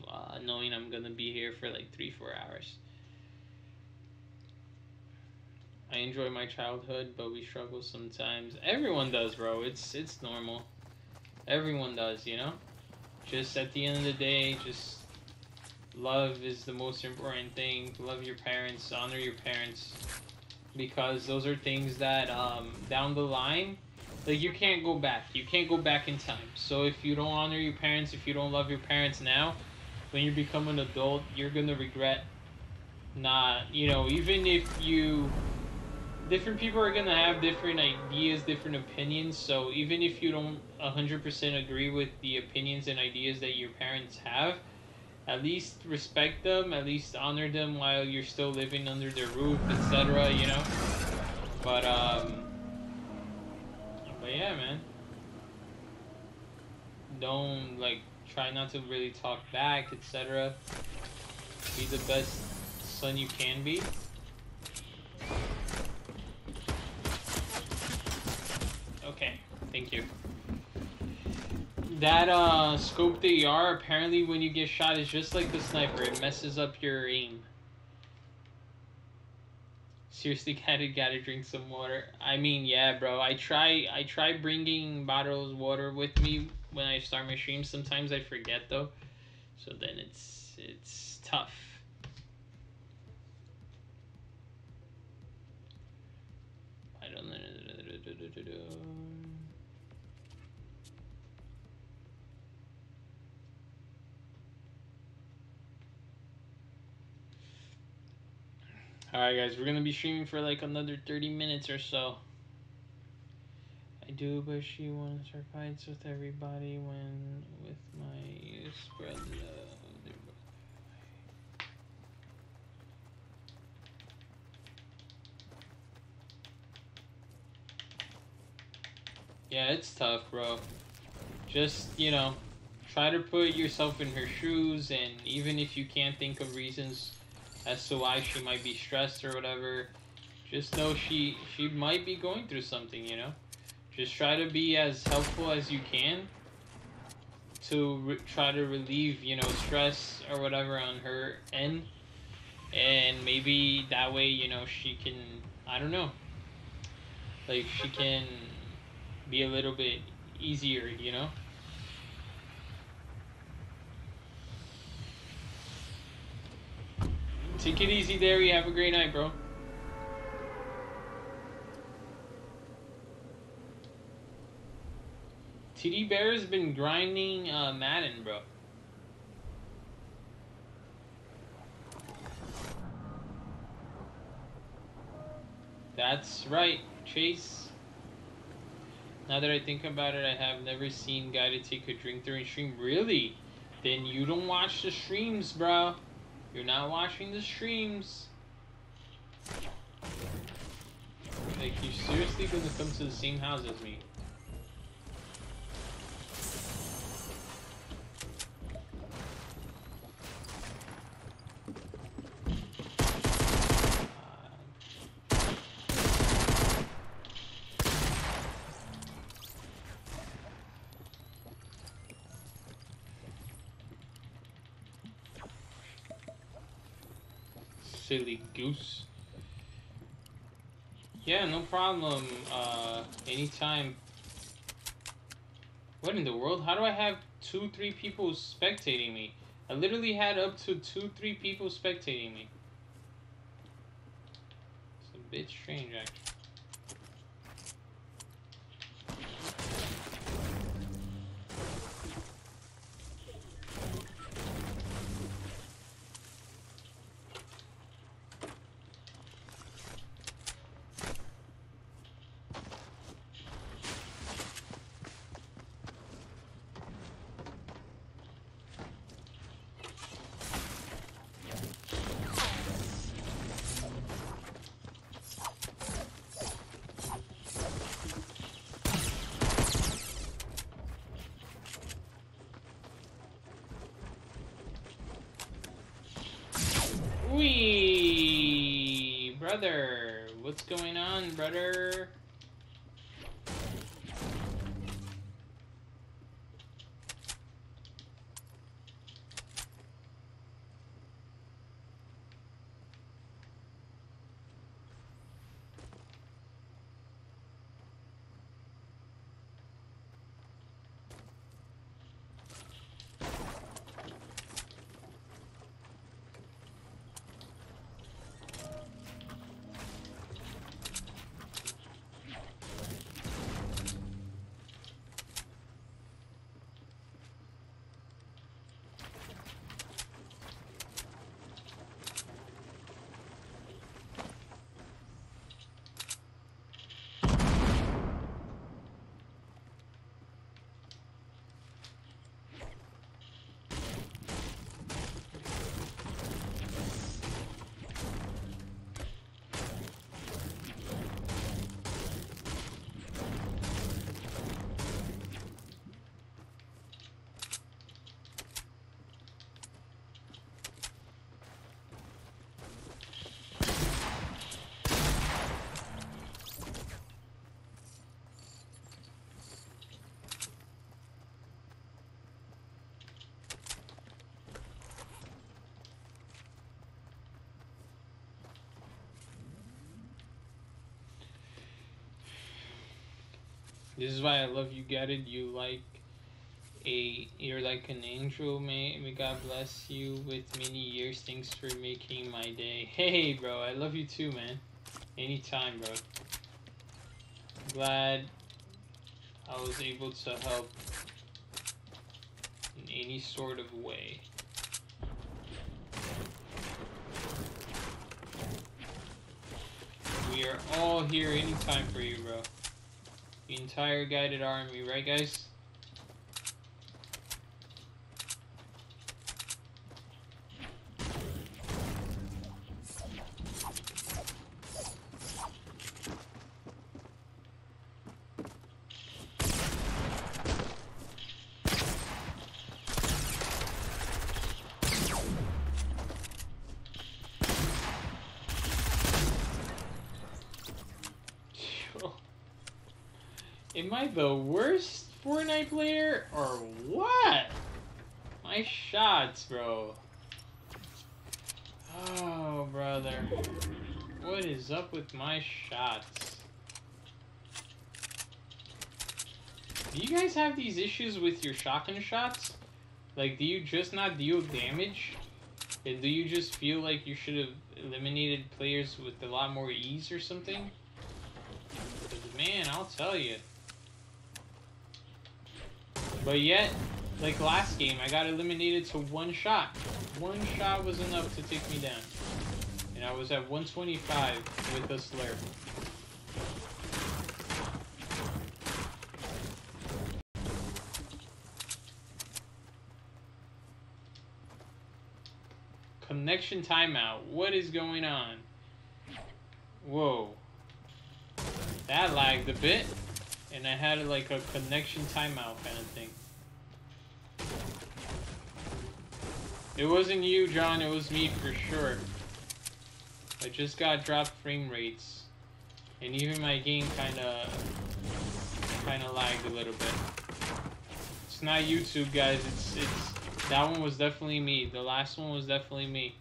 knowing I'm gonna be here for like 3-4 hours. I enjoy my childhood, but we struggle sometimes. Everyone does, bro. It's normal. Everyone does, you know? Just at the end of the day, just love is the most important thing. Love your parents, honor your parents, because those are things that down the line, like, you can't go back. You can't go back in time. So if you don't honor your parents, if you don't love your parents now, when you become an adult, you're gonna regret not, you know, even if you... Different people are gonna have different ideas, different opinions. So even if you don't 100% agree with the opinions and ideas that your parents have, at least respect them. At least honor them while you're still living under their roof, etc. You know. But yeah, man. Don't try not to really talk back, etc. Be the best son you can be. Okay, thank you. That scope AR, apparently when you get shot, is just like the sniper. It messes up your aim. Seriously, gotta drink some water. I mean, yeah, bro. I try bringing bottles of water with me when I start my stream. Sometimes I forget though, so then it's tough. I don't know. Alright guys, we're gonna be streaming for like another 30 minutes or so. I do, but she wants her fights with everybody when with my spread love. Yeah, it's tough, bro. Just, you know, try to put yourself in her shoes, and even if you can't think of reasons as to why she might be stressed or whatever, just know she might be going through something, you know? Just try to be as helpful as you can to try to relieve, you know, stress or whatever on her end. And maybe that way, you know, she can, I don't know, like she can be a little bit easier, you know? Take it easy there. You have a great night, bro. TD Bear has been grinding Madden, bro. That's right, Chase. Now that I think about it, I have never seen Guy to take a drink during stream. Really? Then you don't watch the streams, bro. You're not watching the streams. Like, you seriously gonna come to the same house as me? Silly goose. Yeah, no problem. Anytime. What in the world? How do I have 2-3 people spectating me? I literally had up to 2-3 people spectating me. It's a bit strange, actually. Wee, brother, what's going on, brother? This is why I love you, get it? You're like an angel, may God bless you with many years. Thanks for making my day. Hey, bro, I love you too, man. Anytime, bro. Glad I was able to help in any sort of way. We are all here anytime for you, bro. The entire guided army, right, guys? Am I the worst Fortnite player or what? My shots, bro. Oh, brother. What is up with my shots? Do you guys have these issues with your shotgun shots? Like, do you just not deal damage? And do you just feel like you should have eliminated players with a lot more ease or something? Because, man, I'll tell you. But yet, like last game, I got eliminated to one shot. One shot was enough to take me down. And I was at 125 with a slurp. Connection timeout. What is going on? Whoa. That lagged a bit. And I had like a connection timeout kind of thing. It wasn't you, John. It was me for sure. I just got dropped frame rates. And even my game kind of lagged a little bit. It's not YouTube, guys. It's that one was definitely me. The last one was definitely me.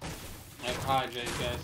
I apologize, guys.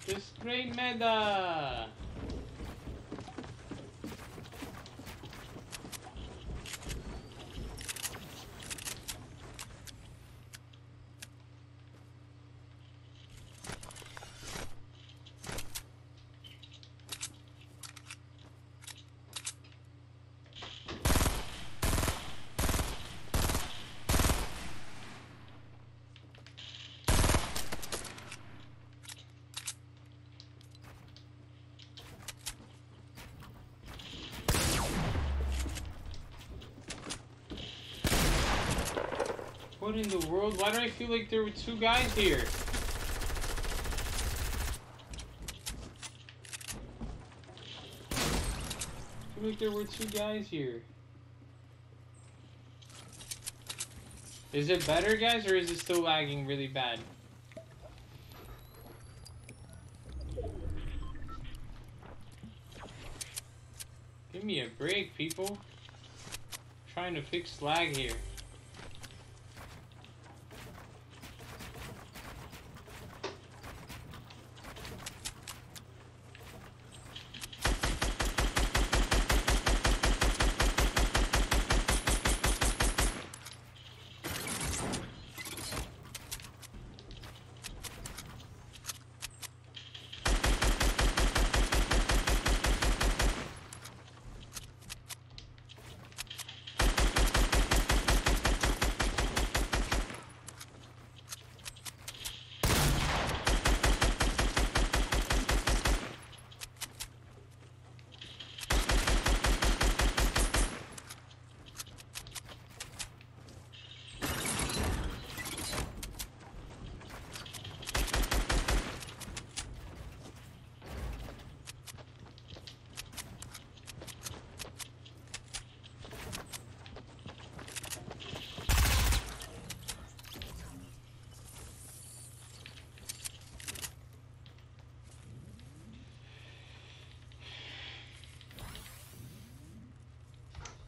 This great meta! What in the world? Why do I feel like there were two guys here? I feel like there were two guys here. Is it better, guys, or is it still lagging really bad? Give me a break, people. I'm trying to fix lag here.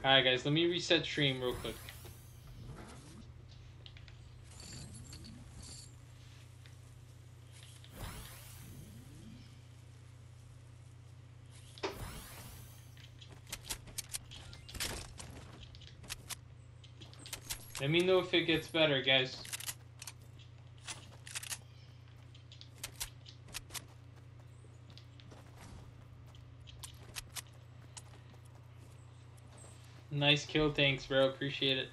Alright guys, let me reset stream real quick. Let me know if it gets better, guys. Nice kill, thanks, bro. Appreciate it.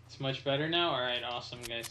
It's much better now? Alright, awesome, guys.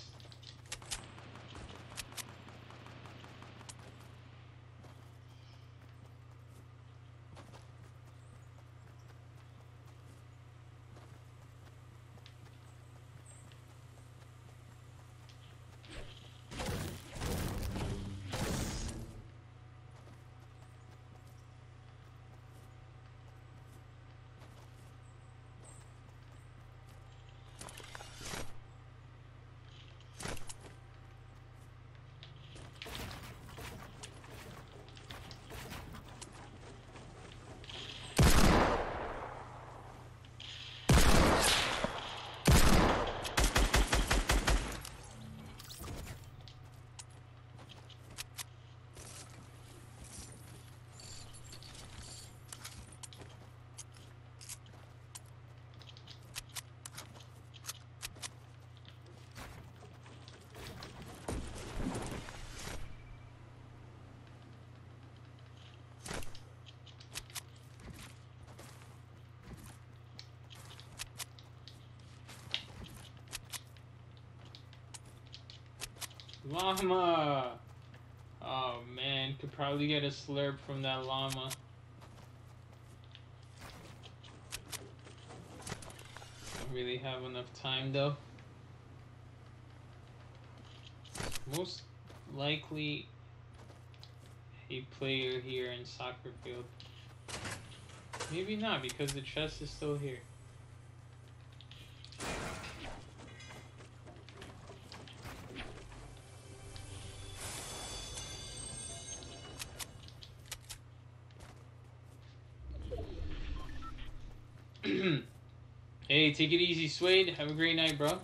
Llama! Oh man, could probably get a slurp from that llama. Don't really have enough time though. Most likely a player here in soccer field. Maybe not, because the chest is still here. Hey, take it easy, Suede. Have a great night, bro.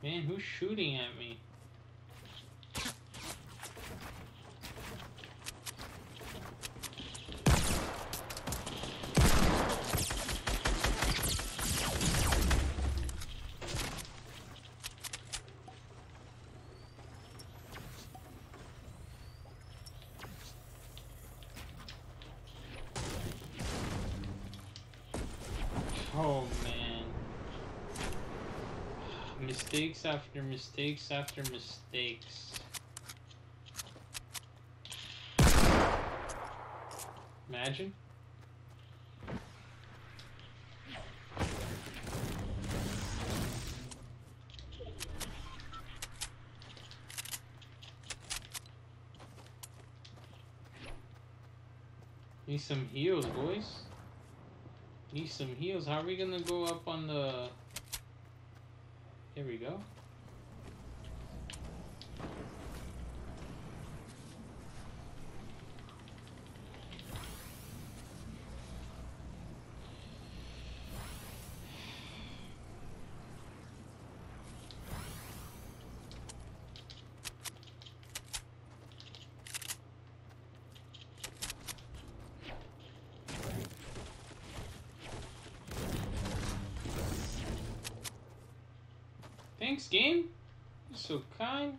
Man, who's shooting at me? Oh man. Mistakes after mistakes after mistakes. Imagine. Need some heals, boys. Need some heals. How are we gonna go up on the... There we go. Thanks, game. You're so kind.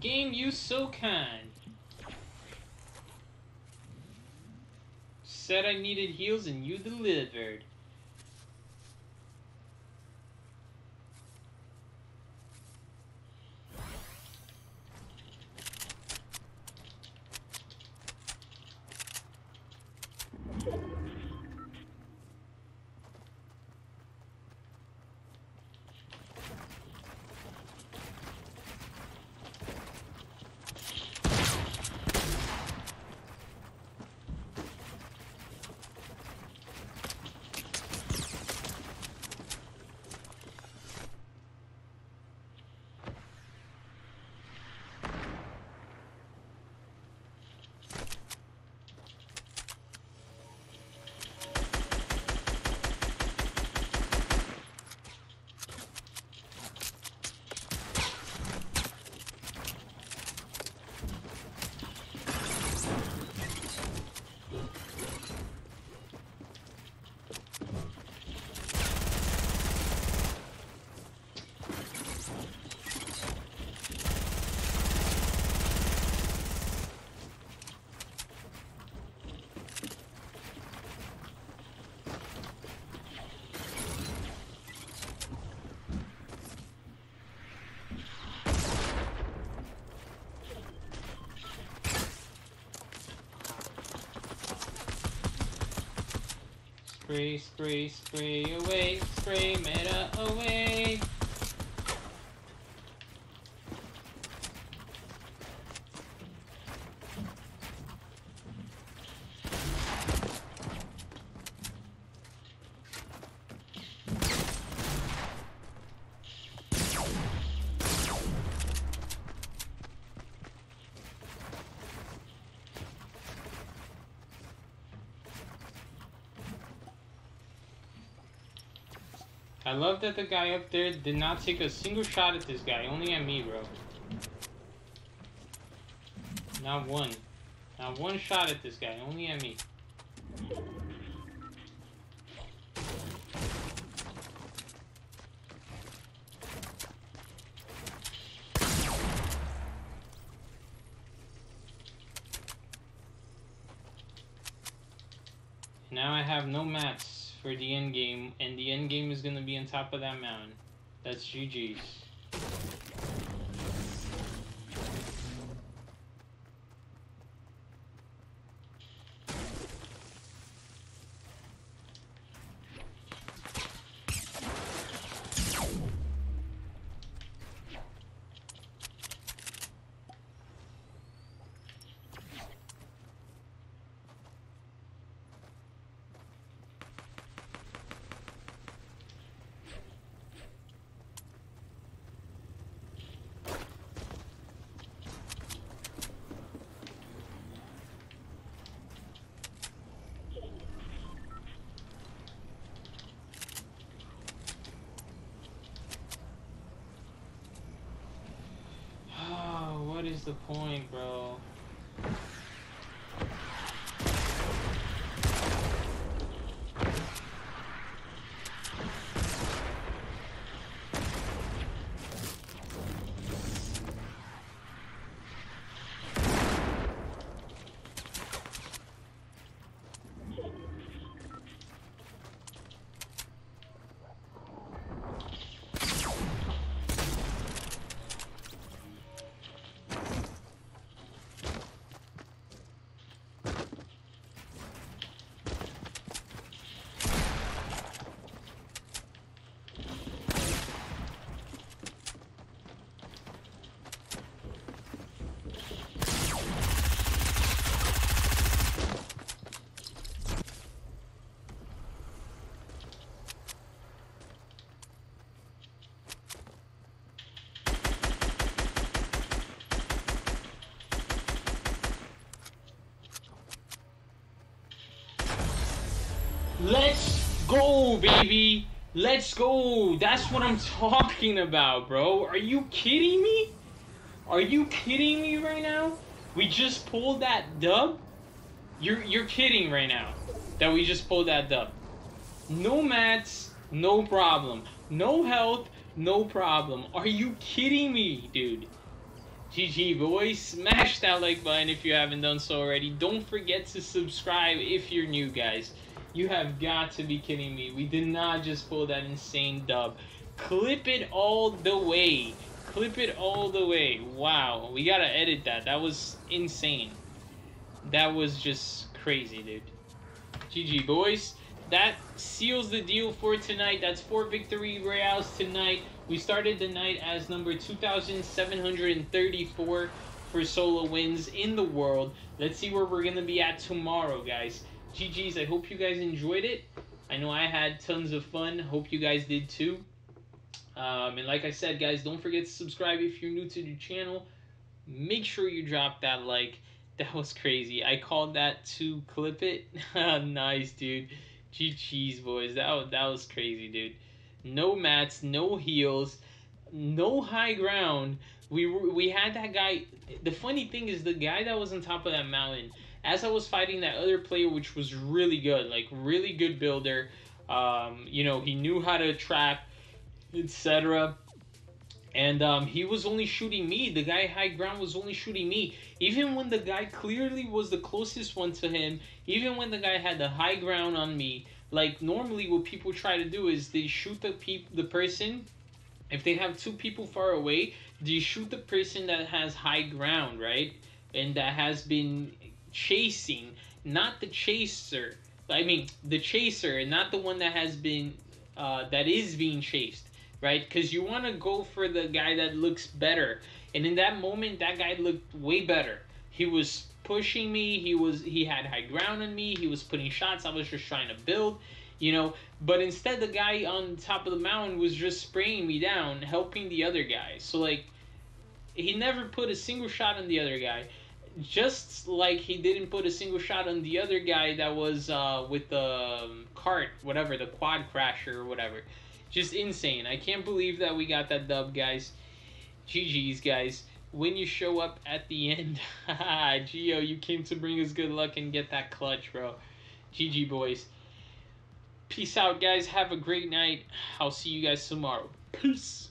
Game, you so kind. Said I needed heals and you delivered. Spray, spray, spray away, spray meta away. I love that the guy up there did not take a single shot at this guy, only at me, bro. Not one. Not one shot at this guy, only at me. Now I have no mats for the end game, and the end game is gonna be on top of that mountain. That's GG's. What is the point, bro? Let's go, baby. Let's go. That's what I'm talking about, bro. Are you kidding me? Are you kidding me right now? We just pulled that dub? You're kidding right now that we just pulled that dub. No mats, no problem. No health, no problem. Are you kidding me, dude? GG, boys. Smash that like button if you haven't done so already. Don't forget to subscribe if you're new, guys. You have got to be kidding me. We did not just pull that insane dub. Clip it all the way. Clip it all the way. Wow. We gotta edit that. That was insane. That was just crazy, dude. GG, boys. That seals the deal for tonight. That's 4 victory royales tonight. We started the night as number 2,734 for solo wins in the world. Let's see where we're going to be at tomorrow, guys. GG's, I hope you guys enjoyed it. I know I had tons of fun. Hope you guys did too. And like I said, guys, don't forget to subscribe if you're new to the channel. Make sure you drop that like. That was crazy. I called that to clip it. Nice, dude. GG's, boys. That was crazy, dude. No mats, no heals, no high ground. We had that guy. The funny thing is, the guy that was on top of that mountain, as I was fighting that other player, which was really good, like really good builder. You know, he knew how to trap, etc. And he was only shooting me. The guy high ground was only shooting me. Even when the guy clearly was the closest one to him, even when the guy had the high ground on me, like normally what people try to do is they shoot the person. If they have two people far away, they shoot the person that has high ground, right? And that has been chasing, not the chaser. I mean, the chaser, and not the one that has been, that is being chased. Right? Because you want to go for the guy that looks better. And in that moment, that guy looked way better. He was pushing me. He had high ground on me. He was putting shots. I was just trying to build, you know. But instead, the guy on top of the mountain was just spraying me down, helping the other guy. So, like, he never put a single shot on the other guy. Just like he didn't put a single shot on the other guy that was with the cart, whatever, the quad crasher or whatever. Just insane. I can't believe that we got that dub, guys. GG's, guys. When you show up at the end, Gio, you came to bring us good luck and get that clutch, bro. GG, boys. Peace out, guys. Have a great night. I'll see you guys tomorrow. Peace.